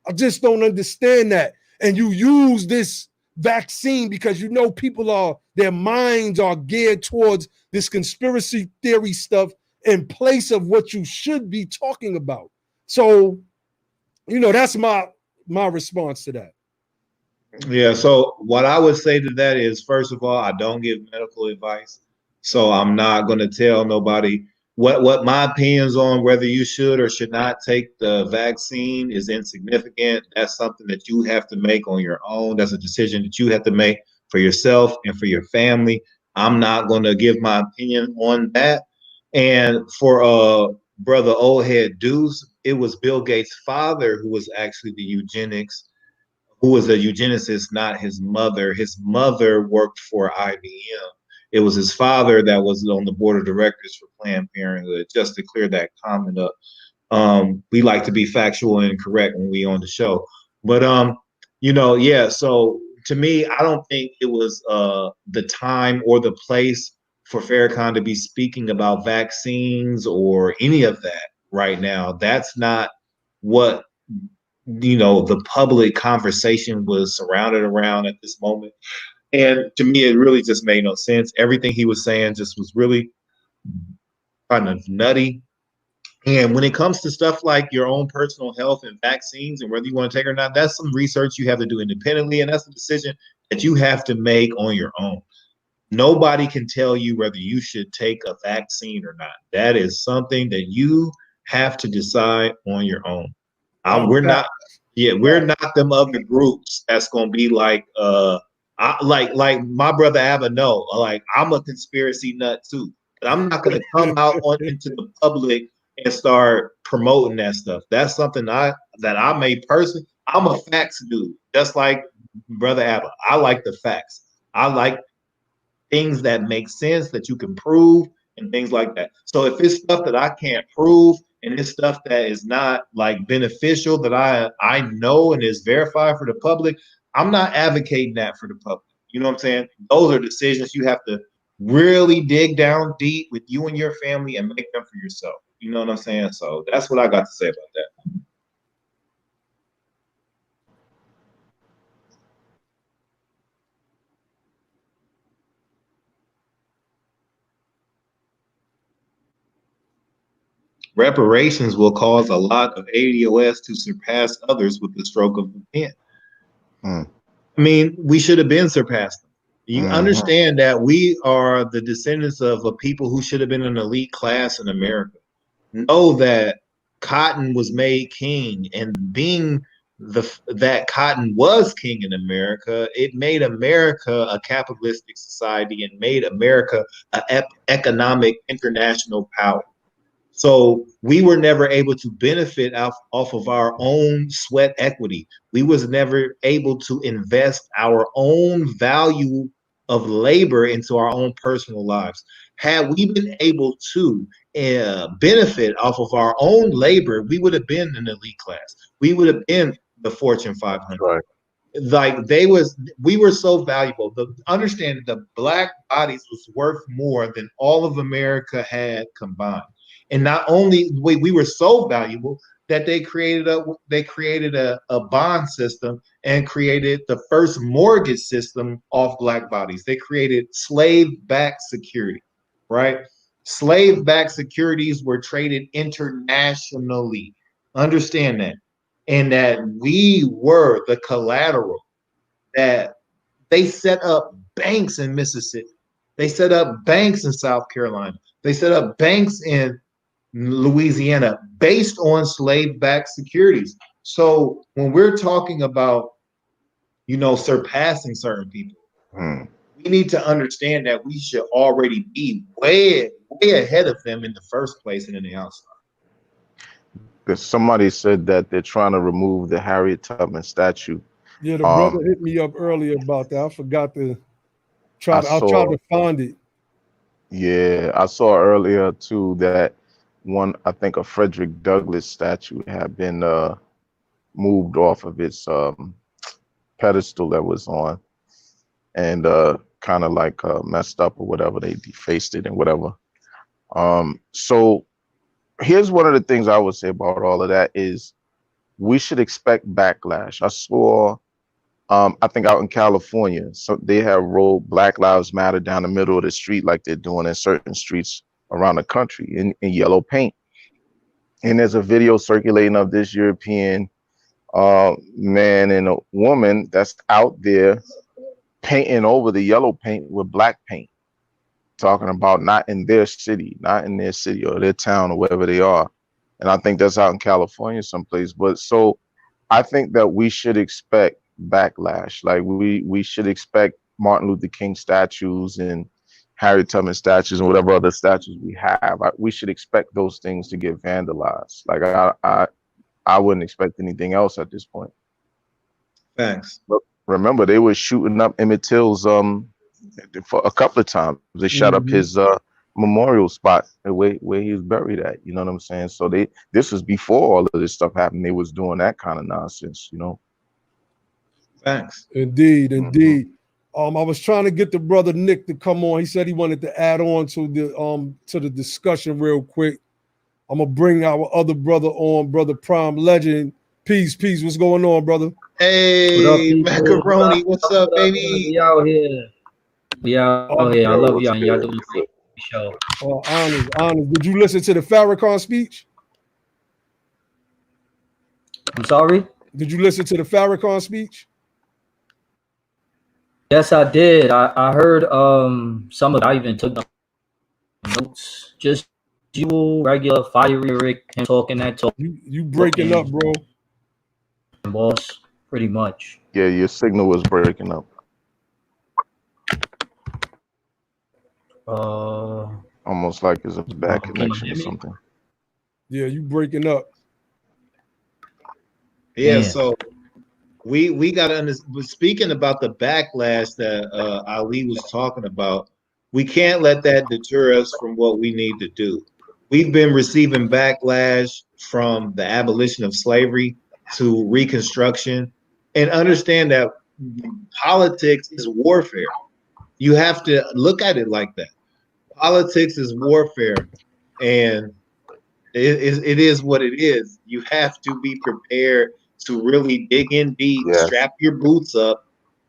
I just don't understand that. And you use this vaccine because their minds are geared towards this conspiracy theory stuff in place of what you should be talking about. So, that's my response to that. Yeah, so what I would say to that is, first of all, I don't give medical advice. So I'm not going to tell nobody what my opinions on whether you should or should not take the vaccine is insignificant. That's something that you have to make on your own. That's a decision that you have to make for yourself and for your family. I'm not going to give my opinion on that. And for brother Old Head Deuce, it was Bill Gates' father who was actually the who was a eugenicist, not his mother. His mother worked for IBM. It was his father that was on the board of directors for Planned Parenthood, just to clear that comment up. We like to be factual and correct when we on the show. But, yeah, so to me, I don't think it was the time or the place for Farrakhan to be speaking about vaccines or any of that right now. That's not what the public conversation was surrounded around at this moment. And to me, it really just made no sense. Everything he was saying just was really kind of nutty. And when it comes to stuff like your own personal health and vaccines and whether you want to take it or not, that's some research you have to do independently. And that's a decision that you have to make on your own. Nobody can tell you whether you should take a vaccine or not. That is something that you have to decide on your own. We're not them other groups that's gonna be like like my brother Abba. No, like I'm a conspiracy nut too, but I'm not gonna come out into the public and start promoting that stuff. That's something that I made personally. I'm a facts dude, just like brother Abba. I like the facts. I like things that make sense that you can prove and things like that. So if it's stuff that I can't prove and it's stuff that is not like beneficial that I know and is verified for the public, I'm not advocating that for the public. You know what I'm saying? Those are decisions you have to really dig down deep with you and your family and make them for yourself. You know what I'm saying? So that's what I got to say about that. Reparations will cause a lot of ADOS to surpass others with the stroke of the pen. Mm. I mean, we should have been surpassed them. You Mhm. understand that we are the descendants of a people who should have been an elite class in America. Know that cotton was made king, and being that cotton was king in America, it made America a capitalistic society and made America an economic international power. So we were never able to benefit off of our own sweat equity. We was never able to invest our own value of labor into our own personal lives. Had we been able to benefit off of our own labor, we would have been an elite class. We would have been the Fortune 500. Right. Like we were so valuable. Understand the black bodies was worth more than all of America had combined. And not only we were so valuable that they created a bond system and created the first mortgage system off black bodies. They created slave-backed security, right? Slave-backed securities were traded internationally. Understand that. And that we were the collateral that they set up banks in Mississippi. They set up banks in South Carolina. They set up banks in Louisiana based on slave-backed securities. So when we're talking about, surpassing certain people, we need to understand that we should already be way ahead of them in the first place and in the outside. Because somebody said that they're trying to remove the Harriet Tubman statue. Yeah, the brother hit me up earlier about that. I forgot to try. I'll try to find it. Yeah, I saw earlier too that I think a Frederick Douglass statue had been moved off of its pedestal that was on, and kind of like messed up or whatever. They defaced it and whatever. So here's one of the things I would say about all of that is we should expect backlash. I saw, I think out in California, so they have wrote Black Lives Matter down the middle of the street like they're doing in certain streets around the country in yellow paint. And there's a video circulating of this European man and a woman that's out there painting over the yellow paint with black paint, talking about not in their city or their town or wherever they are. And I think that's out in California someplace. But so I think that we should expect backlash. Like we should expect Martin Luther King statues and Harriet Tubman statues and whatever other statues we have. We should expect those things to get vandalized. Like I wouldn't expect anything else at this point. Thanks. But remember, they were shooting up Emmett Till's for a couple of times. They shot up his memorial spot where he was buried at. You know what I'm saying? So this was before all of this stuff happened. They was doing that kind of nonsense, Thanks. Indeed. I was trying to get the brother Nick to come on. He said he wanted to add on to the discussion real quick. I'm gonna bring our other brother on, brother Prime Legend. Peace. What's going on, brother? Hey, Macaroni, what's up, baby? We out here. I love y'all. Y'all doing a great show. Honest. Did you listen to the Farrakhan speech? I'm sorry? Did you listen to the Farrakhan speech? Yes, I did. I heard some of it. I even took notes. Just regular fiery Rick and talking that talk. You breaking up, bro. Boss, pretty much. Yeah, your signal was breaking up. Almost like it's a bad connection or something. Yeah, you breaking up. Yeah, so we got to understand. Speaking about the backlash that Ali was talking about, we can't let that deter us from what we need to do. We've been receiving backlash from the abolition of slavery to Reconstruction, and understand that politics is warfare. You have to look at it like that. Politics is warfare, and It is what it is. You have to be prepared to really dig in deep, Yes. strap your boots up,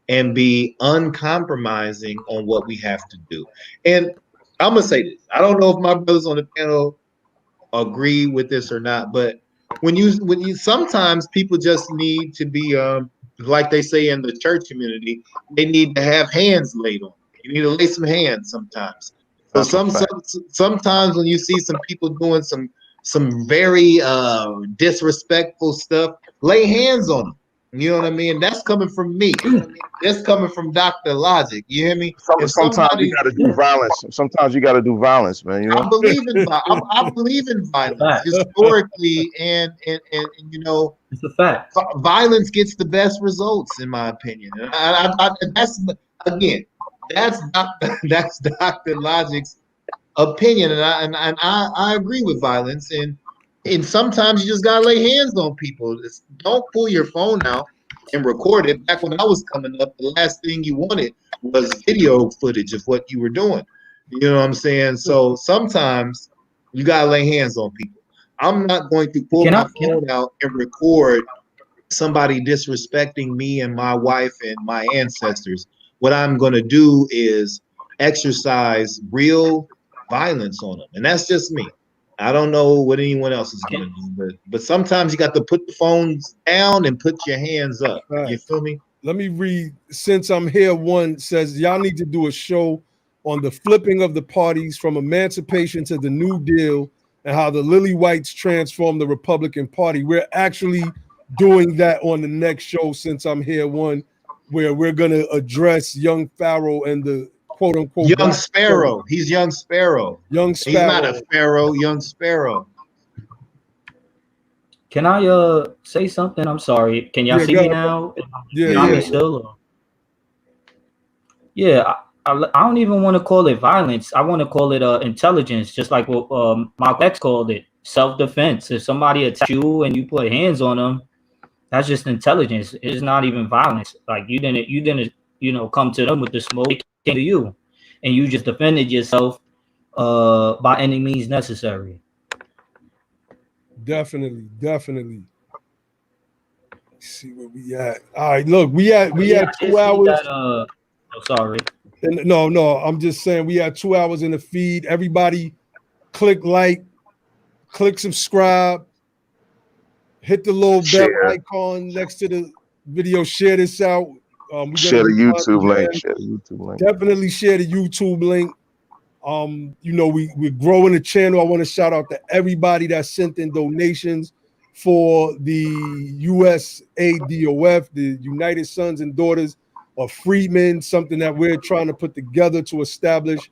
and be uncompromising on what we have to do. And I'm gonna say this. I don't know if my brothers on the panel agree with this or not, but when you sometimes people just need to be like they say in the church community, they need to have hands laid on them. You need to lay some hands sometimes. So That's a fact. sometimes when you see some people doing some very disrespectful stuff, lay hands on them. You know what I mean? That's coming from me. That's coming from Dr. Logic. You hear me? If Sometimes you somebody, got to do violence. Sometimes you got to do violence, man. You know. I believe in violence Fact. historically, and you know, It's a fact. violence gets the best results, in my opinion. And that's again, that's Dr. Logic's opinion, and I agree with violence, and sometimes you just gotta lay hands on people. Don't pull your phone out and record it. Back when I was coming up, the last thing you wanted was video footage of what you were doing. You know what I'm saying? So sometimes you gotta lay hands on people. I'm not going to pull my phone out and record somebody disrespecting me and my wife and my ancestors. What I'm going to do is exercise real violence on them, and that's just me. I don't know what anyone else is going to do, but sometimes you got to put the phones down and put your hands up. Right. You feel me? Let me read. Since I'm here, one says y'all need to do a show on the flipping of the parties from emancipation to the New Deal and how the Lily Whites transformed the Republican Party. We're actually doing that on the next show, since I'm here, one where we're going to address young Pharaoh and the quote unquote Young Sparrow. He's Young Sparrow. Young Sparrow. He's not a pharaoh. Young Sparrow. Can I say something? I'm sorry. Can y'all see me now? Yeah. Still. Yeah. I don't even want to call it violence. I want to call it intelligence, just like what Malcolm X called it, self-defense. If somebody attacks you and you put hands on them, that's just intelligence. It's not even violence. Like you didn't come to them with the smoke. They came to you, and you just defended yourself by any means necessary. Definitely. Let's see where we at. All right, look, we had 2 hours. Sorry. No, I'm just saying we had 2 hours in the feed. Everybody click like, click subscribe, hit the little bell icon next to the video, share this out. Share the YouTube link. Definitely share the YouTube link. We're growing the channel. I want to shout out to everybody that sent in donations for the USADOF, the United Sons and Daughters of Freedmen, something that we're trying to put together to establish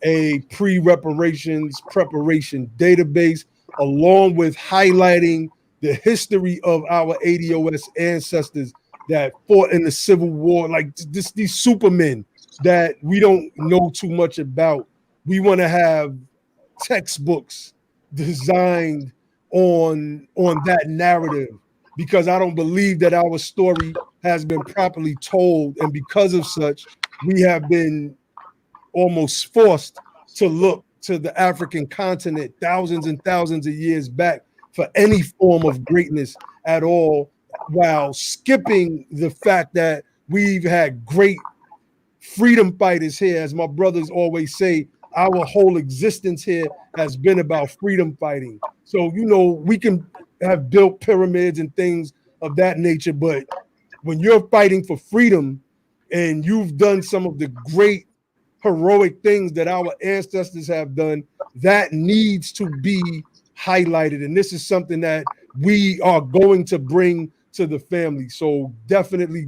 a pre-reparations preparation database, along with highlighting the history of our ADOS ancestors that fought in the Civil War, like these supermen that we don't know too much about. We want to have textbooks designed on that narrative, because I don't believe that our story has been properly told, and because of such, we have been almost forced to look to the African continent thousands and thousands of years back for any form of greatness at all, while skipping the fact that we've had great freedom fighters here. As my brothers always say, our whole existence here has been about freedom fighting. So, we can have built pyramids and things of that nature, but when you're fighting for freedom and you've done some of the great heroic things that our ancestors have done, that needs to be highlighted. And this is something that we are going to bring to the family. So definitely,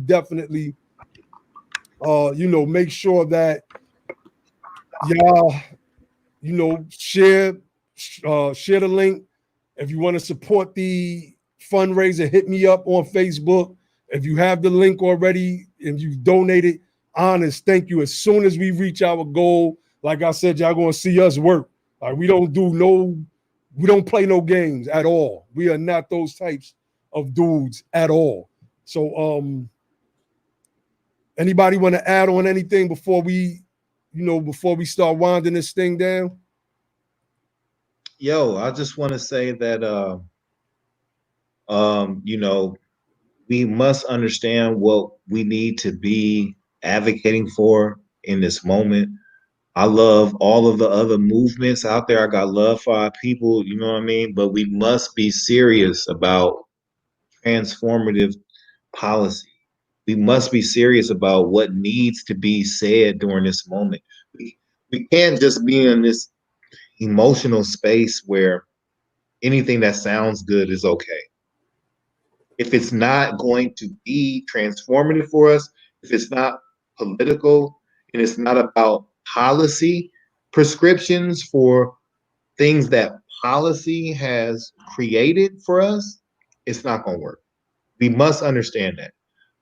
make sure that y'all, share the link. If you want to support the fundraiser, hit me up on Facebook. If you have the link already and you've donated, honest, thank you. As soon as we reach our goal, like I said, y'all gonna see us work. Like we don't play no games at all. We are not those types of dudes at all. So anybody want to add on anything before we start winding this thing down? Yo, I just want to say that you know, we must understand what we need to be advocating for in this moment. I love all of the other movements out there. I got love for our people, you know what I mean? But we must be serious about transformative policy. We must be serious about what needs to be said during this moment. We can't just be in this emotional space where anything that sounds good is okay. If it's not going to be transformative for us, if it's not political and it's not about policy prescriptions for things that policy has created for us, it's not going to work. We must understand that.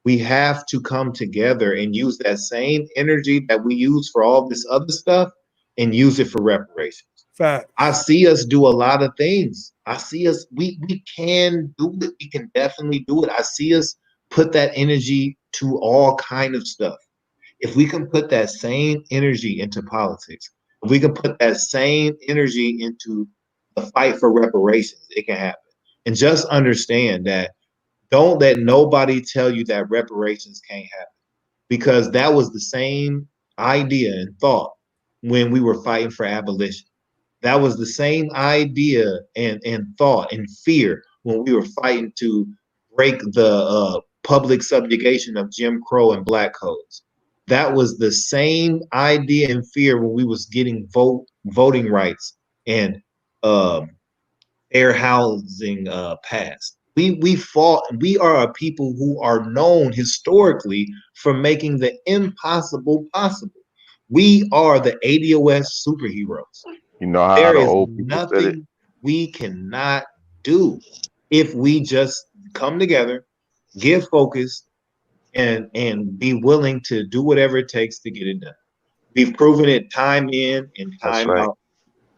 We have to come together and use that same energy that we use for all this other stuff and use it for reparations. Fact. I see us do a lot of things. I see us, we can do it. We can definitely do it. I see us put that energy to all kind of stuff. If we can put that same energy into politics, if we can put that same energy into the fight for reparations, it can happen. And just understand that don't let nobody tell you that reparations can't happen, because that was the same idea and thought when we were fighting for abolition. That was the same idea and thought and fear when we were fighting to break the public subjugation of Jim Crow and black codes. That was the same idea and fear when we was getting voting rights and um, fair housing passed. We fought. We are a people who are known historically for making the impossible possible. We are the ADOS superheroes. You know how There the is old people said it? nothing we cannot do if we just come together, get focused, and be willing to do whatever it takes to get it done. We've proven it time in and That's time right. out.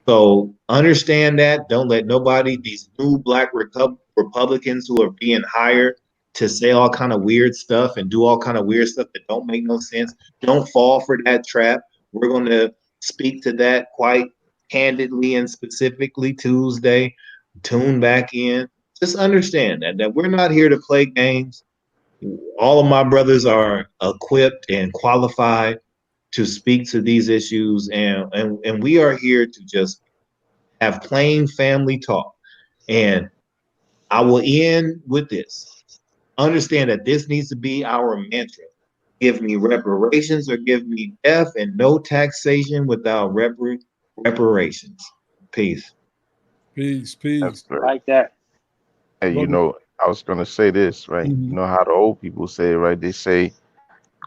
So understand that. Don't let nobody, these new black Republicans who are being hired to say all kind of weird stuff and do all kind of weird stuff that don't make no sense. Don't fall for that trap. We're going to speak to that quite candidly and specifically Tuesday. Tune back in. Just understand that we're not here to play games. All of my brothers are equipped and qualified to speak to these issues, and we are here to just have plain family talk. And I will end with this. Understand that this needs to be our mantra. Give me reparations or give me death, and no taxation without reparations. Peace. Peace. That's Peace. I great. like that. Hey, Go you ahead. know, I was gonna say this, right? You Mhm. know how the old people say, it, right? They say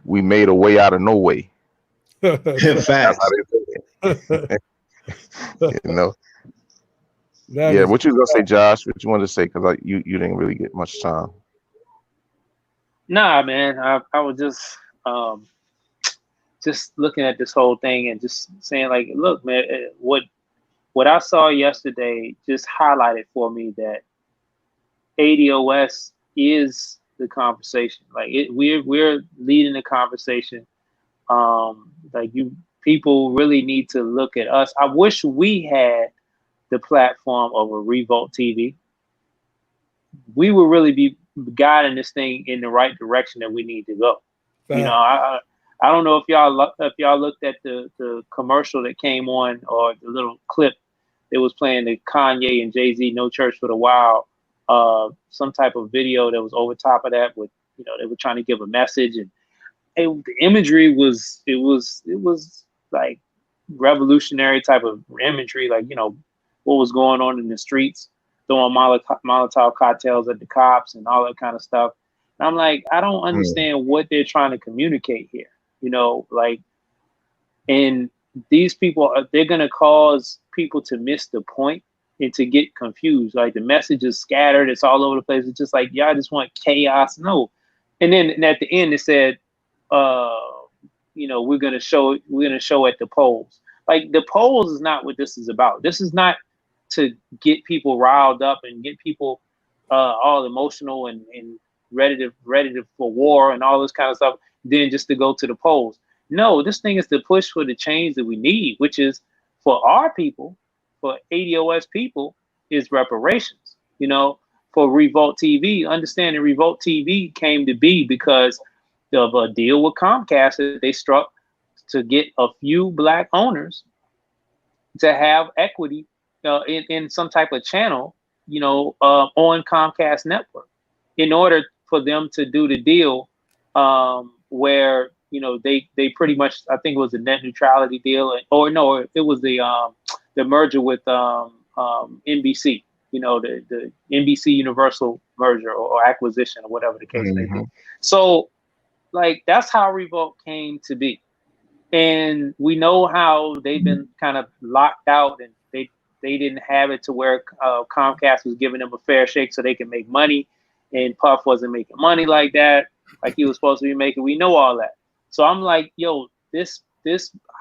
we made a way out of no way. That's how Facts. they say it. You know. That Yeah. is What you gonna say, Josh? What you wanted to say? Because you didn't really get much time. Nah, man. I was just looking at this whole thing and just saying like, look, man, what I saw yesterday just highlighted for me that ADOS is the conversation. Like we're leading the conversation. Like you people really need to look at us. I wish we had the platform of a Revolt TV. We would really be guiding this thing in the right direction that we need to go. You know, fact. I don't know if y'all looked at the commercial that came on or the little clip that was playing the Kanye and Jay-Z No Church for the Wild, some type of video that was over top of that with, you know, they were trying to give a message, and the imagery was like revolutionary type of imagery, like, you know, what was going on in the streets, throwing Molotov cocktails at the cops and all that kind of stuff. And I'm like, I don't Mm, understand what they're trying to communicate here. You know, like, and these people they're gonna cause people to miss the point and to get confused. Like the message is scattered, it's all over the place. It's just like y'all just want chaos. No. And at the end it said, uh, you know, we're gonna show at the polls. Like the polls is not what this is about. This is not to get people riled up and get people all emotional and ready to for war and all this kind of stuff. Then just to go to the polls. No, this thing is to push for the change that we need, which is for our people, for ADOS people is reparations. You know, for Revolt TV, understanding Revolt TV came to be because of a deal with Comcast that they struck to get a few black owners to have equity in some type of channel, on Comcast network, in order for them to do the deal where they pretty much, I think it was a net neutrality deal, or no, it was the merger with NBC, the NBC Universal merger or acquisition or whatever the case may be. So like that's how Revolt came to be. And we know how they've been kind of locked out, and they didn't have it to where Comcast was giving them a fair shake so they can make money, and Puff wasn't making money like that, like he was supposed to be making. We know all that. So I'm like, yo, this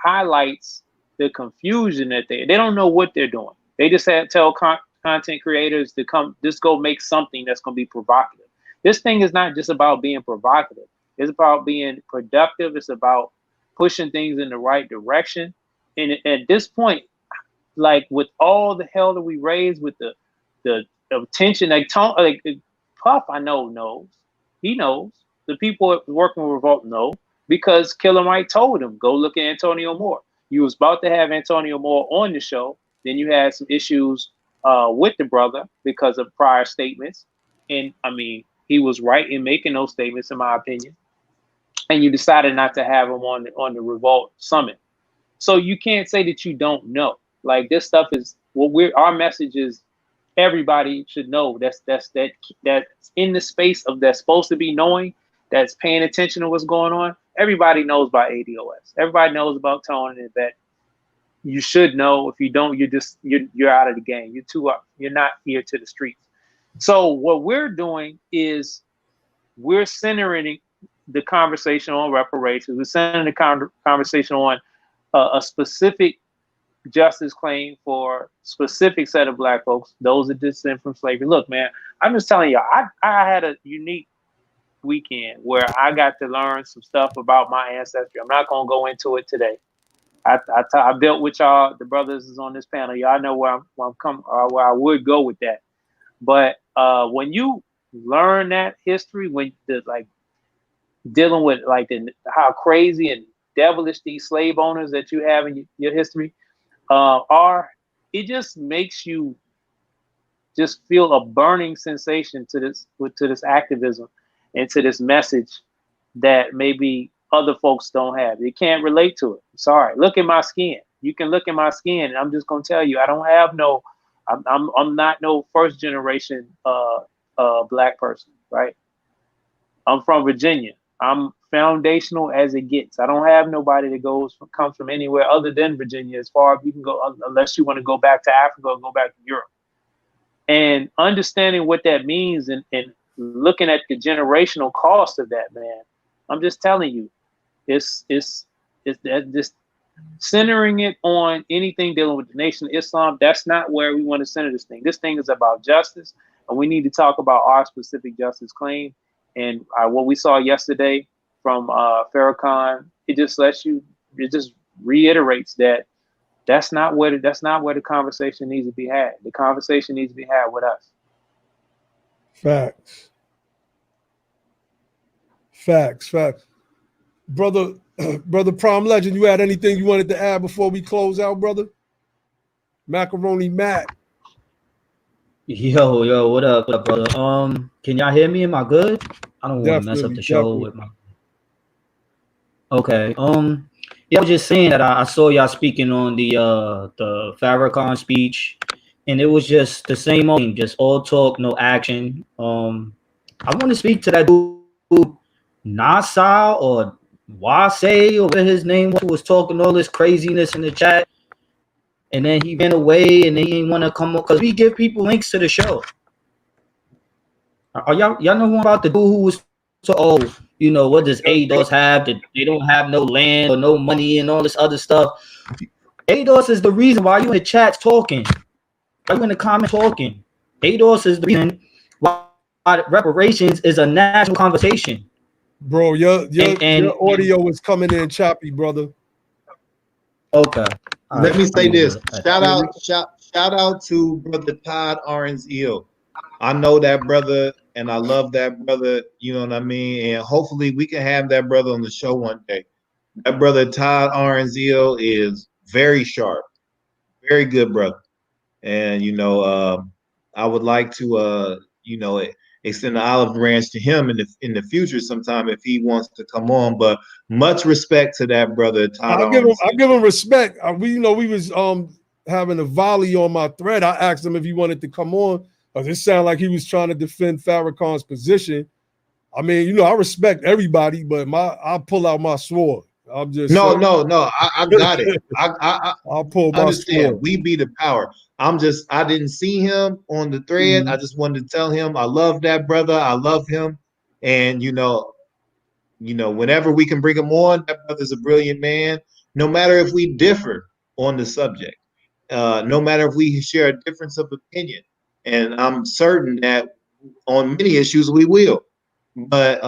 highlights the confusion that they don't know what they're doing. They just had to tell content creators to come, just go make something that's going to be provocative. This thing is not just about being provocative. It's about being productive. It's about pushing things in the right direction. And at this point, like with all the hell that we raised with the attention, like Puff, I know knows. He knows. The people working with Revolt know, because Killer Mike told him, go look at Antonio Moore. You was about to have Antonio Moore on the show. Then you had some issues with the brother because of prior statements. And I mean, he was right in making those statements, in my opinion. And you decided not to have him on the Revolt Summit. So you can't say that you don't know. Like, this stuff is our message is everybody should know that's in the space of that's supposed to be knowing, that's paying attention to what's going on. Everybody knows about ADOS. Everybody knows about Tone, and that you should know. If you don't, you're out of the game. You're not here to the streets. So what we're doing is we're centering the conversation on reparations. We're centering the conversation on a specific justice claim for a specific set of black folks, those that descend from slavery. Look, man, I'm just telling you, I had a unique weekend where I got to learn some stuff about my ancestry. I'm not going to go into it today. I built with y'all, the brothers is on this panel. Y'all know where I'm coming, where I would go with that. But when you learn that history, when dealing with how crazy and devilish these slave owners that you have in your history are, it just makes you just feel a burning sensation to this activism and to this message that maybe other folks don't have. They can't relate to it. Sorry. Look at my skin. You can look at my skin, and I'm just gonna tell you, I don't have no. I'm not no first generation black person, right? I'm from Virginia. I'm foundational as it gets. I don't have nobody that comes from anywhere other than Virginia as far as you can go, unless you want to go back to Africa or go back to Europe. And understanding what that means and looking at the generational cost of that, man, I'm just telling you, it's just centering it on anything dealing with the Nation of Islam. That's not where we want to center this thing. This thing is about justice, and we need to talk about our specific justice claim. And what we saw yesterday from Farrakhan, it just reiterates that that's not where the conversation needs to be had. The conversation needs to be had with us. Facts. Brother Prom Legend, you had anything you wanted to add before we close out, brother? Macaroni Matt. Yo, what up, brother? Can y'all hear me? Am I good? I don't want to mess up the show with my. Okay. Yeah, I was just saying that I saw y'all speaking on the Farrakhan speech, and it was just the same old thing, just all talk, no action. I want to speak to that dude, Nasa or Wase, or whatever his name was talking all this craziness in the chat. And then he ran away, and they didn't want to come up because we give people links to the show. Are y'all know about the dude who was what does ADOS have? That they don't have no land or no money and all this other stuff. ADOS is the reason why you in the chats talking. Why you in the comments talking? ADOS is the reason why reparations is a national conversation. Bro, your audio is coming in choppy, brother. Okay. Let me say this. Shout Yeah, out to brother Todd Arns-Eel. I know that brother and I love that brother, you know what I mean? And hopefully we can have that brother on the show one day. That brother Todd Arns-Eel is very sharp, very good brother. And I would like to extend the olive branch to him in the future sometime if he wants to come on. But much respect to that brother Todd Arns-Eel. I give him respect. We was having a volley on my thread. I asked him if he wanted to come on. It sounded like he was trying to defend Farrakhan's position. I mean, I respect everybody, but I'll pull out my sword. I'm just no. I got it. I'll pull my understand. sword. We be the power. I didn't see him on the thread. I just wanted to tell him I love that brother. I love him, and whenever we can bring him on, that brother's a brilliant man. No matter if we differ on the subject, no matter if we share a difference of opinion, and I'm certain that on many issues we will. But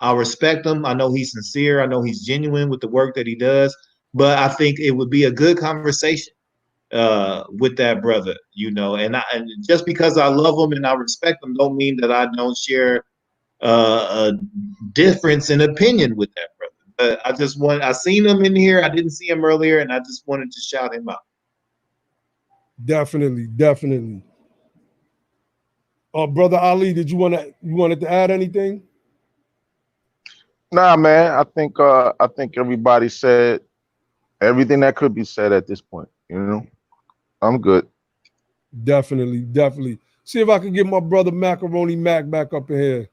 I respect him. I know he's sincere. I know he's genuine with the work that he does. But I think it would be a good conversation with that brother, and just because I love him and I respect him, don't mean that I don't share a difference in opinion with that brother. But I seen him in here. I didn't see him earlier, and I just wanted to shout him out. Definitely. Brother Ali, you wanted to add anything? Nah, man. I think everybody said everything that could be said at this point. I'm good. Definitely. See if I can get my brother Macaroni Mac back up in here.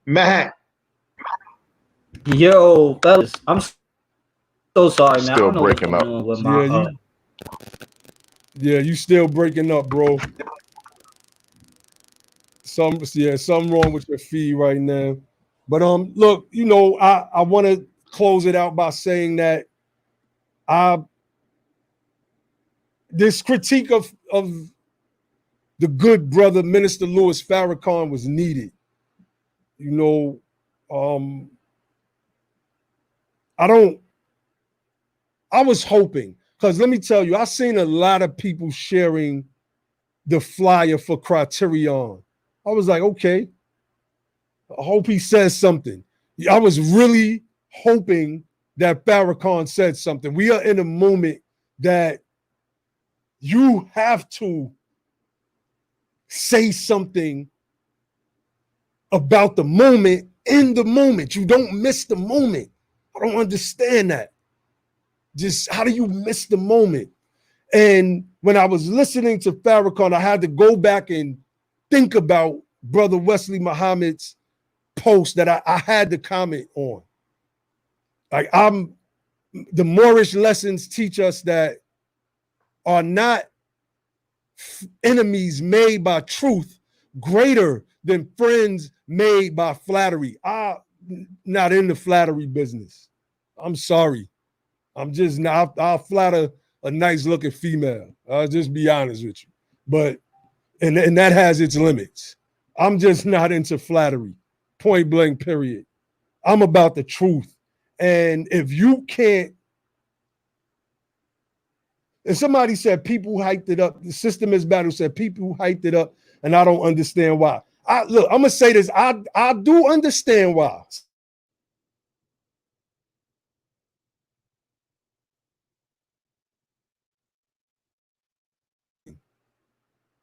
Mac. Yo, fellas, I'm so sorry, man. I Still don't know what's breaking going up. on with my. You still breaking up, bro. Something wrong with your feed right now. But look, I want to close it out by saying that this critique of the good brother Minister Louis Farrakhan was needed. I was hoping, because let me tell you, I've seen a lot of people sharing the flyer for Criterion. I was like, okay, I hope he says something. I was really hoping that Farrakhan said something. We are in a moment that you have to say something about the moment in the moment. You don't miss the moment. I don't understand that. Just how do you miss the moment? And when I was listening to Farrakhan, I had to go back and think about Brother Wesley Muhammad's post that I had to comment on. Like the Moorish lessons teach us that are not enemies made by truth greater than friends made by flattery. I'm not in the flattery business. I'm sorry. I'm just not. I'll flatter a nice looking female. I'll just be honest with you. But and that has its limits. I'm just not into flattery. Point blank, period. I'm about the truth. And if you can't, if somebody said people hyped it up, the system is battle said people hyped it up, and I don't understand why. Look, I'm gonna say this. I do understand why.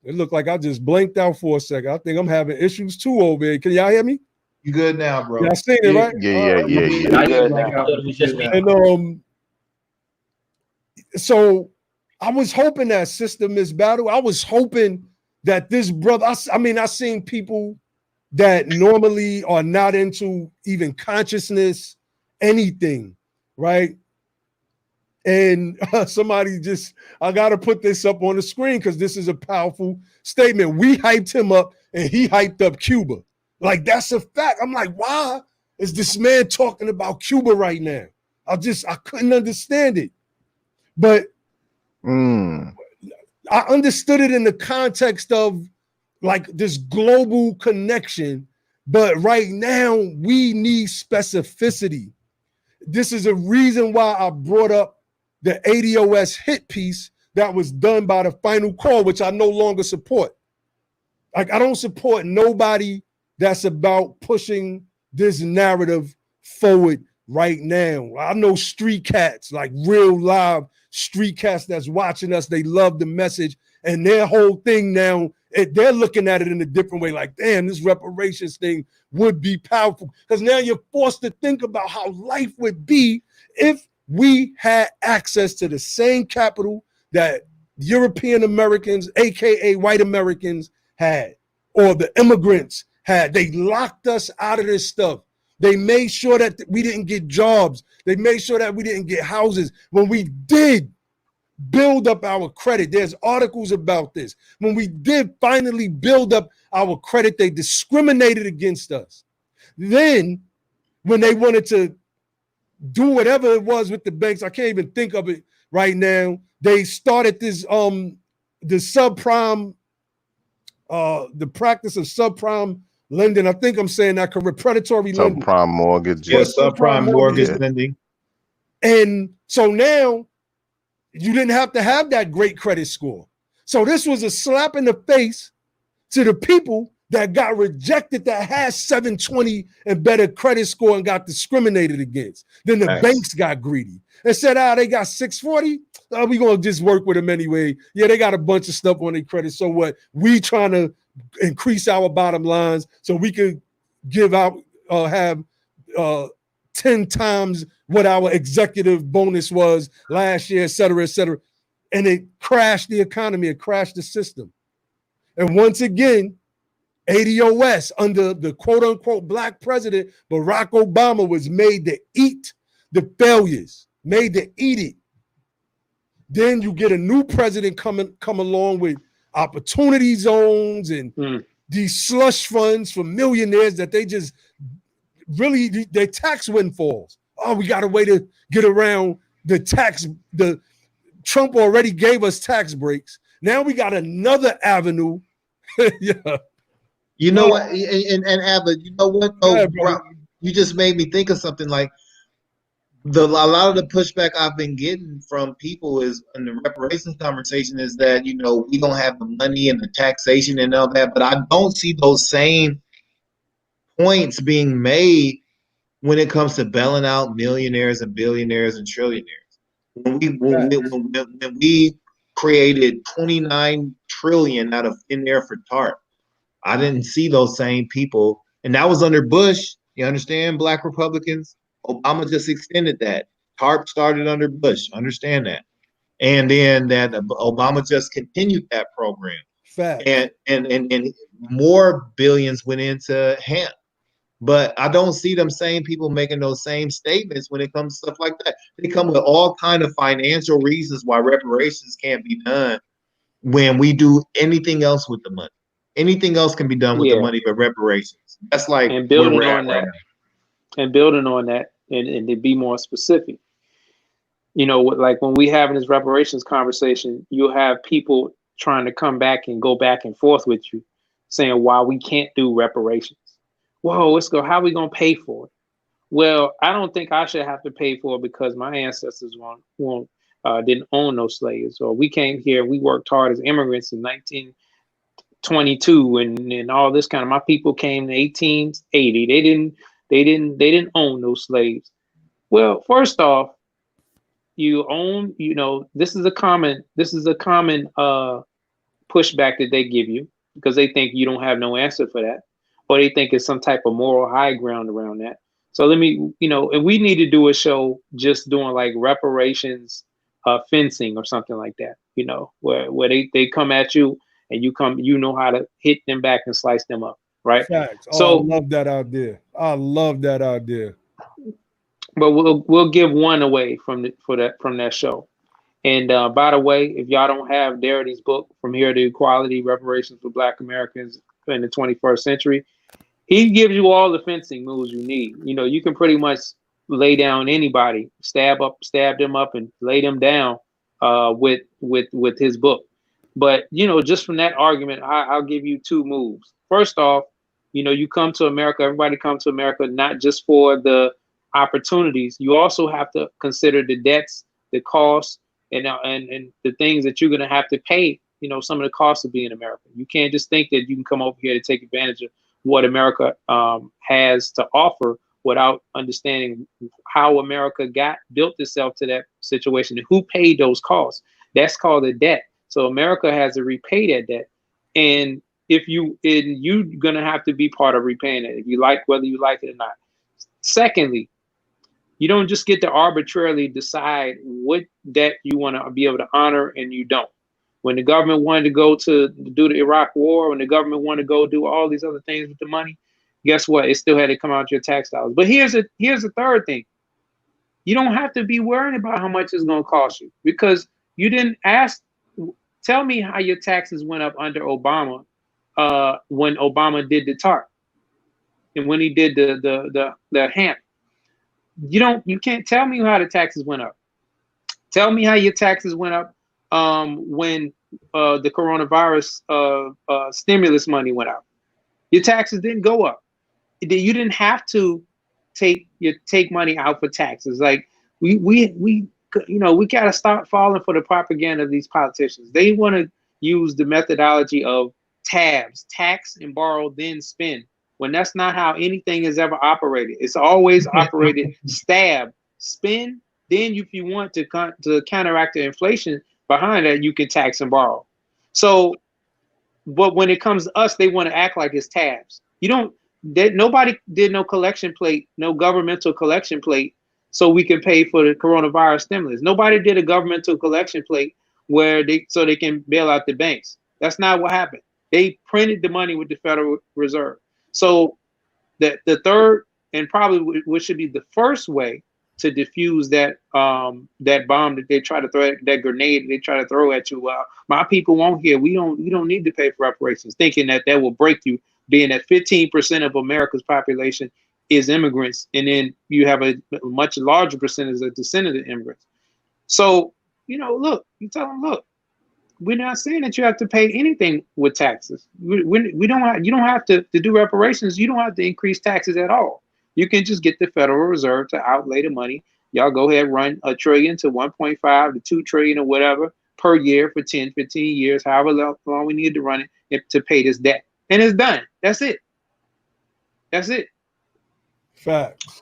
It looked like I just blinked out for a second. I think I'm having issues too over here. Can y'all hear me? You good now, bro? Y'all seen it, right? Yeah. And so I was hoping that Sister Miss Battle, I was hoping that this brother, I seen people that normally are not into even consciousness, anything, right? And somebody I got to put this up on the screen because this is a powerful statement. We hyped him up and he hyped up Cuba. Like, that's a fact. I'm like, why is this man talking about Cuba right now? I couldn't understand it. But I understood it in the context of like this global connection. But right now, we need specificity. This is a reason why I brought up the ADOS hit piece that was done by the Final Call, which I no longer support. Like, I don't support nobody that's about pushing this narrative forward right now. I know street cats, like real live street cats that's watching us. They love the message, and their whole thing now, they're looking at it in a different way. Like, damn, this reparations thing would be powerful, because now you're forced to think about how life would be if we had access to the same capital that European Americans, aka white Americans, had, or the immigrants had. They locked us out of this stuff. They made sure that we didn't get jobs. They made sure that we didn't get houses. When we did build up our credit, there's articles about this. When we did finally build up our credit, they discriminated against us. Then, when they wanted to do whatever it was with the banks, I can't even think of it right now. They started this the subprime, the practice of subprime lending. I think I'm saying that, predatory lending. Subprime mortgage. Yeah, subprime mortgage lending. And so now you didn't have to have that great credit score. So this was a slap in the face to the people that got rejected, that had 720 and better credit score and got discriminated against. Then the banks got greedy and said, they got 640. We're going to just work with them anyway. Yeah, they got a bunch of stuff on their credit. So what? We trying to increase our bottom lines so we could give out, have 10 times what our executive bonus was last year, et cetera, et cetera. And it crashed the economy. It crashed the system. And once again, ADOS, under the quote unquote black president, Barack Obama, was made to eat the failures, made to eat it. Then you get a new president come along with opportunity zones and these slush funds for millionaires that they just really, their tax windfalls. Oh, we got a way to get around the tax. The Trump already gave us tax breaks. Now we got another avenue. Yeah. You know what? And Abba, you know what? Oh, you just made me think of something. Like, a lot of the pushback I've been getting from people is in the reparations conversation is that, you know, we don't have the money and the taxation and all that, but I don't see those same points being made when it comes to bailing out millionaires and billionaires and trillionaires. When we created 29 trillion out of thin air for TARP, I didn't see those same people, and that was under Bush. You understand, Black Republicans? Obama just extended that. TARP started under Bush. Understand that, and then that Obama just continued that program. Fact. And more billions went into hemp. But I don't see them same people making those same statements when it comes to stuff like that. They come with all kind of financial reasons why reparations can't be done when we do anything else with the money. Anything else can be done with the money, but reparations. That's like and building on that, and building on that, and to be more specific. You know, like when we having this reparations conversation, you'll have people trying to come back and go back and forth with you, saying why we can't do reparations. Whoa, let's go. How are we gonna pay for it? Well, I don't think I should have to pay for it because my ancestors didn't own no slaves, or we came here, we worked hard as immigrants in 1922 and all this kind of. My people came in 1880. They didn't own no slaves. Well, first off, you own. You know, this is a common pushback that they give you because they think you don't have no answer for that, or they think it's some type of moral high ground around that. So let me, you know, and we need to do a show just doing like reparations fencing or something like that, you know, where they come at you and you know how to hit them back and slice them up, right? Facts. So I love that idea. I love that idea. But we'll give one away from that show. And by the way, if y'all don't have Darity's book, From Here to Equality: Reparations for Black Americans in the 21st Century, he gives you all the fencing moves you need. You know, you can pretty much lay down anybody, stab them up, and lay them down with his book. But you know, just from that argument, I'll give you two moves. First off, you know, you come to America. Everybody comes to America not just for the opportunities. You also have to consider the debts the costs and the things that you're going to have to pay, some of the costs of being American. You can't just think that you can come over here to take advantage of what America has to offer without understanding how America built itself to that situation and who paid those costs. That's called a debt. So America has to repay that debt. And you're going to have to be part of repaying it, whether you like it or not. Secondly, you don't just get to arbitrarily decide what debt you want to be able to honor and you don't. When the government wanted to go to do the Iraq war, when the government wanted to go do all these other things with the money, guess what? It still had to come out your tax dollars. But here's the third thing. You don't have to be worried about how much it's going to cost you, because you didn't ask. Tell me how your taxes went up under Obama when Obama did the TARP and when he did the HAMP. You can't tell me how the taxes went up. Tell me how your taxes went up when the coronavirus stimulus money went out. Your taxes didn't go up. You didn't have to take money out for taxes. Like we gotta stop falling for the propaganda of these politicians. They want to use the methodology of tabs, tax and borrow, then spend, when that's not how anything is ever operated. It's always operated stab, spend, then if you want to counteract the inflation behind that, you can tax and borrow. So, but when it comes to us, they want to act like it's tabs. Nobody did no collection plate, no governmental collection plate, so we can pay for the coronavirus stimulus. Nobody did a governmental collection plate so they can bail out the banks. That's not what happened. They printed the money with the Federal Reserve. So the third, and probably what should be the first way to diffuse that bomb that they try to throw, that grenade they try to throw at you. My people won't hear. We don't need to pay for reparations, thinking that will break you, being that 15% of America's population is immigrants, and then you have a much larger percentage of descendant immigrants. So, look, you tell them, look, we're not saying that you have to pay anything with taxes. You don't have to do reparations. You don't have to increase taxes at all. You can just get the Federal Reserve to outlay the money. Y'all go ahead, run $1 trillion to 1.5 to 2 trillion or whatever per year for 10, 15 years, however long we need to run it to pay this debt. And it's done. That's it. That's it. Facts.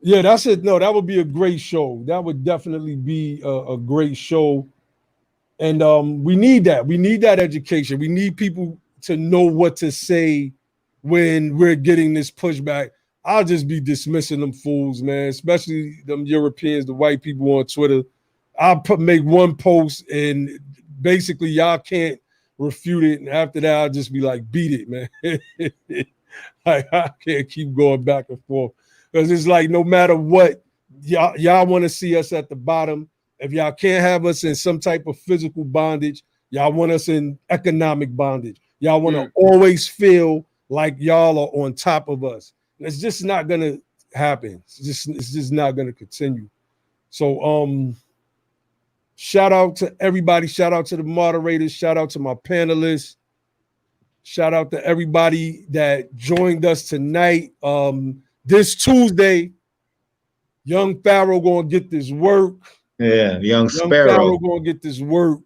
Yeah, that's it. No, that would be a great show. That would definitely be a great show. And we need that. We need that education. We need people to know what to say when we're getting this pushback. I'll just be dismissing them fools, man, especially them Europeans, the white people on Twitter. I'll make one post and basically y'all can't refute it. And after that, I'll just be like, beat it, man. I can't keep going back and forth. Because it's like, no matter what, y'all want to see us at the bottom. If y'all can't have us in some type of physical bondage, y'all want us in economic bondage. Y'all want to always feel like y'all are on top of us. And it's just not going to happen. It's just not going to continue. So shout out to everybody. Shout out to the moderators. Shout out to my panelists. Shout out to everybody that joined us tonight. This Tuesday, Young Pharaoh gonna get this work. Yeah, Young Sparrow. Pharaoh gonna get this work.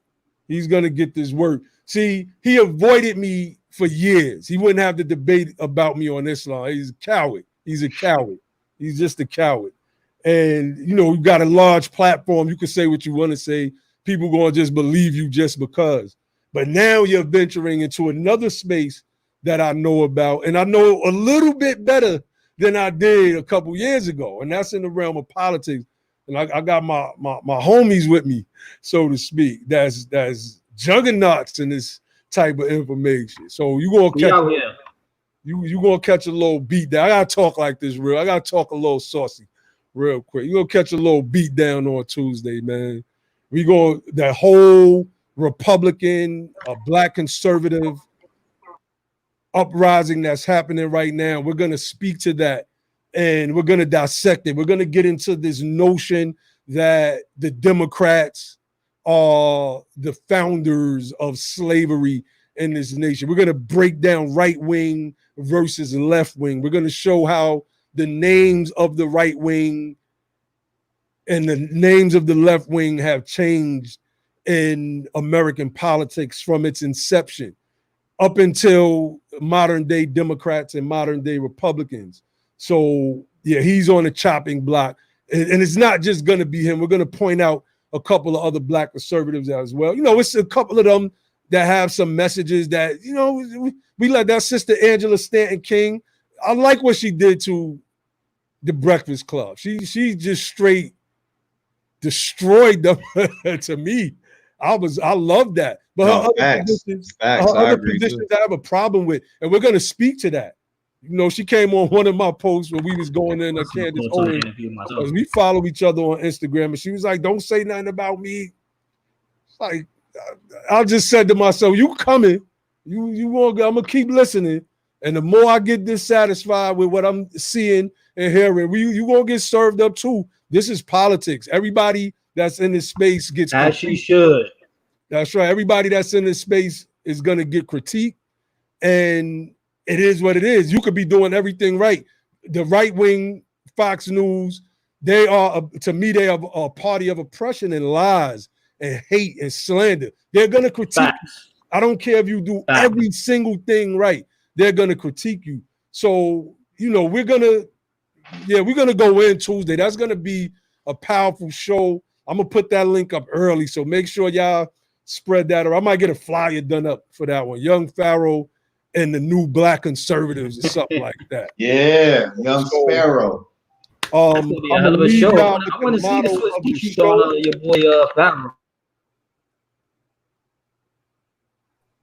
He's gonna get this work. See, he avoided me for years. He wouldn't have the debate about me on Islam. He's a coward. He's a coward. He's just a coward. And you got a large platform. You can say what you want to say. People gonna just believe you just because. But now you're venturing into another space that I know about, and I know a little bit better than I did a couple years ago, and that's in the realm of politics. And I got my homies with me, so to speak. That's juggernauts in this type of information. So you gonna catch you gonna catch a little beat down. I gotta talk like this real. I gotta talk a little saucy, real quick. You gonna catch a little beat down on Tuesday, man. We go that whole Republican, Black conservative uprising that's happening right now. We're going to speak to that and we're going to dissect it. We're going to get into this notion that the Democrats are the founders of slavery in this nation. We're going to break down right wing versus left wing. We're going to show how the names of the right wing and the names of the left wing have changed in American politics from its inception up until modern day Democrats and modern day Republicans. So yeah, he's on the chopping block. And it's not just going to be him. We're going to point out a couple of other black conservatives as well. You know, it's a couple of them that have some messages that, you know, we let that sister Angela Stanton King. I like what she did to the Breakfast Club. She just straight destroyed them to me. I love that. But her other positions I have a problem with, and we're going to speak to that. You know, she came on one of my posts when we was going in a Candace Owens, because we follow each other on Instagram, and she was like, "Don't say nothing about me." It's like, I just said to myself, "You coming? You want? I'm gonna keep listening, and the more I get dissatisfied with what I'm seeing and hearing, you gonna get served up too. This is politics. Everybody that's in this space gets as she should. That's right. Everybody that's in this space is gonna get critiqued, and it is what it is. You could be doing everything right. The right wing, Fox News, they are, to me, they are a party of oppression and lies and hate and slander. They're going to critique you. I don't care if you do every single thing right. They're going to critique you. So, you know, we're going to go in Tuesday. That's going to be a powerful show. I'm going to put that link up early. So make sure y'all spread that, or I might get a flyer done up for that one. Young Pharaoh and the new black conservatives or something like that. Yeah, Young Sparrow. That's gonna be a hell of a show. I want to see the Swiss Beats on your boy Farrakhan.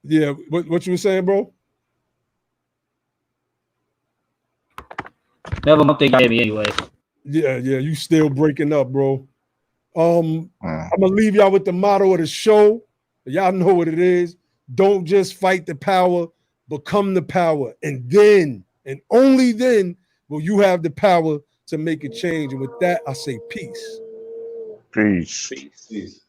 Yeah, what you were saying, bro? Never mind, think I hear me anyway. Yeah, you still breaking up, bro. I'm gonna leave y'all with the motto of the show. Y'all know what it is. Don't just fight the power, become the power, and then, and only then, will you have the power to make a change. And with that, I say peace. Peace. Peace.